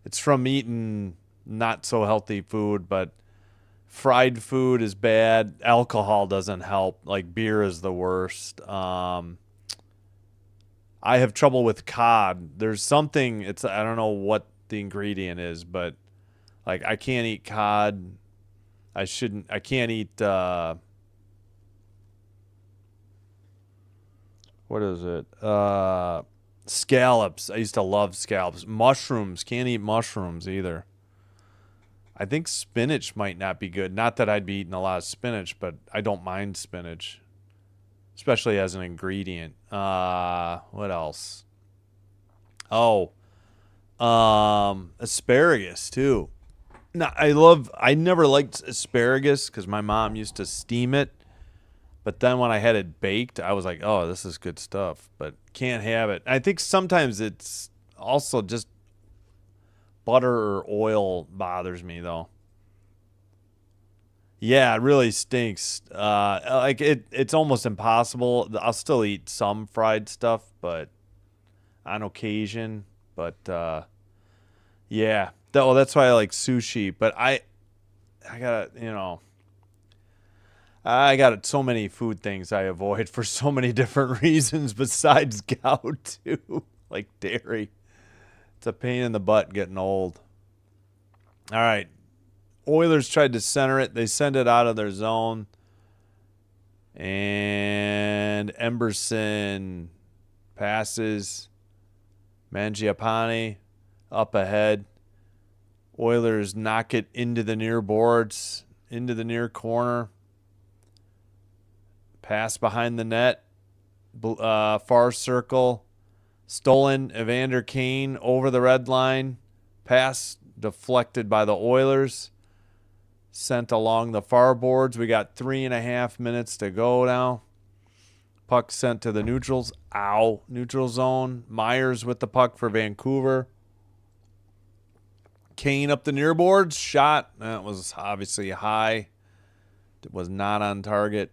It's from eating not so healthy food, but fried food is bad. Alcohol doesn't help. Like beer is the worst. I have trouble with cod. There's something, I don't know what the ingredient is, but like I can't eat cod. I can't eat, what is it? Scallops. I used to love scallops. Mushrooms. Can't eat mushrooms either. I think spinach might not be good. Not that I'd be eating a lot of spinach, but I don't mind spinach, especially as an ingredient. What else? Oh, asparagus too. No, I never liked asparagus because my mom used to steam it. But then when I had it baked, I was like, oh, this is good stuff. But can't have it. I think sometimes it's also just butter or oil bothers me, though. Yeah, it really stinks. Like it's almost impossible. I'll still eat some fried stuff, but on occasion. But yeah, that's why I like sushi. But I got I got so many food things I avoid for so many different reasons besides gout too, like dairy. It's a pain in the butt getting old. All right. Oilers tried to center it. They send it out of their zone. And Emberson passes. Mangiapane up ahead. Oilers knock it into the near boards, into the near corner. Pass behind the net. Far circle. Stolen. Evander Kane over the red line. Pass deflected by the Oilers. Sent along the far boards. We got 3.5 minutes to go now. Puck sent to the neutrals. Neutral zone. Myers with the puck for Vancouver. Kane up the near boards. Shot. That was obviously high. It was not on target.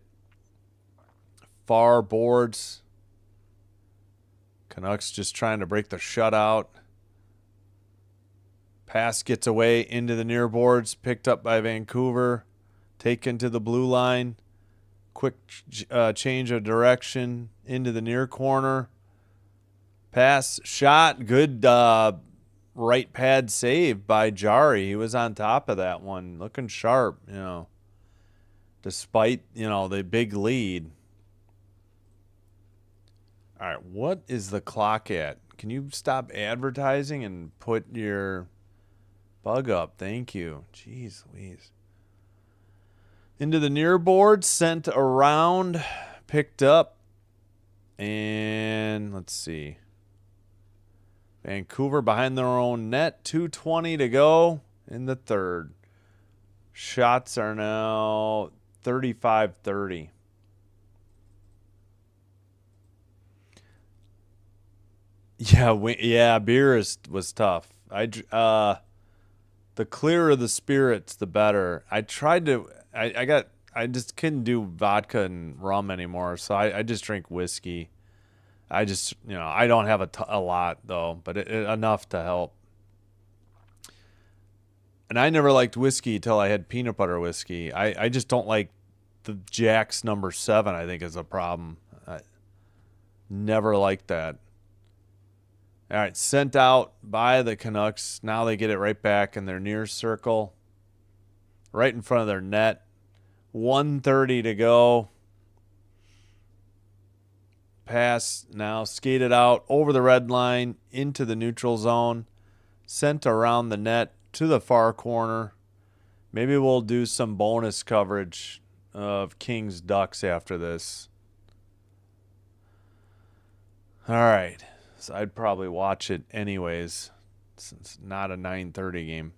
Far boards. Canucks just trying to break the shutout. Pass gets away into the near boards, picked up by Vancouver, taken to the blue line. Quick change of direction into the near corner. Pass, shot, good right pad save by Jari. He was on top of that one, looking sharp, despite, the big lead. All right, what is the clock at? Can you stop advertising and put your bug up? Thank you. Jeez Louise. Into the near board, sent around, picked up, and let's see. Vancouver behind their own net, 2:20 to go in the third. Shots are now 35-30. Yeah, beer was tough. The clearer the spirits, the better. I tried to. I just couldn't do vodka and rum anymore, so I just drink whiskey. I just, I don't have a lot though, but enough to help. And I never liked whiskey till I had peanut butter whiskey. I just don't like the Jack's number 7. I think is a problem. I never liked that. All right, sent out by the Canucks. Now they get it right back in their near circle, right in front of their net. 1:30 to go. Pass now skated out over the red line into the neutral zone. Sent around the net to the far corner. Maybe we'll do some bonus coverage of Kings Ducks after this. All right. So I'd probably watch it anyways, since it's not a 9:30 game.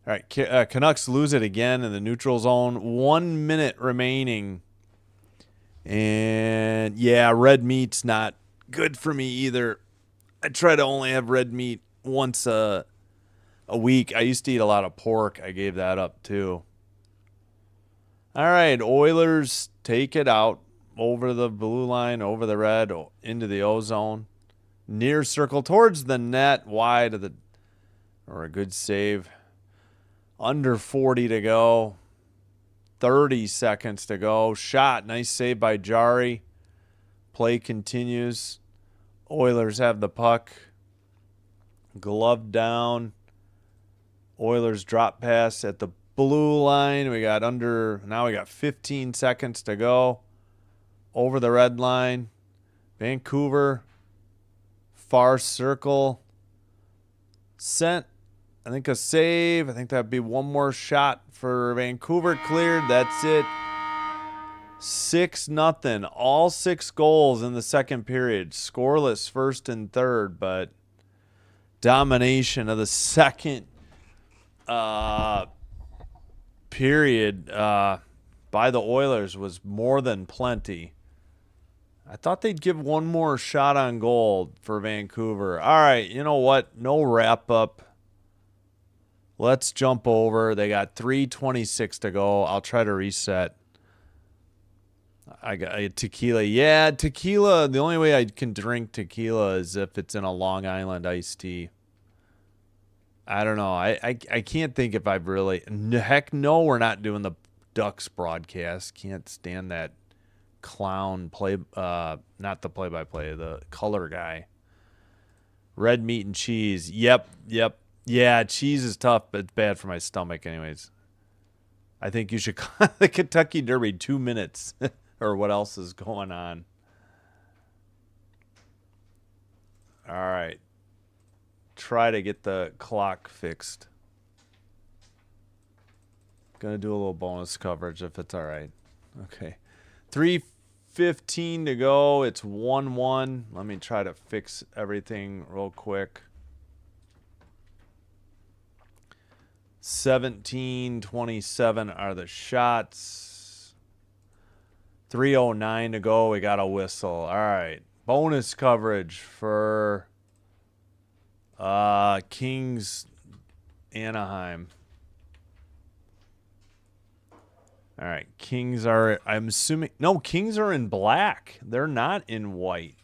All right, Canucks lose it again in the neutral zone. 1 minute remaining. And, yeah, red meat's not good for me either. I try to only have red meat once a week. I used to eat a lot of pork. I gave that up too. All right, Oilers take it out over the blue line, over the red, into the O zone. Near circle towards the net, wide of or a good save. Under 40 to go. 30 seconds to go. Shot, nice save by Jari. Play continues. Oilers have the puck. Glove down. Oilers drop pass at the blue line. Now we got 15 seconds to go. Over the red line. Vancouver. Far circle. Sent. I think a save. I think that'd be one more shot for Vancouver. Cleared. That's it. 6-0. All 6 goals in the second period. Scoreless first and third, but domination of the second period by the Oilers was more than plenty. I thought they'd give one more shot on goal for Vancouver. All right, you know what? No wrap up. Let's jump over. They got 3:26 to go. I'll try to reset. I got tequila. Yeah, tequila. The only way I can drink tequila is if it's in a Long Island iced tea. I don't know. I can't think if I've really. Heck no, we're not doing the Ducks broadcast. Can't stand that clown play. Not the play-by-play. The color guy. Red meat and cheese. Yep. Yeah, cheese is tough, but it's bad for my stomach anyways. I think you should call the Kentucky Derby 2 minutes. Or what else is going on. All right. Try to get the clock fixed. Gonna do a little bonus coverage if it's all right. Okay. 3:15 to go. It's 1-1. Let me try to fix everything real quick. 17:27 are the shots. 3:09 to go. We got a whistle. All right. Bonus coverage for Kings Anaheim. All right. Kings are, I'm assuming, no, Kings are in black. They're not in white.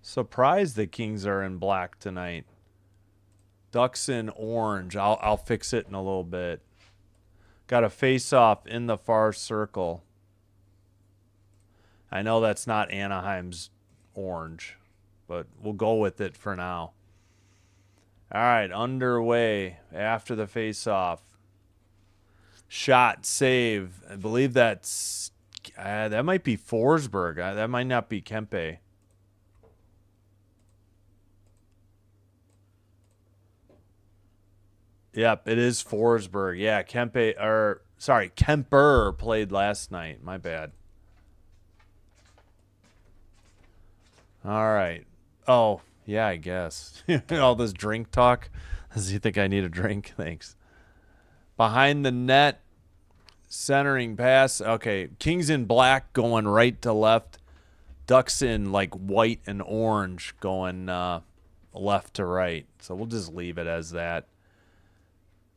Surprised the Kings are in black tonight. Ducks in orange. I'll fix it in a little bit. Got a face-off in the far circle. I know that's not Anaheim's orange, but we'll go with it for now. All right, underway after the face-off. Shot, save. I believe that's... that might be Forsberg. That might not be Kempe. Yep, it is Forsberg. Yeah, Kemper played last night. My bad. All right. Oh, yeah, I guess. All this drink talk. Does he think I need a drink? Thanks. Behind the net, centering pass. Okay, Kings in black going right to left. Ducks in like white and orange going left to right. So we'll just leave it as that.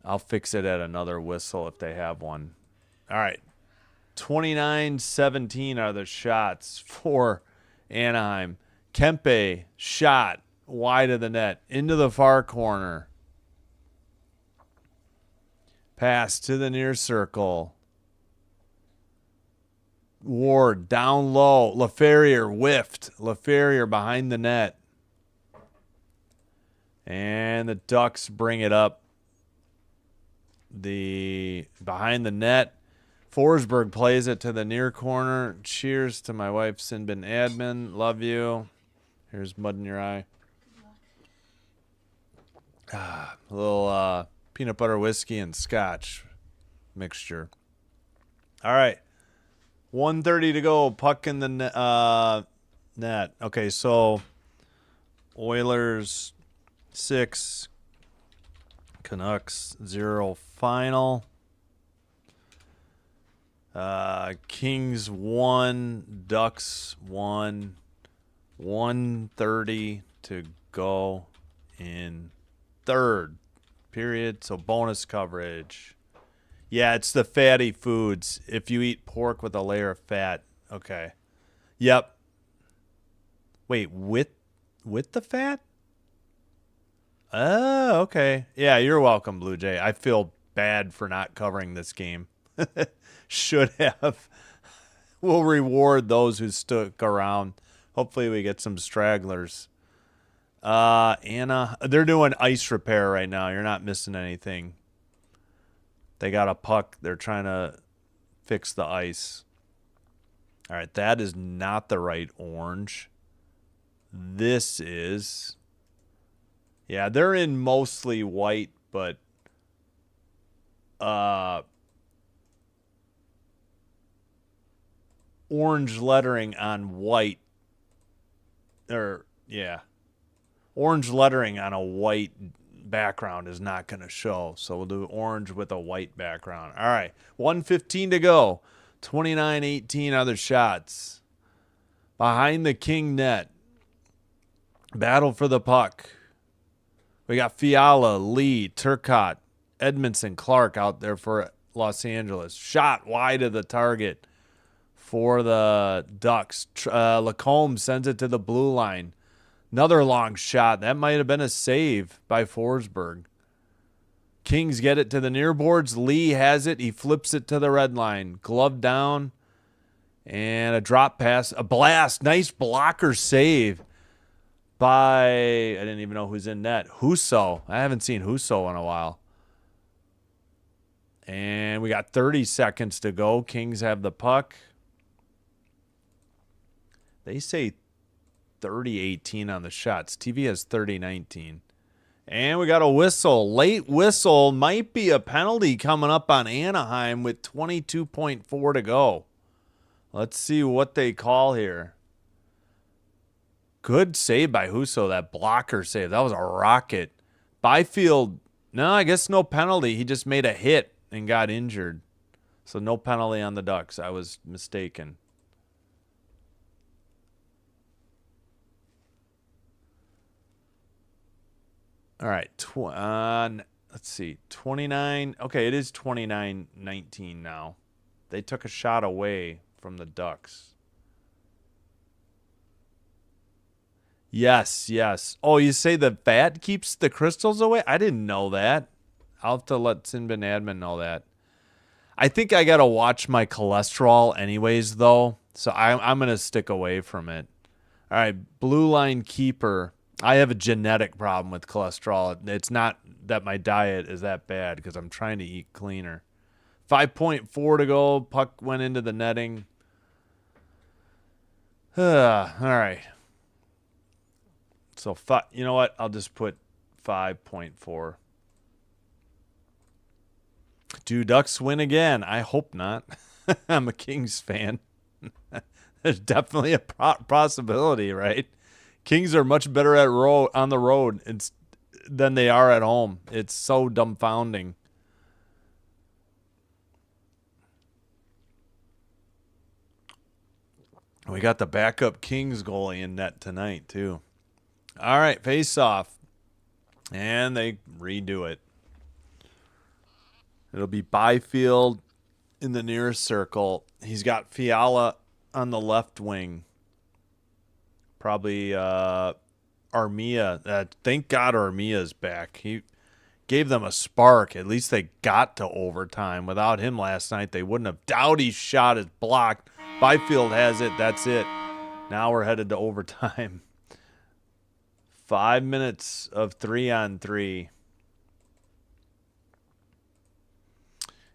I'll fix it at another whistle if they have one. All right. 29-17 are the shots for Anaheim. Kempe shot wide of the net into the far corner. Pass to the near circle. Ward down low. LaFerrier whiffed. LaFerrier behind the net. And the Ducks bring it up. Behind the net. Forsberg plays it to the near corner. Cheers to my wife, Sinbin Admin. Love you. Here's mud in your eye. A little peanut butter whiskey and scotch mixture. All right. 1:30 to go. Puck in the net. Okay, so Oilers 6, Canucks 0 final. Kings 1, Ducks 1. 1:30 to go in third period. So bonus coverage. Yeah, it's the fatty foods. If you eat pork with a layer of fat. Okay. Yep. Wait, with the fat? Oh, okay. Yeah, you're welcome, Blue Jay. I feel bad for not covering this game. Should have. We'll reward those who stuck around. Hopefully we get some stragglers. They're doing ice repair right now. You're not missing anything. They got a puck. They're trying to fix the ice. All right, that is not the right orange. This is. Yeah, they're in mostly white, but orange lettering on white orange lettering on a white background is not going to show. So we'll do orange with a white background. All right, 1:15 to go. 29-18 other shots. Behind the King net. Battle for the puck. We got Fiala, Lee, Turcotte, Edmondson, Clark out there for Los Angeles. Shot wide of the target for the Ducks. Lacombe sends it to the blue line. Another long shot. That might have been a save by Forsberg. Kings get it to the near boards. Lee has it. He flips it to the red line. Glove down. And a drop pass. A blast. Nice blocker save by, I didn't even know who's in net. Husso. I haven't seen Husso in a while. And we got 30 seconds to go. Kings have the puck. They say 30-18 on the shots. TV has 30-19. And we got a whistle. Late whistle. Might be a penalty coming up on Anaheim with 22.4 to go. Let's see what they call here. Good save by Husso. That blocker save. That was a rocket. Byfield, no, I guess no penalty. He just made a hit and got injured. So no penalty on the Ducks. I was mistaken. All right, let's see, 29. Okay, it is 29-19 now. They took a shot away from the Ducks. Yes. Oh, you say the fat keeps the crystals away? I didn't know that. I'll have to let Sinbin Admin know that. I think I got to watch my cholesterol anyways, though, so I'm going to stick away from it. All right, blue line keeper. I have a genetic problem with cholesterol. It's not that my diet is that bad because I'm trying to eat cleaner. 5.4 to go. Puck went into the netting. All right. So, you know what? I'll just put 5.4. Do Ducks win again? I hope not. I'm a Kings fan. There's definitely a possibility, right? Kings are much better on the road than they are at home. It's so dumbfounding. We got the backup Kings goalie in net tonight, too. All right, face-off. And they redo it. It'll be Byfield in the nearest circle. He's got Fiala on the left wing. Probably Armia. Thank God Armia's back. He gave them a spark. At least they got to overtime. Without him last night, they wouldn't have. Doughty's shot is blocked. Byfield has it. That's it. Now we're headed to overtime. 5 minutes of 3-on-3.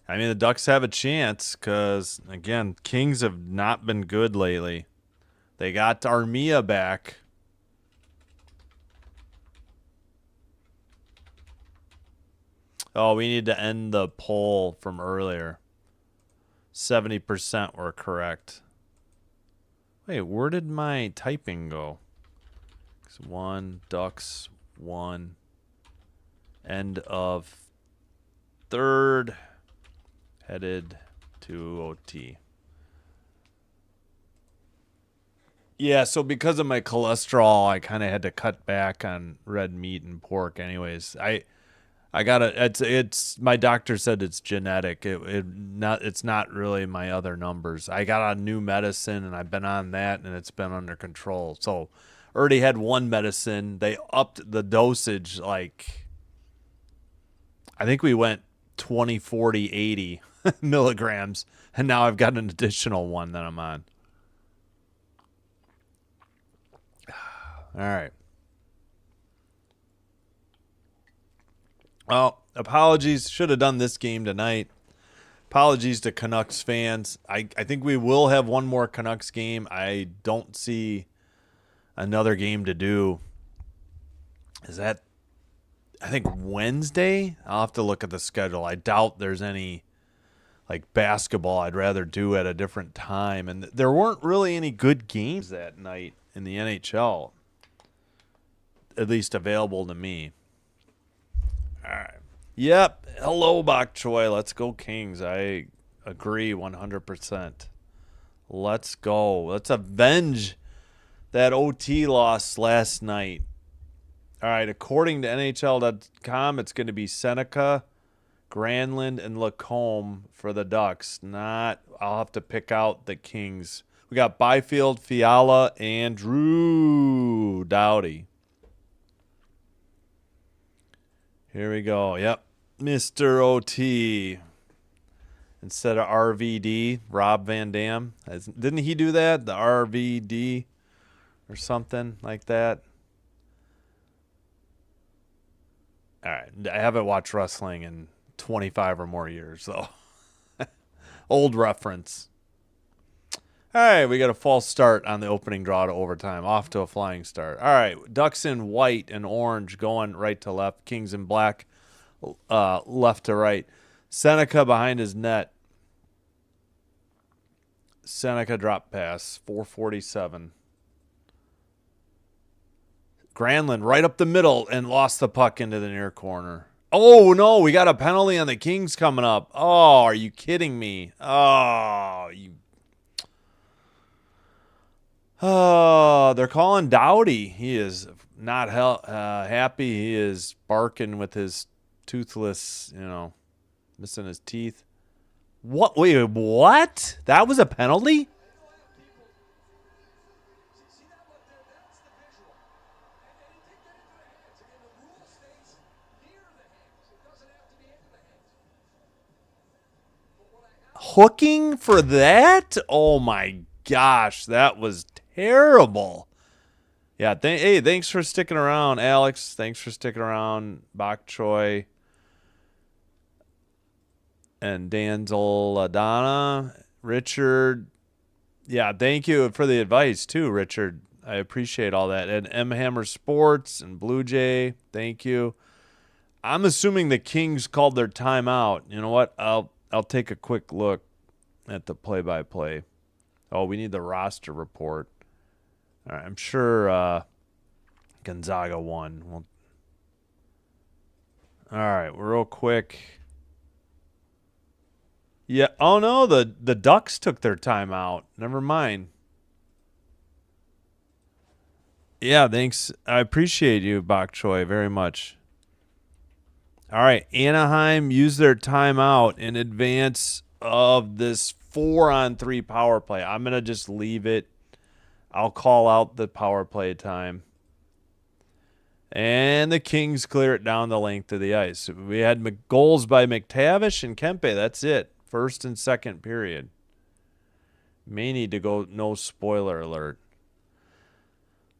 I mean, the Ducks have a chance because, again, Kings have not been good lately. They got Armia back. Oh, we need to end the poll from earlier. 70% were correct. Wait, where did my typing go? 1, Ducks, 1. End of third. Headed to OT. Yeah, so because of my cholesterol, I kind of had to cut back on red meat and pork. Anyways, I gotta. It's my doctor said it's genetic. It's not really my other numbers. I got a new medicine and I've been on that and it's been under control. So already had one medicine. They upped the dosage. Like I think we went 20, 40, 80 milligrams, and now I've got an additional one that I'm on. All right. Well, apologies. Should have done this game tonight. Apologies to Canucks fans. I think we will have one more Canucks game. I don't see another game to do. Is that, I think, Wednesday? I'll have to look at the schedule. I doubt there's any like basketball I'd rather do at a different time. And there weren't really any good games that night in the NHL. at least available to me. All right. Yep. Hello, Bok Choy. Let's go Kings. I agree 100%. Let's go. Let's avenge that OT loss last night. All right. According to NHL.com, it's going to be Seneca, Granlund, and Lacombe for the Ducks. I'll have to pick out the Kings. We got Byfield, Fiala, and Drew Doughty. Here we go. Yep. Mr. OT. Instead of RVD, Rob Van Dam. Didn't he do that? The RVD or something like that? All right. I haven't watched wrestling in 25 or more years, though. Old reference. All right, we got a false start on the opening draw to overtime. Off to a flying start. All right, Ducks in white and orange going right to left. Kings in black, left to right. Seneca behind his net. Seneca drop pass, 447. Granlund right up the middle and lost the puck into the near corner. Oh, no, we got a penalty on the Kings coming up. Oh, are you kidding me? Oh, they're calling Doughty. He is not happy. He is barking with his toothless, missing his teeth. What? Wait, what? That was a penalty? See that one there? That's the visual. And he did get into the hands. Again, the rule states near the hands. It doesn't have to be into the hands. But what I have Hooking for that? Oh, my gosh. That was terrible. Yeah, hey, thanks for sticking around, Alex. Thanks for sticking around, Bok Choy and Danzel Adana. Richard, yeah, thank you for the advice too, Richard. I appreciate all that. And M Hammer Sports and Blue Jay, thank you. I'm assuming the Kings called their timeout. You know what? I'll take a quick look at the play-by-play. Oh, we need the roster report. All right, I'm sure Gonzaga won. All right, real quick. Yeah. Oh no, the Ducks took their timeout. Never mind. Yeah, thanks. I appreciate you, Bok Choy, very much. All right, Anaheim used their timeout in advance of this 4-on-3 power play. I'm gonna just leave it. I'll call out the power play time. And the Kings clear it down the length of the ice. We had goals by McTavish and Kempe. That's it. First and second period. May need to go no spoiler alert.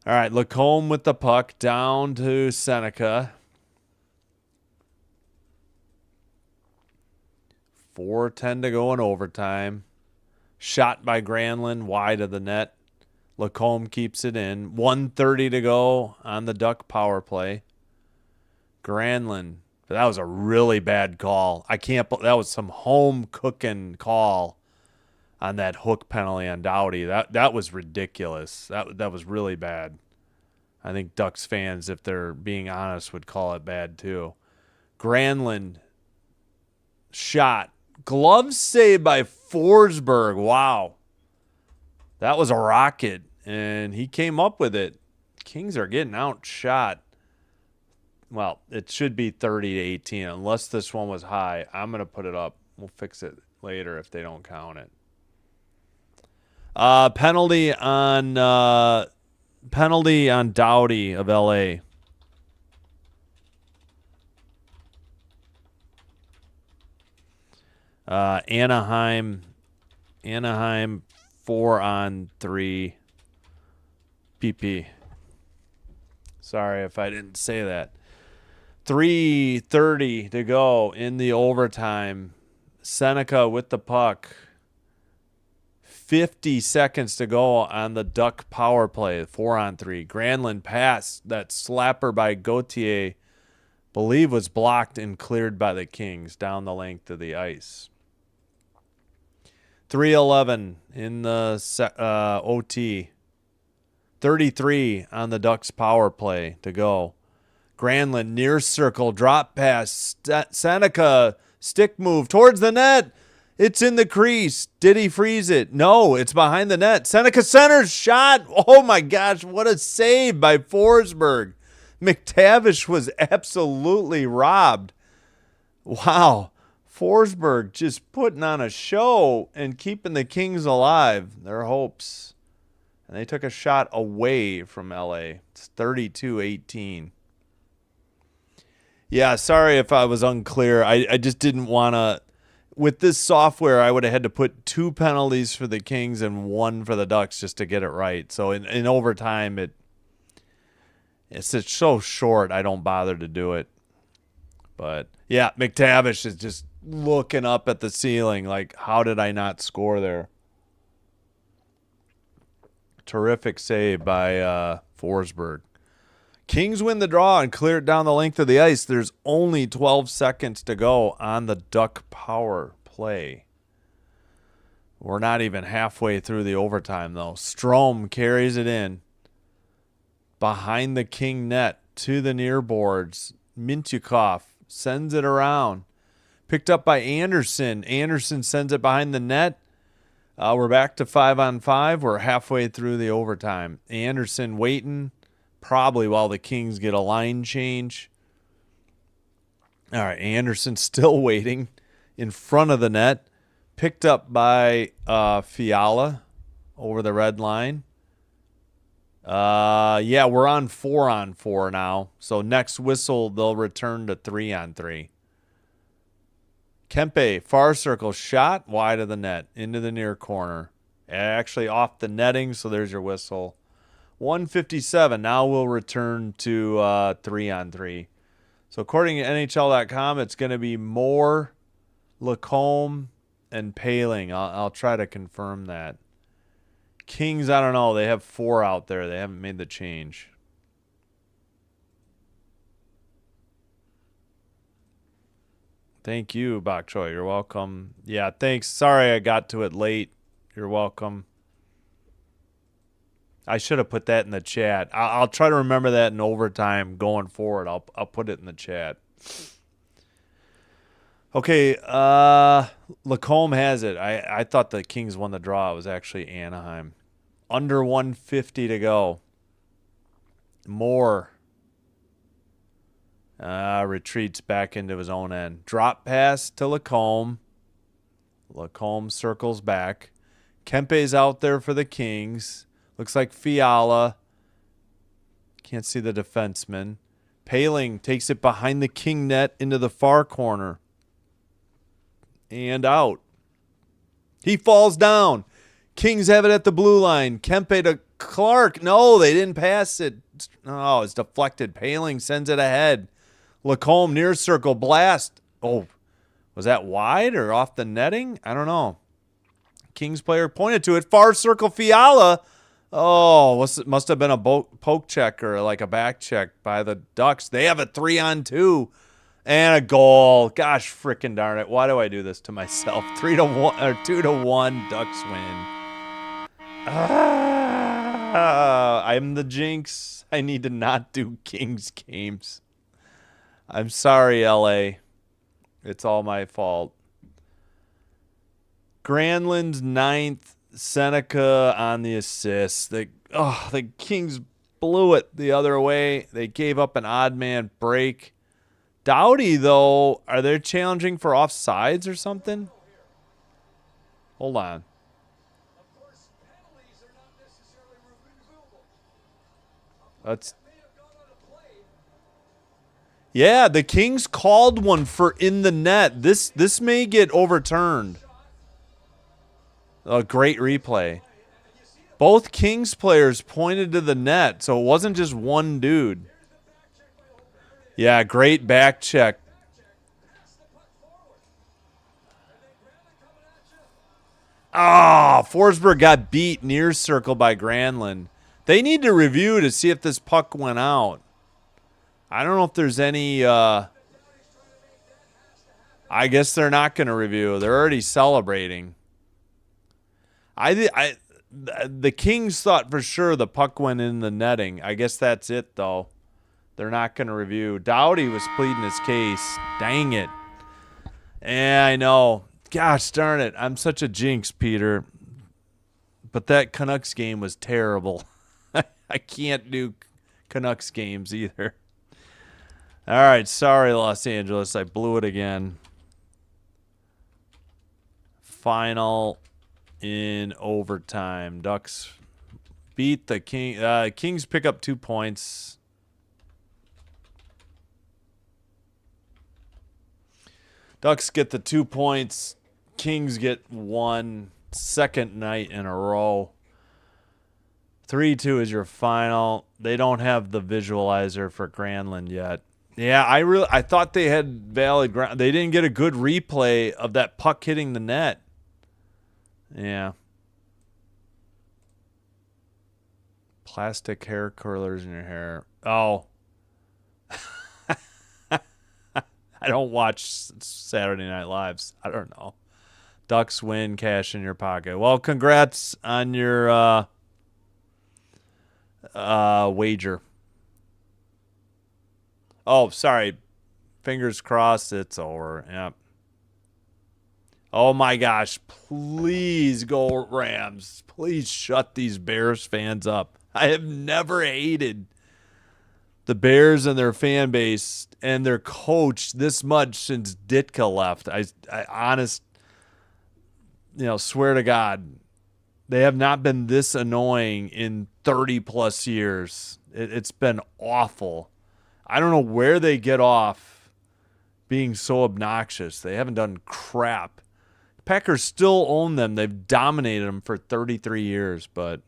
All right, Lacombe with the puck down to Seneca. 4:10 to go in overtime. Shot by Granlund wide of the net. Lacombe keeps it in. 1:30 to go on the Duck power play. Granlund. That was a really bad call. That was some home cooking call on that hook penalty on Doughty. That was ridiculous. That was really bad. I think Ducks fans, if they're being honest, would call it bad too. Granlund shot. Glove saved by Forsberg. Wow. That was a rocket, and he came up with it. Kings are getting outshot. Well, it should be 30-18, unless this one was high. I'm going to put it up. We'll fix it later if they don't count it. Penalty on Doughty of LA. Anaheim 4-on-3 PP. Sorry if I didn't say that. 3:30 to go in the overtime. Seneca with the puck. 50 seconds to go on the Duck power play, 4-on-3. Granlund pass, that slapper by Gauthier, believe was blocked and cleared by the Kings down the length of the ice. 3:11 in the OT. 33 on the Ducks power play to go. Granlund near circle, drop pass. Seneca, stick move towards the net. It's in the crease. Did he freeze it? No, it's behind the net. Seneca centers, shot. Oh my gosh, what a save by Forsberg. McTavish was absolutely robbed. Wow. Forsberg just putting on a show and keeping the Kings alive. Their hopes. And they took a shot away from LA. It's 32-18. Yeah, sorry if I was unclear. I just didn't want to. With this software, I would have had to put 2 penalties for the Kings and 1 for the Ducks just to get it right. So in overtime, it's just so short, I don't bother to do it. But, yeah, McTavish is just looking up at the ceiling like, how did I not score there? Terrific save by Forsberg. Kings win the draw and clear it down the length of the ice. There's only 12 seconds to go on the Duck power play. We're not even halfway through the overtime, though. Strome carries it in behind the King net to the near boards. Mintyukov sends it around. Picked up by Anderson. Anderson sends it behind the net. We're back to 5-on-5. We're halfway through the overtime. Anderson waiting. Probably while the Kings get a line change. All right, Anderson still waiting in front of the net. Picked up by Fiala over the red line. Yeah, we're on 4-on-4 now. So next whistle, they'll return to 3-on-3. Kempe, far circle, shot wide of the net, into the near corner. Actually off the netting, so there's your whistle. 1:57. Now we'll return to 3-on-3. So according to NHL.com, it's going to be Moore, Lacombe, and Paling. I'll try to confirm that. Kings, I don't know. They have 4 out there. They haven't made the change. Thank you, Bok Choy. You're welcome. Yeah, thanks. Sorry I got to it late. You're welcome. I should have put that in the chat. I'll try to remember that in overtime going forward. I'll put it in the chat. Okay, Lacombe has it. I thought the Kings won the draw. It was actually Anaheim. Under 150 to go. Moore retreats back into his own end. Drop pass to Lacombe. Lacombe circles back. Kempe's out there for the Kings. Looks like Fiala. Can't see the defenseman. Paling takes it behind the King net into the far corner. And out. He falls down. Kings have it at the blue line. Kempe to Clark. No, they didn't pass it. No, it's deflected. Paling sends it ahead. Lacombe near circle blast. Oh, was that wide or off the netting? I don't know. Kings player pointed to it. Far circle Fiala. Oh, must have been a poke check or like a back check by the Ducks. They have a 3-on-2 and a goal. Gosh, frickin' darn it. Why do I do this to myself? 3-1 or 2-1 Ducks win. I'm the jinx. I need to not do Kings games. I'm sorry, LA. It's all my fault. Granlund's 9th. Seneca on the assist. The Kings blew it the other way. They gave up an odd man break. Doughty, though, are they challenging for offsides or something? Hold on. Yeah, the Kings called one for in the net. This may get overturned. A great replay. Both Kings players pointed to the net, so it wasn't just one dude. Yeah, great back check. Forsberg got beat near circle by Granlund. They need to review to see if this puck went out. I don't know if there's any... I guess they're not going to review. They're already celebrating. the Kings thought for sure the puck went in the netting. I guess that's it, though. They're not going to review. Doughty was pleading his case. Dang it. Yeah, I know. Gosh darn it. I'm such a jinx, Peter. But that Canucks game was terrible. I can't do Canucks games either. All right, sorry, Los Angeles. I blew it again. Final in overtime. Ducks beat the Kings pick up 2 points. Ducks get the 2 points. Kings get 1. Second night in a row. 3-2 is your final. They don't have the visualizer for Granlund yet. Yeah, I thought they had valid ground. They didn't get a good replay of that puck hitting the net. Yeah. Plastic hair curlers in your hair. Oh. I don't watch Saturday Night Lives. I don't know. Ducks win, cash in your pocket. Well, congrats on your wager. Oh, sorry. Fingers crossed it's over. Yep. Oh, my gosh. Please go Rams. Please shut these Bears fans up. I have never hated the Bears and their fan base and their coach this much since Ditka left. I swear to God, they have not been this annoying in 30 plus years. It's been awful. I don't know where they get off being so obnoxious. They haven't done crap. Packers still own them. They've dominated them for 33 years, but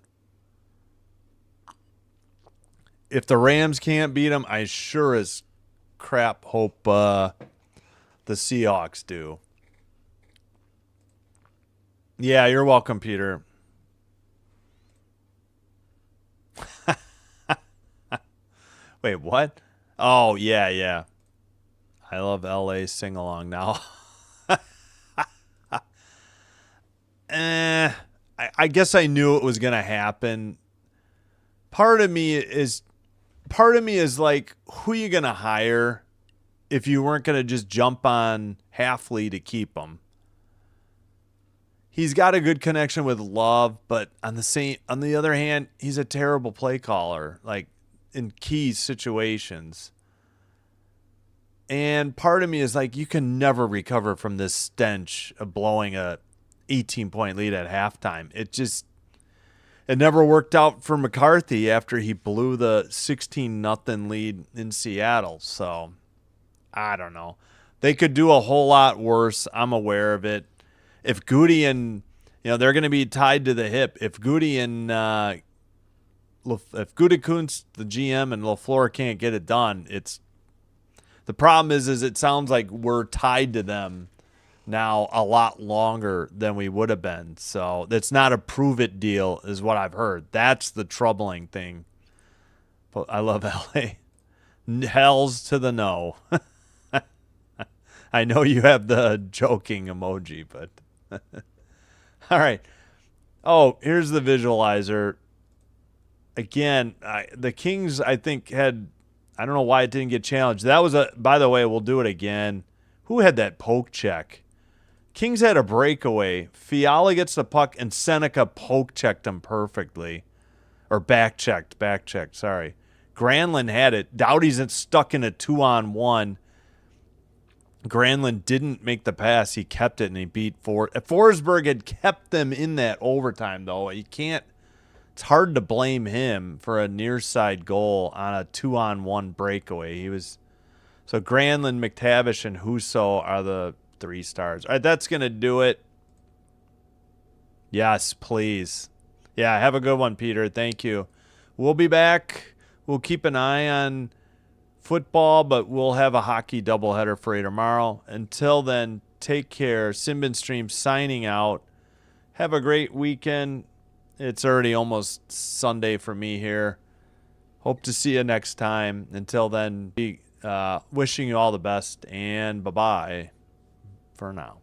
if the Rams can't beat them, I sure as crap hope the Seahawks do. Yeah, you're welcome, Peter. Wait, what? Oh, yeah. I love LA sing-along now. I guess I knew it was going to happen. Part of me is like, who are you going to hire if you weren't going to just jump on Halfley to keep him? He's got a good connection with Love, but on the other hand, he's a terrible play caller, like in key situations. And part of me is like, you can never recover from this stench of blowing a 18-point lead at halftime. It never worked out for McCarthy after he blew the 16-0 lead in Seattle. So, I don't know. They could do a whole lot worse. I'm aware of it. If Goody and, they're going to be tied to the hip. If Goody and, if Gutekunst, the GM, and LaFleur can't get it done, the problem is it sounds like we're tied to them now a lot longer than we would have been. So that's not a prove it deal is what I've heard. That's the troubling thing. But I love LA. Hells to the no. I know you have the joking emoji, but all right. Oh, here's the visualizer. Again, the Kings, I think, had, I don't know why it didn't get challenged. That was by the way, we'll do it again. Who had that poke check? Kings had a breakaway. Fiala gets the puck, and Seneca poke checked him perfectly. Or back checked, sorry. Granlund had it. Doughty's stuck in a 2-on-1. Granlund didn't make the pass. He kept it, and he beat Forsberg had kept them in that overtime, though. It's hard to blame him for a near side goal on a 2-on-1 breakaway. So Granlund, McTavish, and Husso are the 3 stars. All right, that's going to do it. Yes, please. Yeah, have a good one, Peter. Thank you. We'll be back. We'll keep an eye on football, but we'll have a hockey doubleheader for you tomorrow. Until then, take care. Simbin Stream signing out. Have a great weekend. It's already almost Sunday for me here. Hope to see you next time. Until then, wishing you all the best, and bye-bye for now.